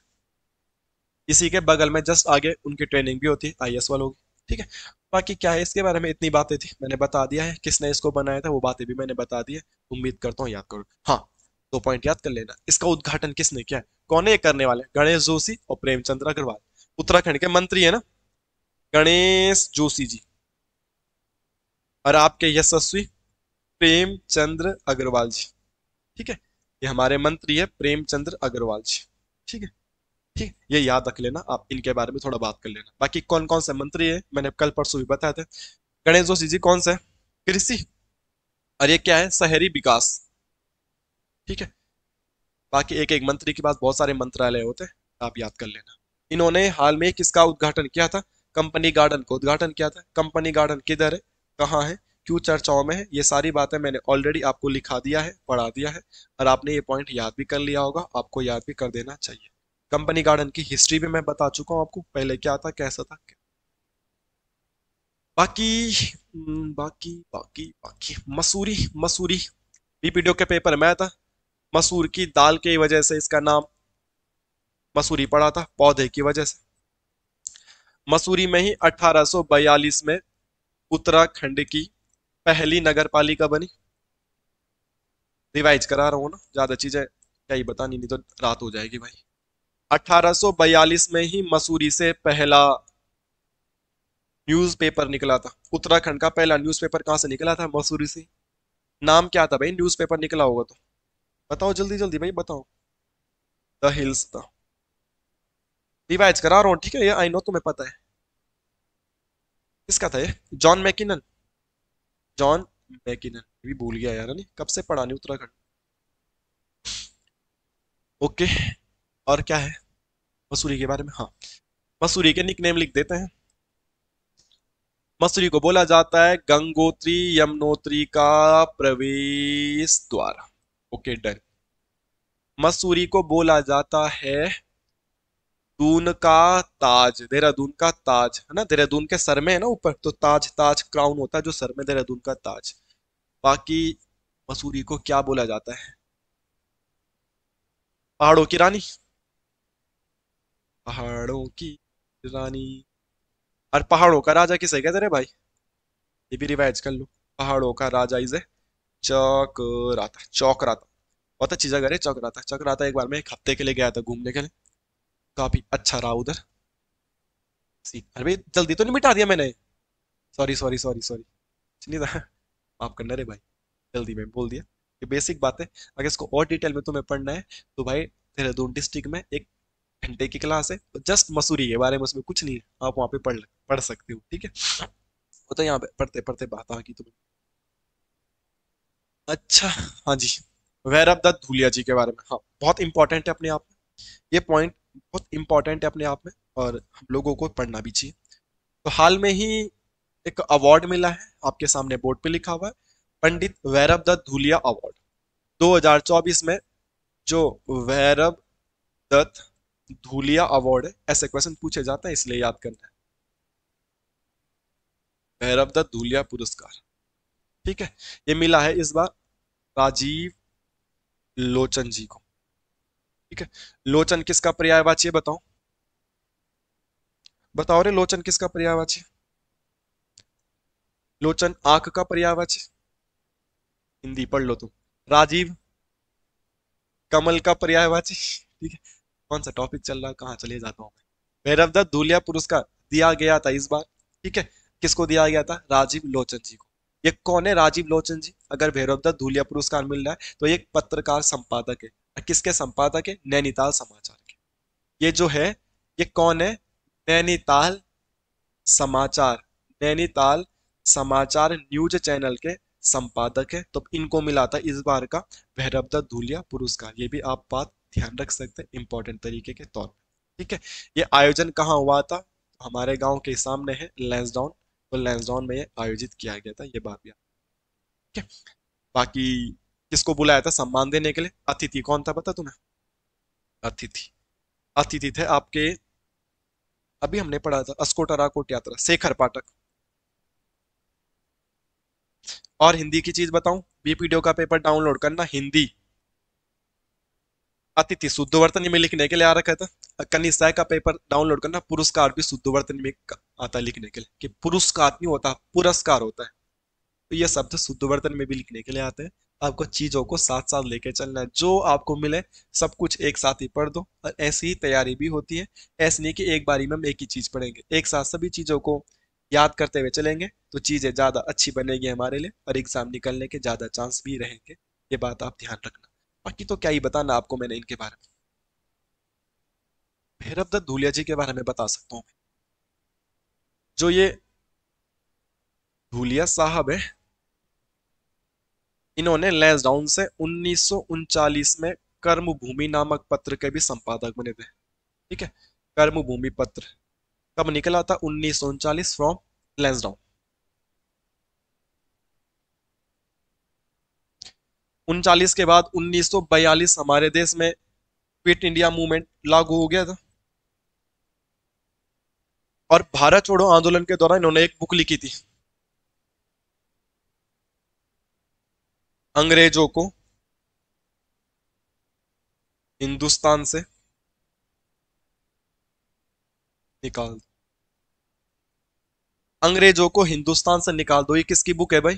इसी के बगल में जस्ट आगे उनकी ट्रेनिंग भी होती है आईएएस वालों की। ठीक है, बाकी क्या है इसके बारे में, इतनी बातें थी मैंने बता दिया है, किसने इसको बनाया था वो बातें भी मैंने बता दी है। उम्मीद करता हूँ याद करो। हाँ, 2 पॉइंट याद कर लेना, इसका उद्घाटन किसने किया है? कौन है ये करने वाले? गणेश जोशी और प्रेमचंद्र अग्रवाल, उत्तराखंड के मंत्री है ना, गणेश जोशी जी, और आपके यशस्वी प्रेमचंद्र अग्रवाल जी। ठीक है, ये हमारे मंत्री है प्रेमचंद्र अग्रवाल जी। ठीक है, ठीक, ये याद रख लेना, आप इनके बारे में थोड़ा बात कर लेना। बाकी कौन कौन से मंत्री है मैंने कल परसों भी बताया था। गणेश जोशी जी कौन सा है? कृषि, और ये क्या है? शहरी विकास। ठीक है, बाकी एक एक मंत्री के पास बहुत सारे मंत्रालय होते हैं, आप याद कर लेना। इन्होंने हाल में किसका उद्घाटन किया था? कंपनी गार्डन को उद्घाटन किया था। कंपनी गार्डन किधर है, कहाँ है, क्यों चर्चाओं में है, ये सारी बातें मैंने ऑलरेडी आपको लिखा दिया है, पढ़ा दिया है, और आपने ये पॉइंट याद भी कर लिया होगा, आपको याद भी कर देना चाहिए। कंपनी गार्डन की हिस्ट्री भी मैं बता चुका हूँ आपको, पहले क्या था कैसा था। बाकी बाकी बाकी बाकी मसूरी, मसूरी बीपीडीओ के पेपर में आया था। मसूर की दाल की वजह से इसका नाम मसूरी पड़ा था, पौधे की वजह से। मसूरी में ही 1842 में उत्तराखंड की पहली नगर पालिका बनी। रिवाइज करा रहा हूँ ना, ज्यादा चीजें क्या ही बतानी, नहीं तो रात हो जाएगी भाई। 1842 में ही मसूरी से पहला न्यूज़पेपर निकला था। उत्तराखंड का पहला न्यूज़पेपर कहाँ से निकला था? मसूरी से। नाम क्या था भाई न्यूज़पेपर निकला होगा तो? बताओ जल्दी जल्दी भाई बताओ। द हिल्स था। रिवाइज करा रहा हूँ, ठीक है, ये आई नो तुम्हें पता है। किसका था ये? John Mackinnon. जॉन मैकिनन भी भूल गया यार, नहीं कब से पढ़ा नहीं उत्तराखंड। ओके, और क्या है मसूरी के बारे में? हाँ, मसूरी के निकनेम लिख देते हैं। मसूरी को बोला जाता है गंगोत्री यमुनोत्री का प्रवेश द्वार। Okay done. मसूरी को बोला जाता है दून का ताज, देहरादून का ताज है ना, देहरादून के सर में है ना ऊपर, तो ताज, ताज क्राउन होता है जो सर में, देहरादून का ताज। बाकी मसूरी को क्या बोला जाता है? पहाड़ों की रानी, पहाड़ों की रानी। और पहाड़ों का राजा किसे कहते रे भाई? ये भी रिवाइज कर लो। पहाड़ों का राजा इज चक्राता। चौकराता बहुत अच्छी जगह है चक्राता। चक्राता एक बार मैं एक हफ्ते के लिए गया था घूमने के लिए, काफी अच्छा रहा उधर। अरे जल्दी तो नहीं मिटा दिया मैंने? सॉरी सॉरी सॉरी सॉरी, नहीं था। माफ करना रे भाई, जल्दी में बोल दिया। ये बेसिक बात है। अगर इसको और डिटेल में तुम्हें पढ़ना है तो भाई देहरादून डिस्ट्रिक्ट में 1 घंटे की क्लास है, तो जस्ट मसूरी के बारे में, उसमें कुछ नहीं है, आप वहाँ पे पढ़ सकते हो, ठीक है। वो तो यहाँ पे पढ़ते पढ़ते बात आ गई तुम्हें। अच्छा, हाँ जी, वैरव दत्त धूलिया जी के बारे में, हाँ बहुत इंपॉर्टेंट है अपने आप में। ये पॉइंट बहुत इंपॉर्टेंट है अपने आप में, और हम लोगों को पढ़ना भी चाहिए। तो हाल में ही एक अवार्ड मिला है, आपके सामने बोर्ड पे लिखा हुआ है, पंडित वैरव दत्त धूलिया अवार्ड 2024 में। जो वैरव दत्त धूलिया अवार्ड है, ऐसे क्वेश्चन पूछे जाते हैं, इसलिए याद करना है। भैरव दत्त धूलिया पुरस्कार, ठीक है, ये मिला है इस बार राजीव लोचन जी को, ठीक है। लोचन किसका पर्यायवाची है बताओ? बताओ रे, लोचन किसका पर्यायवाची है? लोचन आंख का पर्यायवाची। हिंदी पढ़ लो तुम। राजीव कमल का पर्यायवाची, ठीक है। कौन सा टॉपिक चल रहा है, कहाँ चले जाता हूँ मैं। भैरव दत्त धूलिया पुरस्कार दिया गया था इस बार, ठीक है। किसको दिया गया था? राजीव लोचन जी को। ये कौन है राजीव लोचन जी? अगर भैरव दत्त धूलिया पुरस्कार मिल रहा है तो ये एक पत्रकार संपादक है। और किसके संपादक है? नैनीताल समाचार के। ये जो है, ये कौन है? नैनीताल समाचार, नैनीताल समाचार न्यूज चैनल के संपादक है। तो इनको मिला था इस बार का भैरव दत्त धूलिया पुरस्कार। ये भी आप बात ध्यान रख सकते हैं इंपॉर्टेंट तरीके के तौर पर, ठीक है। ये आयोजन कहाँ हुआ था? हमारे गांव के सामने है लैंसडाउन, तो लैंसडाउन में ये आयोजित किया गया था, ये बात भी ठीक है। बाकी किसको बुलाया था सम्मान देने के लिए? अतिथि कौन था पता तुम्हें? अतिथि, अतिथि थे आपके, अभी हमने पढ़ा था अस्कोट अराकोट यात्रा, शेखर पाठक। और हिंदी की चीज बताऊं, बीपीडीओ का पेपर डाउनलोड करना हिंदी। अतिथि शुद्ध वर्तनी में लिखने के लिए आ रखा था। कनिष्ठ का पेपर डाउनलोड करना, पुरस्कार भी शुद्ध वर्तनी में आता है लिखने के लिए, कि पुरस्कार नहीं होता, पुरस्कार होता है। तो ये शब्द शुद्ध वर्तन में भी लिखने के लिए आते हैं। आपको चीजों को साथ साथ लेके चलना है, जो आपको मिले सब कुछ एक साथ ही पढ़ दो, और ऐसी ही तैयारी भी होती है। ऐसे नहीं कि एक बारी में हम एक ही चीज पढ़ेंगे, एक साथ सभी चीजों को याद करते हुए चलेंगे तो चीजें ज्यादा अच्छी बनेगी हमारे लिए, और एग्जाम निकलने के ज्यादा चांस भी रहेंगे। ये बात आप ध्यान रखना। बाकी तो क्या ही बताना आपको मैंने इनके बारे में। भैरव दत्त धूलिया जी के बारे में बता सकता हूँ। जो ये धूलिया साहब है, इन्होंने लैंसडाउन से 1939 में कर्मभूमि नामक पत्र के भी संपादक बने थे, ठीक है। कर्मभूमि पत्र कब निकला था? 1939 फ्रॉम लैंसडाउन। 39 के बाद 1942 हमारे देश में क्विट इंडिया मूवमेंट लागू हो गया था। और भारत छोड़ो आंदोलन के दौरान इन्होंने एक बुक लिखी थी, अंग्रेजों को हिंदुस्तान से निकाल, अंग्रेजों को हिंदुस्तान से निकाल दो। ये किसकी बुक है भाई?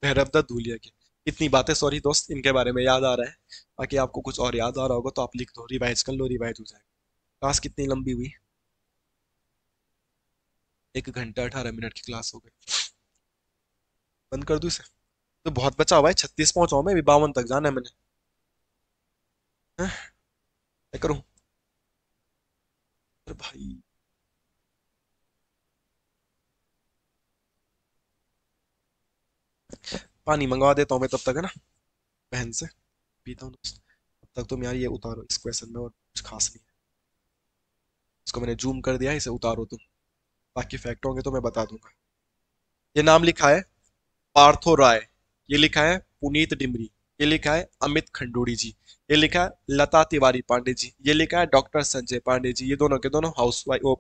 भैरव दत्त धूलिया की। इतनी बातें सॉरी दोस्त इनके बारे में याद आ रहा है। बाकी आपको कुछ और याद आ रहा होगा तो आप लिख दो, रिवाइज कर लो, रिवाइज हो जाएगा। क्लास कितनी लंबी हुई? 1 घंटा 18 मिनट की क्लास हो गई। बंद कर दूं इसे? तो बहुत बचा हुआ है, 36 पहुंचा हूं मैं, अभी 52 तक जाना है मैंने। हैं? क्या करूं? अरे भाई, पानी मंगवा देता हूँ मैं तब तक, है ना, बहन से पीता हूँ दोस्त। तब तक तुम यार ये उतारो इस क्वेश्चन में, और कुछ खास नहीं है। इसको मैंने जूम कर दिया है, इसे उतारो तुम। बाकी फैक्ट होंगे तो मैं बता दूंगा। ये नाम लिखा है पार्थो राय, ये लिखा है पुनीत डिमरी, ये लिखा है अमित खंडूड़ी जी, ये लिखा है लता तिवारी पांडे जी, ये लिखा है डॉक्टर संजय पांडे जी। ये दोनों के दोनों हाउस वाइफ,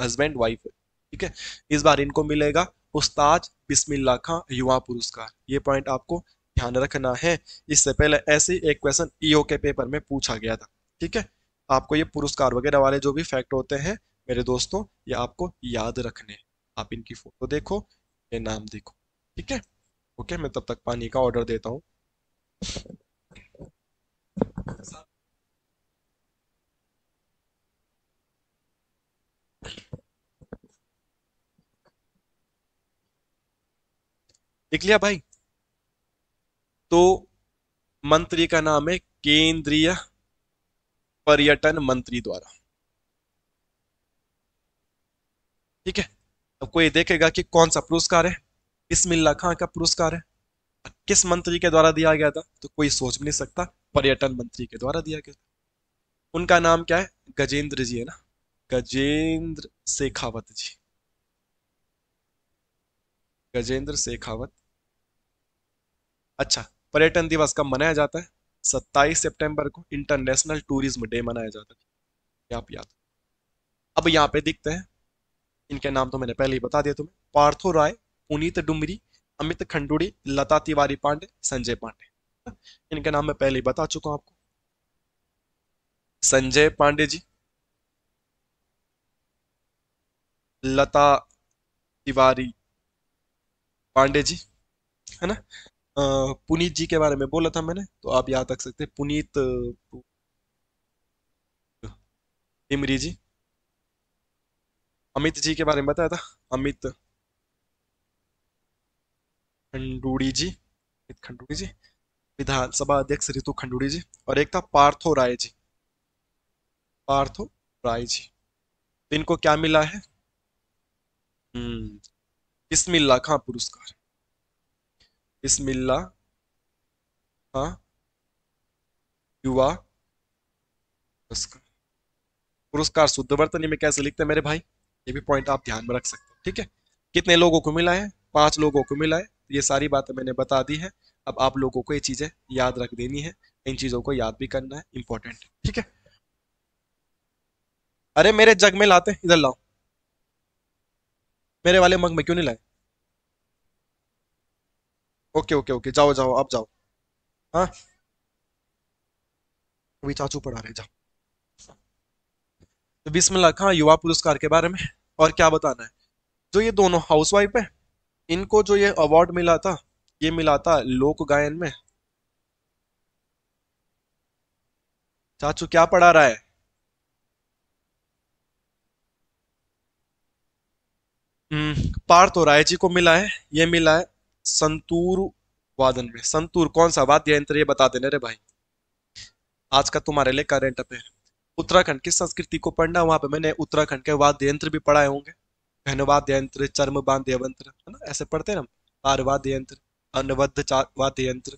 हस्बैंड वाइफ है, ठीक है। इस बार इनको मिलेगा उस्ताद बिस्मिल्लाह खां युवा पुरस्कार। ये पॉइंट आपको ध्यान रखना है। इससे पहले ऐसे ही एक क्वेश्चन ईओ के पेपर में पूछा गया था, ठीक है। आपको ये पुरस्कार वगैरह वाले जो भी फैक्ट होते हैं मेरे दोस्तों, ये आपको याद रखने हैं। आप इनकी फोटो देखो, ये नाम देखो। ठीक है। ओके, मैं तब तक पानी का ऑर्डर देता हूँ। लिख लिया भाई? तो मंत्री का नाम है केंद्रीय पर्यटन मंत्री द्वारा। ठीक है। अब कोई देखेगा कि कौन सा पुरस्कार है, बिस्मिल्लाह खां का पुरस्कार है, किस मंत्री के द्वारा दिया गया था, तो कोई सोच भी नहीं सकता, पर्यटन मंत्री के द्वारा दिया गया था। उनका नाम क्या है? गजेंद्र जी है ना, गजेंद्र शेखावत जी। गजेंद्र शेखावत। अच्छा, पर्यटन दिवस कब मनाया जाता है? 27 सितंबर को इंटरनेशनल टूरिज्म डे मनाया जाता है। ये आप याद। अब यहाँ पे दिखते हैं, इनके नाम तो मैंने पहले ही बता दिया तुम्हें, पार्थो राय, पुनीत डुमरी, अमित खंडूड़ी, लता तिवारी पांडे, संजय पांडे। इनके नाम मैं पहले ही बता चुका हूं आपको। संजय पांडे जी, लता तिवारी पांडे जी, है ना। पुनीत जी के बारे में बोला था मैंने, तो आप याद रख सकते हैं, पुनीत टिमरी जी। अमित जी के बारे में बताया था, अमित खंडूड़ी जी, अमित खंडूड़ी जी, विधानसभा अध्यक्ष रितु खंडूड़ी जी। और एक था पार्थो राय जी, पार्थो राय जी। तो इनको क्या मिला है? बिस्मिल्लाह खां पुरस्कार। बिस्मिल्लाह खां युवा पुरस्कार। पुरस्कार शुद्ध वर्तनी में कैसे लिखते हैं मेरे भाई, ये भी पॉइंट आप ध्यान में रख सकते हैं। ठीक है। कितने लोगों को मिला है? 5 लोगों को मिला है। ये सारी बातें मैंने बता दी है। अब आप लोगों को ये चीजें याद रख देनी है, इन चीजों को याद भी करना है, इंपॉर्टेंट। ठीक है। अरे मेरे जग में लाते, इधर लाओ। मेरे वाले मग में क्यों नहीं लाए? ओके ओके ओके, जाओ जाओ, आप जाओ। हाँ, अभी चाचू पढ़ा रहे, जाओ। तो बिस्मिल्लाह खां युवा पुरस्कार के बारे में और क्या बताना है? जो ये दोनों हाउसवाइफ है, इनको जो ये अवार्ड मिला था, ये मिला था लोक गायन में। चाचू क्या पढ़ा रहा है? पार्थ और राय जी को मिला है, ये मिला है संतूर वादन में। संतूर कौन सा वाद्य यंत्र, ये बता देना रे भाई। आज का तुम्हारे लिए करंट अफेयर। उत्तराखंड की संस्कृति को पढ़ना, वहां पे मैंने उत्तराखंड के वाद्य यंत्र भी पढ़ाए होंगे। घन वाद्य यंत्र, चर्म वाद्य यंत्र, है ना, ऐसे पढ़ते हैं हम। तार वाद्य यंत्र, अनवद्ध वाद्य यंत्र,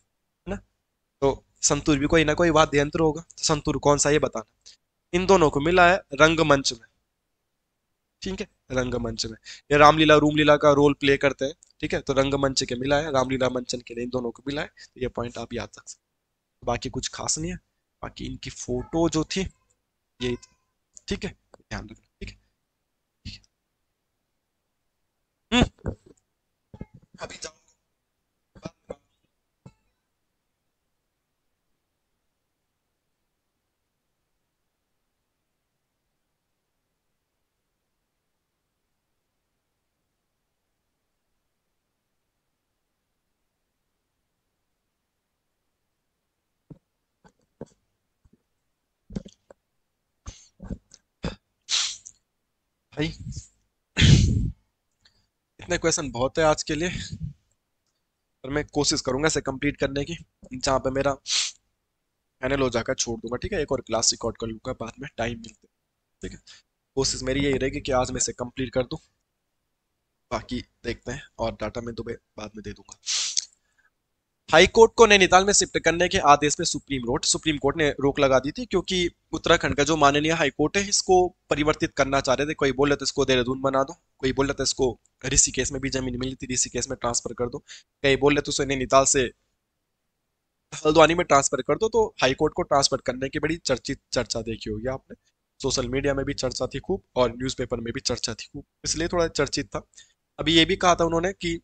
है ना। तो संतूर भी कोई ना कोई वाद्य यंत्र होगा, तो संतूर कौन सा ये बताना। इन दोनों को मिला है रंगमंच में। ठीक है, रंगमंच में। ये रामलीला रूमलीला का रोल प्ले करते हैं। ठीक है, तो रंगमंच के मिला है, रामलीला मंचन के लिए इन दोनों को मिला है, तो ये पॉइंट आप याद रख सकते हैं। बाकी कुछ खास नहीं है। बाकी इनकी फोटो जो थी, यही थी। ठीक है, ध्यान रखना। ठीक है। ठीक है। अभी जाओ। भाई, इतने क्वेश्चन बहुत है आज के लिए, पर मैं कोशिश करूंगा इसे कंप्लीट करने की। जहां पे मेरा फाइनल हो जाकर छोड़ दूंगा। ठीक है, एक और क्लास रिकॉर्ड कर लूंगा बाद में, टाइम मिलते। ठीक है। कोशिश मेरी यही रहेगी कि आज मैं इसे कंप्लीट कर दूं। बाकी देखते हैं, और डाटा मैं तुम्हें बाद में दे दूंगा। हाई कोर्ट को नैनीताल में शिफ्ट करने के आदेश पे सुप्रीम कोर्ट ने रोक लगा दी थी, क्योंकि उत्तराखंड का जो माननीय हाई कोर्ट है, इसको परिवर्तित करना चाह रहे थे। कोई बोल रहे थे इसको देहरादून बना दो, कोई बोल रहे थे इसको ऋषिकेश में भी जमीन मिली थी, ऋषिकेश में ट्रांसफर कर दो, कई बोल रहे थे उसे नैनीताल से हल्द्वानी में ट्रांसफर कर दो। तो हाई कोर्ट को ट्रांसफर करने की बड़ी चर्चित चर्चा देखी होगी आपने। सोशल मीडिया में भी चर्चा थी खूब, और न्यूज़पेपर में भी चर्चा थी खूब, इसलिए थोड़ा चर्चित था। अभी ये भी कहा था उन्होंने कि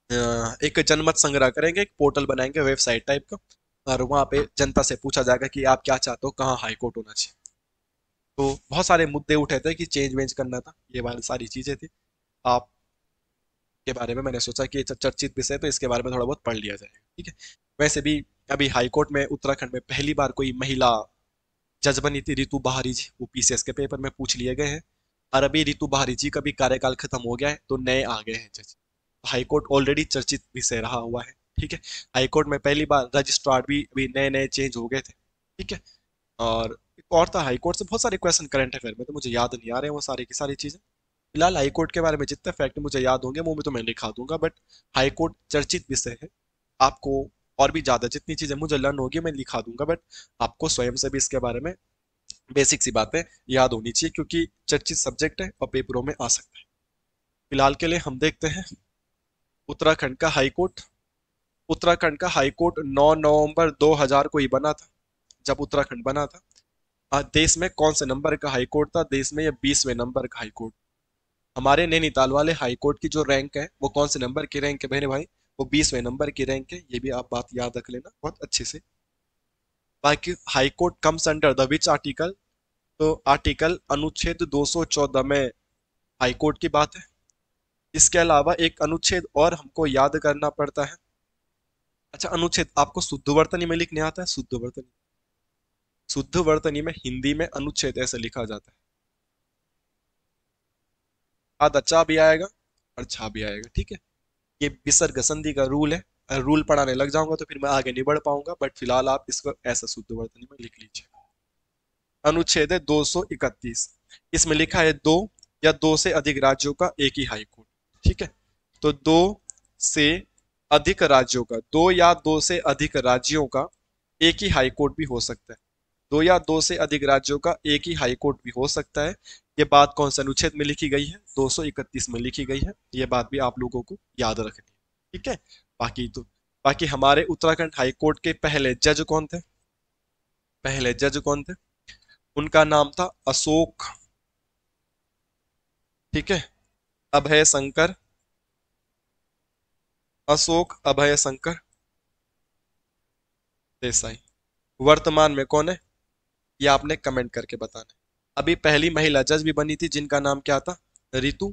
एक जनमत संग्रह करेंगे, एक पोर्टल बनाएंगे, वेबसाइट टाइप का, और वहां पे जनता से पूछा जाएगा कि आप क्या चाहते हो, कहाँ हाई कोर्ट होना चाहिए। तो बहुत सारे मुद्दे उठे थे कि चेंज वेंज करना था, ये वाली सारी चीजें थी। आप के बारे में मैंने सोचा कि ये चर्चित विषय है, तो इसके बारे में थोड़ा बहुत पढ़ लिया जाएगा। ठीक है। वैसे भी अभी हाईकोर्ट में उत्तराखंड में पहली बार कोई महिला जज बनी थी, रितु बहारी जी। वो पीसीएस के पेपर में पूछ लिए गए हैं। और अभी रितु बहारी जी का भी कार्यकाल खत्म हो गया है, तो नए आ गए हैं जज। हाईकोर्ट ऑलरेडी चर्चित विषय रहा हुआ है। ठीक है। हाईकोर्ट में पहली बार रजिस्ट्रार भी अभी नए नए चेंज हो गए थे। ठीक है। और एक और था, हाईकोर्ट से बहुत सारे क्वेश्चन करंट अफेयर में, तो मुझे याद नहीं आ रहे हैं वो सारी की सारी चीजें। फिलहाल हाईकोर्ट के बारे में जितने फैक्ट मुझे याद होंगे वो मैं तुम्हें लिखा दूंगा, बट हाईकोर्ट चर्चित विषय है। आपको और भी ज्यादा जितनी चीजें मुझे लर्न होगी मैं लिखा दूंगा, बट आपको स्वयं से भी इसके बारे में बेसिक सी बातें याद होनी चाहिए, क्योंकि चर्चित सब्जेक्ट है और पेपरों में आ सकता है। फिलहाल के लिए हम देखते हैं उत्तराखंड का हाईकोर्ट। उत्तराखंड का हाईकोर्ट 9 नवंबर 2000 को ही बना था, जब उत्तराखंड बना था। आज देश में कौन से नंबर का हाईकोर्ट था? देश में ये 20वें नंबर का हाईकोर्ट। हमारे नैनीताल वाले हाईकोर्ट की जो रैंक है वो कौन से नंबर की रैंक है मेरे भाई? वो 20वें नंबर की रैंक है। ये भी आप बात याद रख लेना बहुत अच्छे से। बाकी high court comes under the which article? तो आर्टिकल अनुच्छेद 214 में हाईकोर्ट की बात है। इसके अलावा एक अनुच्छेद और हमको याद करना पड़ता है। अच्छा, अनुच्छेद आपको शुद्ध वर्तनी में लिखने आता है? शुद्ध वर्तनी, शुद्ध वर्तनी में हिंदी में अनुच्छेद ऐसे लिखा जाता है। आधा चा भी आएगा और छा भी आएगा। ठीक है। ये विसर्ग संधि का रूल है। अगर रूल पढ़ाने लग जाऊंगा तो फिर मैं आगे नहीं बढ़ पाऊंगा, बट फिलहाल आप इसको ऐसा शुद्ध वर्तनी में लिख लीजिए। अनुच्छेद है 231। इसमें लिखा है दो या दो से अधिक राज्यों का एक ही हाई कोर्ट। ठीक है। तो दो से अधिक राज्यों का, दो या दो से अधिक राज्यों का एक ही हाई कोर्ट भी हो सकता है। दो या दो से अधिक राज्यों का एक ही हाई कोर्ट भी हो सकता है। ये बात कौन से अनुच्छेद में लिखी गई है? 231 में लिखी गई है। ये बात भी आप लोगों को याद रखनी है। ठीक है। बाकी तो बाकी हमारे उत्तराखंड हाई कोर्ट के पहले जज कौन थे? पहले जज कौन थे? उनका नाम था अशोक, ठीक है, अभय शंकर। अशोक अभय शंकर देसाई। वर्तमान में कौन है? ये आपने कमेंट करके बताना है। अभी पहली महिला जज भी बनी थी जिनका नाम क्या था? रितु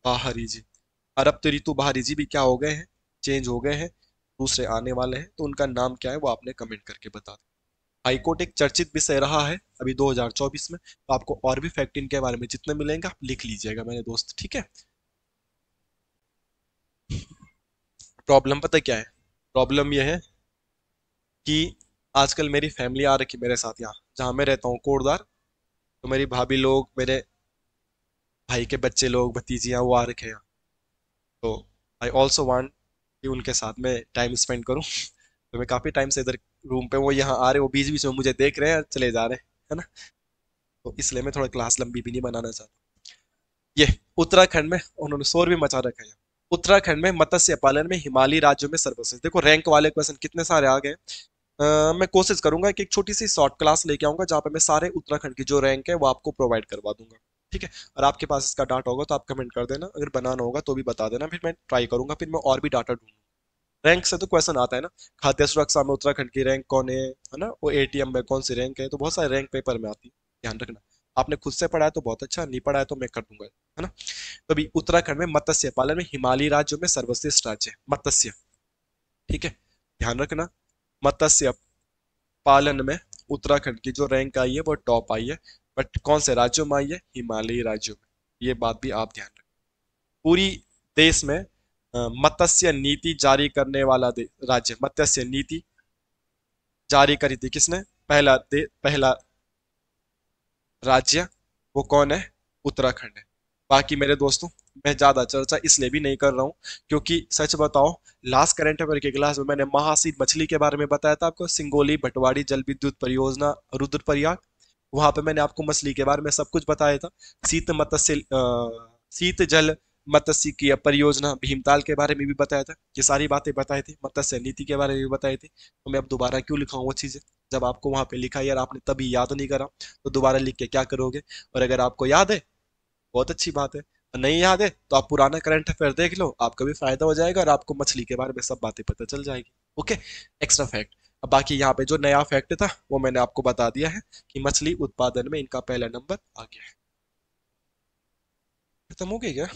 बाहरी जी। और अब तो रितु बाहरी जी भी क्या हो गए हैं? चेंज हो गए हैं, दूसरे आने वाले हैं। तो उनका नाम क्या है वो आपने कमेंट करके बता दें। हाईकोर्ट एक चर्चित विषय रहा है अभी 2024 में, तो आपको और भी फैक्ट इनके बारे में जितने मिलेंगे आप लिख लीजिएगा मेरे दोस्त। ठीक है। प्रॉब्लम पता क्या है? प्रॉब्लम यह है कि आजकल मेरी फैमिली आ रखी मेरे साथ यहाँ जहाँ मैं रहता हूँ कोटद्वार। तो मेरी भाभी लोग, मेरे भाई के बच्चे लोग, भतीजियाँ वो आ रखे हैं यहाँ। तो आई ऑल्सो वांट कि उनके साथ में टाइम स्पेंड करूँ। तो मैं काफ़ी टाइम से इधर रूम पे, वो यहाँ आ रहे, वो बीच बीच में मुझे देख रहे हैं और चले जा रहे हैं, है ना। तो इसलिए मैं थोड़ा क्लास लंबी भी नहीं बनाना चाहता। ये उत्तराखंड में उन्होंने शोर भी मचा रखा है। उत्तराखंड में मत्स्य पालन में हिमालयी राज्यों में सर्वश्रेष्ठ। देखो रैंक वाले क्वेश्चन कितने सारे आ गए। मैं कोशिश करूंगा कि एक छोटी सी शॉर्ट क्लास लेके आऊंगा जहाँ पे मैं सारे उत्तराखंड की जो रैंक है वो आपको प्रोवाइड करवा दूंगा। ठीक है। और आपके पास इसका डाटा होगा तो आप कमेंट कर देना, अगर बनाना होगा तो भी बता देना, फिर मैं ट्राई करूंगा, फिर मैं और भी डाटा ढूंढूंगा। रैंक से तो क्वेश्चन आता है ना, खाद्य सुरक्षा में उत्तराखंड की रैंक कौन है ना, वो एटीएम में कौन सी रैंक है, तो बहुत सारे रैंक पेपर में आती है। ध्यान रखना। आपने खुद से पढ़ा है तो बहुत अच्छा, नहीं पढ़ा है तो मैं कर दूंगा, है ना। तो अभी उत्तराखंड में मत्स्य पालन में हिमालयी राज्यों में सर्वश्रेष्ठ राज्य है मत्स्य। ठीक है। ध्यान रखना। मत्स्य पालन में उत्तराखंड की जो रैंक आई है वो टॉप आई है। बट कौन से राज्यों में आई है? हिमालयी राज्यों में। ये बात भी आप ध्यान रखें। पूरी देश में मत्स्य नीति जारी करने वाला राज्य, मत्स्य नीति जारी करी थी किसने? पहला राज्य वो कौन है? उत्तराखंड है। बाकी मेरे दोस्तों, मैं ज्यादा चर्चा इसलिए भी नहीं कर रहा हूँ क्योंकि सच बताओ, लास्ट करंट अफेयर के क्लास में मैंने महासीर मछली के बारे में बताया था आपको, सिंगोली भटवाड़ी जल विद्युत परियोजना रुद्रप्रयाग। वहां पे मैंने आपको मछली के बारे में सब कुछ बताया था। शीत जल मत्स्य की परियोजना भीमताल के बारे में भी बताया था। ये सारी बातें बताई थी, मत्स्य नीति के बारे में भी बताई थी। तो मैं अब दोबारा क्यों लिखाऊं वो चीजें, जब आपको वहां पे लिखा यार आपने तभी याद नहीं करा, तो दोबारा लिख के क्या करोगे? और अगर आपको याद है बहुत अच्छी बात है, और नहीं याद है तो आप पुराना करंट अफेयर देख लो, आपका भी फायदा हो जाएगा और आपको मछली के बारे में सब बातें पता चल जाएगी। ओके। Extra fact. अब बाकी यहाँ पे जो नया फैक्ट था वो मैंने आपको बता दिया है कि मछली उत्पादन में इनका पहला नंबर आ गया है। खत्म हो गई क्या?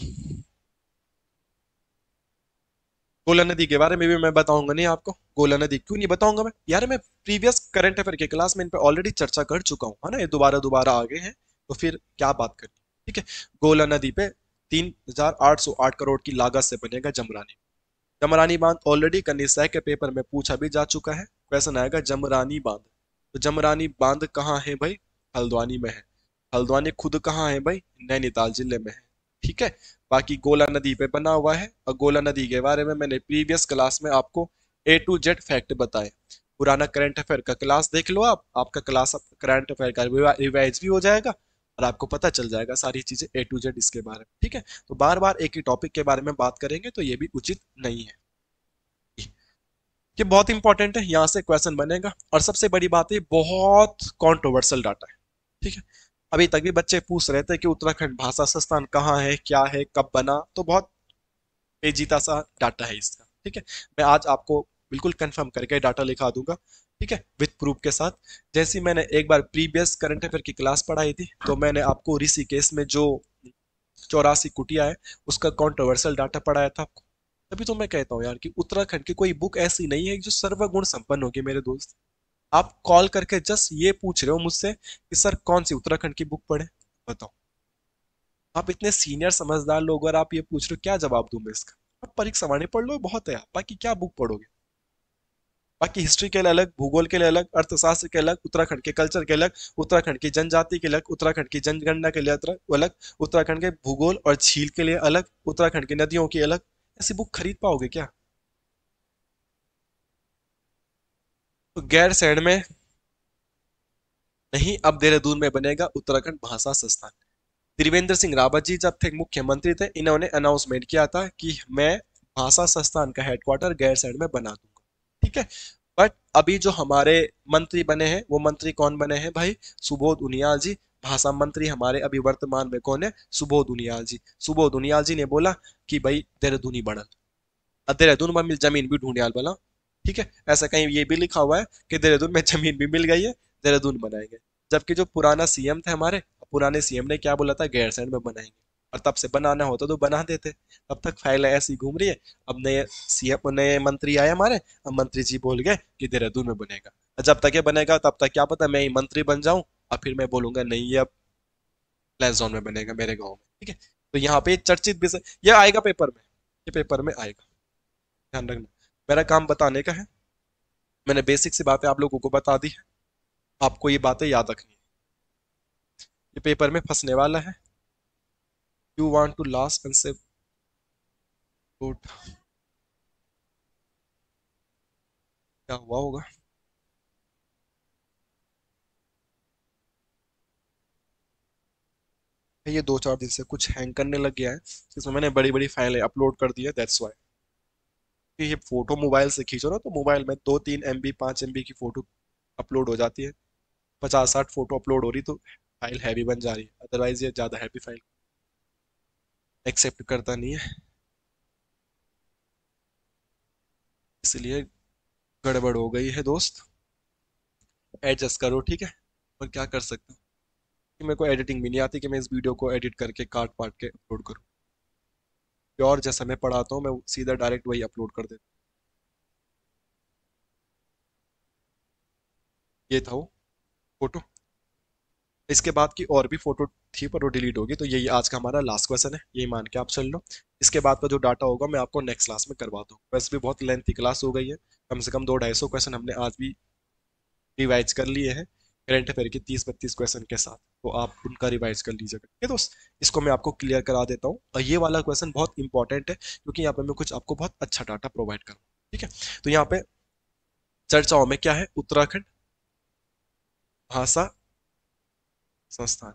गोला नदी के बारे में भी मैं बताऊंगा नहीं आपको। गोला नदी क्यों नहीं बताऊंगा मैं यार, मैं प्रीवियस करंट अफेयर के क्लास में इन पे ऑलरेडी चर्चा कर चुका हूँ, है ना, ये दोबारा दोबारा आ गए हैं, तो फिर क्या बात करनी। ठीक है। गोला नदी पे 3,808 करोड़ की लागत से बनेगा जमरानी। जमरानी बांध ऑलरेडी कनिष्ठ के पेपर में पूछा भी जा चुका है, क्वेश्चन आएगा जमरानी बांध। तो जमरानी बांध कहाँ है भाई? हल्द्वानी में है। हल्द्वानी खुद कहाँ है भाई? नैनीताल जिले में है। ठीक है। बाकी गोला नदी पे बना हुआ है, और गोला नदी के बारे में मैंने प्रीवियस क्लास में आपको A to Z फैक्ट बताए। पुराना करंट अफेयर का क्लास देख लो आप, आपका क्लास करंट अफेयर का रिवाइज भी हो जाएगा, और आपको पता चल जाएगा सारी चीजें A to Z इसके बारे में। ठीक है। तो बार बार एक ही टॉपिक के बारे में बात करेंगे तो ये भी उचित नहीं है। ये बहुत इंपॉर्टेंट है, यहाँ से क्वेश्चन बनेगा। और सबसे बड़ी बात है, बहुत कंट्रोवर्शियल डाटा है। ठीक है। अभी तक भी बच्चे पूछ रहे थे कि उत्तराखंड भाषा संस्थान कहाँ है, क्या है, कब बना, तो बहुत पेचीदा सा डाटा है इसका। ठीक है। मैं आज आपको बिल्कुल कंफर्म करके डाटा लिखा दूंगा, ठीक है, विथ प्रूफ के साथ। जैसी मैंने एक बार प्रीवियस करंट अफेयर की क्लास पढ़ाई थी, तो मैंने आपको ऋषिकेश में जो 84 कुटिया है उसका कंट्रोवर्शियल डाटा पढ़ाया था आपको। तभी तो मैं कहता हूँ यार कि उत्तराखंड की कोई बुक ऐसी नहीं है जो सर्वगुण संपन्न होगी मेरे दोस्त। आप कॉल करके जस्ट ये पूछ रहे हो मुझसे कि सर कौन सी उत्तराखंड की बुक पढ़े, बताओ। आप इतने सीनियर समझदार लोग और आप ये पूछ रहे हो, क्या जवाब दूं मैं इसका? आप परीक्षा वाणी पढ़ लो, बहुत है आप, बाकी क्या बुक पढ़ोगे? बाकी हिस्ट्री के लिए अलग, भूगोल के लिए अलग, अर्थशास्त्र के अलग, उत्तराखंड के कल्चर के अलग, उत्तराखंड की जनजाति के अलग, उत्तराखंड की जनगणना के लिए अलग, उत्तराखंड के भूगोल और झील के लिए अलग, उत्तराखंड की नदियों की अलग। ऐसी बुक खरीद पाओगे क्या? तो गैरसैंण में नहीं, अब देहरादून में बनेगा उत्तराखंड भाषा संस्थान। त्रिवेंद्र सिंह रावत जी जब थे मुख्यमंत्री थे, इन्होंने अनाउंसमेंट किया था कि मैं भाषा संस्थान का हेडक्वार्टर गैरसैंण में बना दूंगा। ठीक है। बट अभी जो हमारे मंत्री बने हैं, वो मंत्री कौन बने हैं भाई? सुबोध उनियाल जी। भाषा मंत्री हमारे अभी वर्तमान में कौन है? सुबोध उनियाल जी। सुबोध उनियाल जी ने बोला कि भाई देहरादून ही बनल, और देहरादून में जमीन भी ढूंढियाल बोला। ठीक है। ऐसा कहीं ये भी लिखा हुआ है कि देहरादून में जमीन भी मिल गई है, देहरादून बनाएंगे। जबकि जो पुराना सीएम थे हमारे, पुराने सीएम ने क्या बोला था? गैरसैंण में बनाएंगे। और तब से बनाना होता तो बना देते, तब तक फाइल ऐसी घूम रही है। अब नए सीएम, नए मंत्री आए हमारे, अब मंत्री जी बोल गए कि देहरादून में बनेगा। और जब तक ये बनेगा तब तक क्या पता मैं ही मंत्री बन जाऊं, और फिर मैं बोलूंगा नहीं, ये अब प्लेस जोन में बनेगा मेरे गाँव में। ठीक है। तो यहाँ पे चर्चित विषय ये आएगा पेपर में, ये पेपर में आएगा, ध्यान रखना। मेरा काम बताने का है, मैंने बेसिक सी बातें आप लोगों को बता दी है, आपको ये बातें याद रखनी है। ये पेपर में फंसने वाला है। You want to last concept good, क्या हुआ होगा? ये 2-4 दिन से कुछ हैंग करने लग गया है, इसमें मैंने बड़ी बड़ी फाइलें अपलोड कर दी है, दैट्स वाई। ये फोटो मोबाइल से खींचो ना, तो मोबाइल में 2-3 MB 5 MB की फोटो अपलोड हो जाती है, 50-60 फोटो अपलोड हो रही, तो फाइल हैवी बन जा रही है। अदरवाइज ये ज्यादा हैवी फाइल एक्सेप्ट करता नहीं है, इसलिए गड़बड़ हो गई है दोस्त, एडजस्ट करो। ठीक है। और क्या कर सकते हो कि मेरे को एडिटिंग भी नहीं आती कि मैं इस वीडियो को एडिट करके काट पाट के अपलोड करूँ। प्योर जैसा मैं पढ़ाता हूँ, मैं सीधा डायरेक्ट वही अपलोड कर देता हूँ। ये था वो फोटो। इसके बाद की और भी फोटो थी पर वो डिलीट होगी, तो यही आज का हमारा लास्ट क्वेश्चन है, यही मान के आप चल लो। इसके बाद का जो डाटा होगा मैं आपको नेक्स्ट क्लास में करवा दूँ। वैसे भी बहुत लेंथी क्लास हो गई है, कम से कम 200-250 क्वेश्चन हमने आज भी रिवाइज कर लिए हैं करंट अफेयर के 30-32 क्वेश्चन के साथ, तो आप उनका रिवाइज कर लीजिएगा। ठीक है दोस्त, इसको मैं आपको क्लियर करा देता हूँ, और ये वाला क्वेश्चन बहुत इंपॉर्टेंट है क्योंकि यहाँ पे मैं कुछ आपको बहुत अच्छा डाटा प्रोवाइड करूँ। ठीक है। तो यहाँ पे चर्चाओं में क्या है? उत्तराखंड भाषा संस्थान।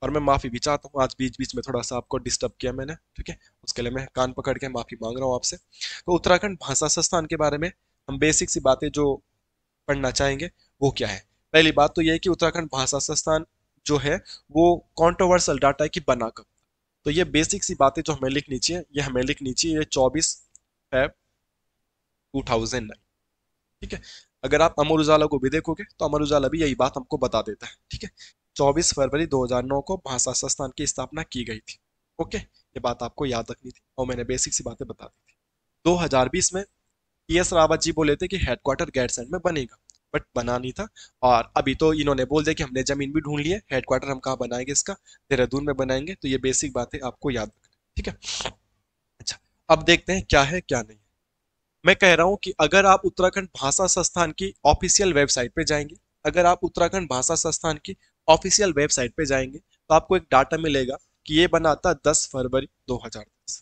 और मैं माफी भी चाहता हूँ, आज बीच बीच में थोड़ा सा आपको डिस्टर्ब किया मैंने, ठीक है, उसके लिए मैं कान पकड़ के माफी मांग रहा हूँ आपसे। तो उत्तराखंड भाषा संस्थान के बारे में हम बेसिक सी बातें जो पढ़ना चाहेंगे वो क्या है? पहली बात तो ये है कि उत्तराखंड भाषा संस्थान जो है वो कंट्रोवर्शियल डाटा है कि बना कब। तो ये बेसिक सी बातें जो हमें लिखनी चाहिए, ये हमें लिखनी चाहिए, ये 24 Feb 2009। ठीक है। अगर आप अमर उजाला को भी देखोगे तो अमर उजाला भी यही बात हमको बता देता है। ठीक है। 24 फरवरी 2009 को भाषा संस्थान की स्थापना की गई थी। ओके, ये बात आपको याद रखनी थी और मैंने बेसिक सी बातें बता दी थी। 2020 में PS रावत जी बोले थे कि हेडक्वार्टर गैरसैंण में बनेगा, बट बना नहीं था। और अभी तो इन्होंने बोल दिया कि हमने जमीन भी ढूंढ ली है, हेडक्वार्टर हम कहाँ बनाएंगे इसका, देहरादून में बनाएंगे। तो ये बेसिक बात है, आपको याद रखना, ठीक है। अच्छा, अब देखते हैं क्या है क्या नहीं। मैं कह रहा हूं कि अगर आप उत्तराखंड भाषा संस्थान की ऑफिशियल वेबसाइट पे जाएंगे, अगर आप उत्तराखंड भाषा संस्थान की ऑफिशियल वेबसाइट पे जाएंगे तो आपको एक डाटा मिलेगा कि ये बना था 10 फरवरी 2010।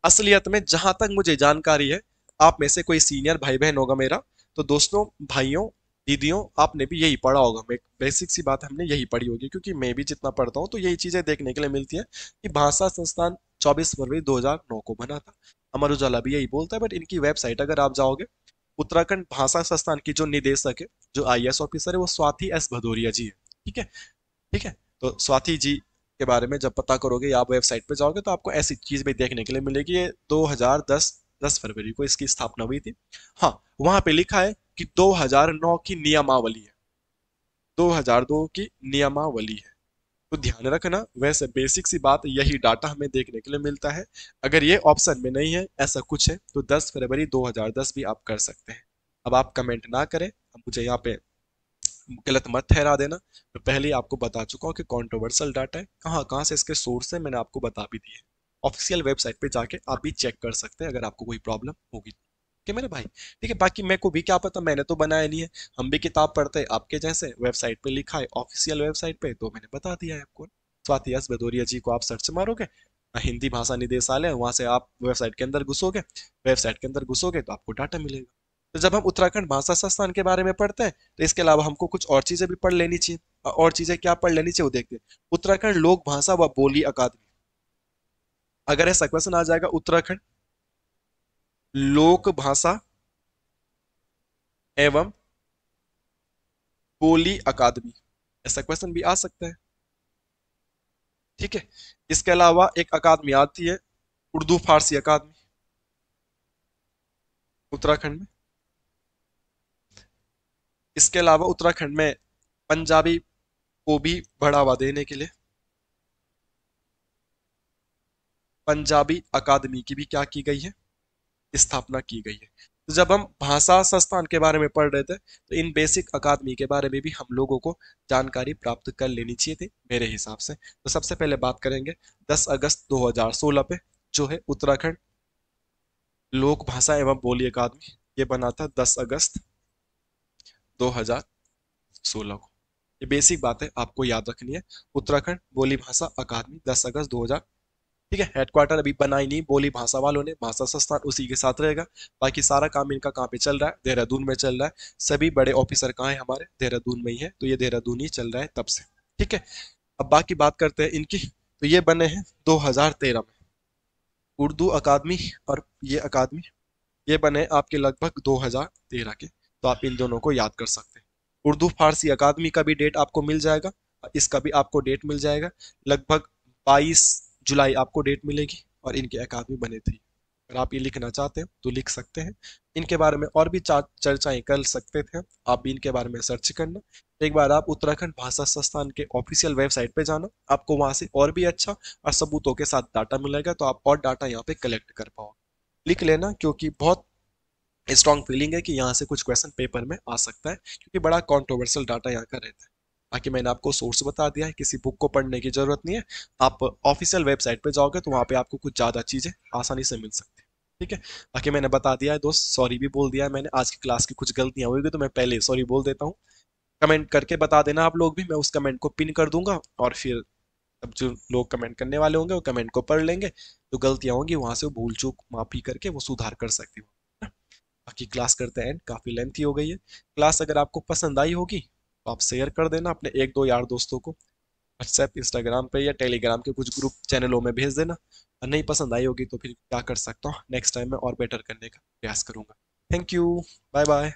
असलियत में जहां तक मुझे जानकारी है, आप में से कोई सीनियर भाई बहन होगा मेरा, तो दोस्तों, भाइयों, दीदियों, आपने भी यही पढ़ा होगा। मैं बेसिक सी बात हमने यही पढ़ी होगी, क्योंकि मैं भी जितना पढ़ता हूँ तो यही चीजें देखने के लिए मिलती है कि भाषा संस्थान 24 फरवरी 2009 को बना था। अमर उजाला भी यही बोलता है, बट इनकी वेबसाइट अगर आप जाओगे, उत्तराखंड भाषा संस्थान की जो निदेशक है, जो आईएएस ऑफिसर है, वो स्वाति एस भदौरिया जी है। ठीक है, ठीक है। तो स्वाति जी के बारे में जब पता करोगे या आप वेबसाइट पे जाओगे तो आपको ऐसी चीज भी देखने के लिए मिलेगी। ये 2010 10 फरवरी को इसकी स्थापना हुई थी। हाँ, वहां पे लिखा है कि 2009 की नियमावली है, 2002 की नियमावली है। तो ध्यान रखना, वैसे बेसिक सी बात, यही डाटा हमें देखने के लिए मिलता है। अगर ये ऑप्शन में नहीं है, ऐसा कुछ है, तो 10 फरवरी 2010 भी आप कर सकते हैं। अब आप कमेंट ना करें, अब मुझे यहाँ पे गलत मत ठहरा देना। मैं पहले ही आपको बता चुका हूँ कि कंट्रोवर्शियल डाटा है, कहाँ कहाँ से इसके सोर्स है मैंने आपको बता भी दिए। ऑफिशियल वेबसाइट पे जाके आप भी चेक कर सकते हैं अगर आपको कोई प्रॉब्लम होगी, ठीक है मेरे भाई। ठीक है, बाकी मेरे को भी क्या पता, मैंने तो बनाया नहीं है। हम भी किताब पढ़ते हैं आपके जैसे, वेबसाइट पे लिखा है ऑफिशियल वेबसाइट पे, तो मैंने बता दिया है आपको। स्वाति एस भदौरिया जी को आप सर्च मारोगे, हिंदी भाषा निदेशालय, वहां से आप वेबसाइट के अंदर घुसोगे, वेबसाइट के अंदर घुसोगे तो आपको डाटा मिलेगा। तो जब हम उत्तराखंड भाषा संस्थान के बारे में पढ़ते हैं, तो इसके अलावा हमको कुछ और चीजें भी पढ़ लेनी चाहिए। और चीजें क्या पढ़ लेनी चाहिए वो देखते हैं। उत्तराखंड लोक भाषा व बोली अकादमी, अगर ऐसा क्वेश्चन आ जाएगा, उत्तराखंड लोक भाषा एवं बोली अकादमी, ऐसा क्वेश्चन भी आ सकता है। ठीक है, इसके अलावा एक अकादमी आती है, उर्दू फारसी अकादमी, उत्तराखंड में। इसके अलावा उत्तराखंड में पंजाबी को भी बढ़ावा देने के लिए पंजाबी अकादमी की भी क्या की गई है, स्थापना की गई है। तो जब हम भाषा संस्थान के बारे में पढ़ रहे थे, तो इन बेसिक अकादमी के बारे में भी हम लोगों को जानकारी प्राप्त कर लेनी चाहिए थी मेरे हिसाब से। तो सबसे पहले बात करेंगे 10 अगस्त 2016 पे, जो है उत्तराखंड लोक भाषा एवं बोली अकादमी। ये बना था 10 अगस्त 2016 को। ये बेसिक बात है, आपको याद रखनी है। उत्तराखंड बोली भाषा अकादमी 10 अगस्त 2000। ठीक है, हेडक्वार्टर अभी बना ही नहीं बोली भाषा वालों ने, भाषा संस्थान उसी के साथ रहेगा। बाकी सारा काम इनका कहाँ पे चल रहा है, देहरादून में चल रहा है। सभी बड़े ऑफिसर कहाँ है हमारे, देहरादून में ही है, तो ये देहरादून ही चल रहा है तब से। ठीक है, अब बाकी बात करते हैं इनकी। तो ये बने हैं 2013 में, उर्दू अकादमी और ये अकादमी, ये बने आपके लगभग 2013 के। तो आप इन दोनों को याद कर सकते हैं। उर्दू फारसी अकादमी का भी डेट आपको मिल जाएगा, इसका भी आपको डेट मिल जाएगा, लगभग 22 जुलाई आपको डेट मिलेगी। और इनके अकादमी बने थे। अगर आप ये लिखना चाहते हैं तो लिख सकते हैं। इनके बारे में और भी चर्चाएं कर सकते थे, आप भी इनके बारे में सर्च करना। एक बार आप उत्तराखंड भाषा संस्थान के ऑफिशियल वेबसाइट पे जाना, आपको वहां से और भी अच्छा और सबूतों के साथ डाटा मिलेगा, तो आप और डाटा यहाँ पे कलेक्ट कर पाओगे। लिख लेना, क्योंकि बहुत स्ट्रॉन्ग फीलिंग है कि यहाँ से कुछ क्वेश्चन पेपर में आ सकता है, क्योंकि बड़ा कंट्रोवर्शियल डाटा यहाँ का रहता है। बाकी मैंने आपको सोर्स बता दिया है, किसी बुक को पढ़ने की जरूरत नहीं है। आप ऑफिशियल वेबसाइट पे जाओगे तो वहाँ पे आपको कुछ ज़्यादा चीज़ें आसानी से मिल सकती है। ठीक है, बाकी मैंने बता दिया है दोस्त, सॉरी भी बोल दिया है मैंने। आज की क्लास की कुछ गलतियाँ हुई तो मैं पहले सॉरी बोल देता हूँ। कमेंट करके बता देना आप लोग भी, मैं उस कमेंट को पिन कर दूंगा, और फिर अब जो लोग कमेंट करने वाले होंगे वो कमेंट को पढ़ लेंगे, जो गलतियाँ होंगी वहां से वो भूल चूक माफी करके वो सुधार कर सकती हो। बाकी क्लास करते हैं, काफी लेंथी हो गई है क्लास। अगर आपको पसंद आई होगी तो आप शेयर कर देना अपने एक दो यार दोस्तों को, व्हाट्सएप इंस्टाग्राम पे या टेलीग्राम के कुछ ग्रुप चैनलों में भेज देना। और नहीं पसंद आई होगी तो फिर क्या कर सकता हूँ, नेक्स्ट टाइम में और बेटर करने का प्रयास करूंगा। Thank you, bye bye.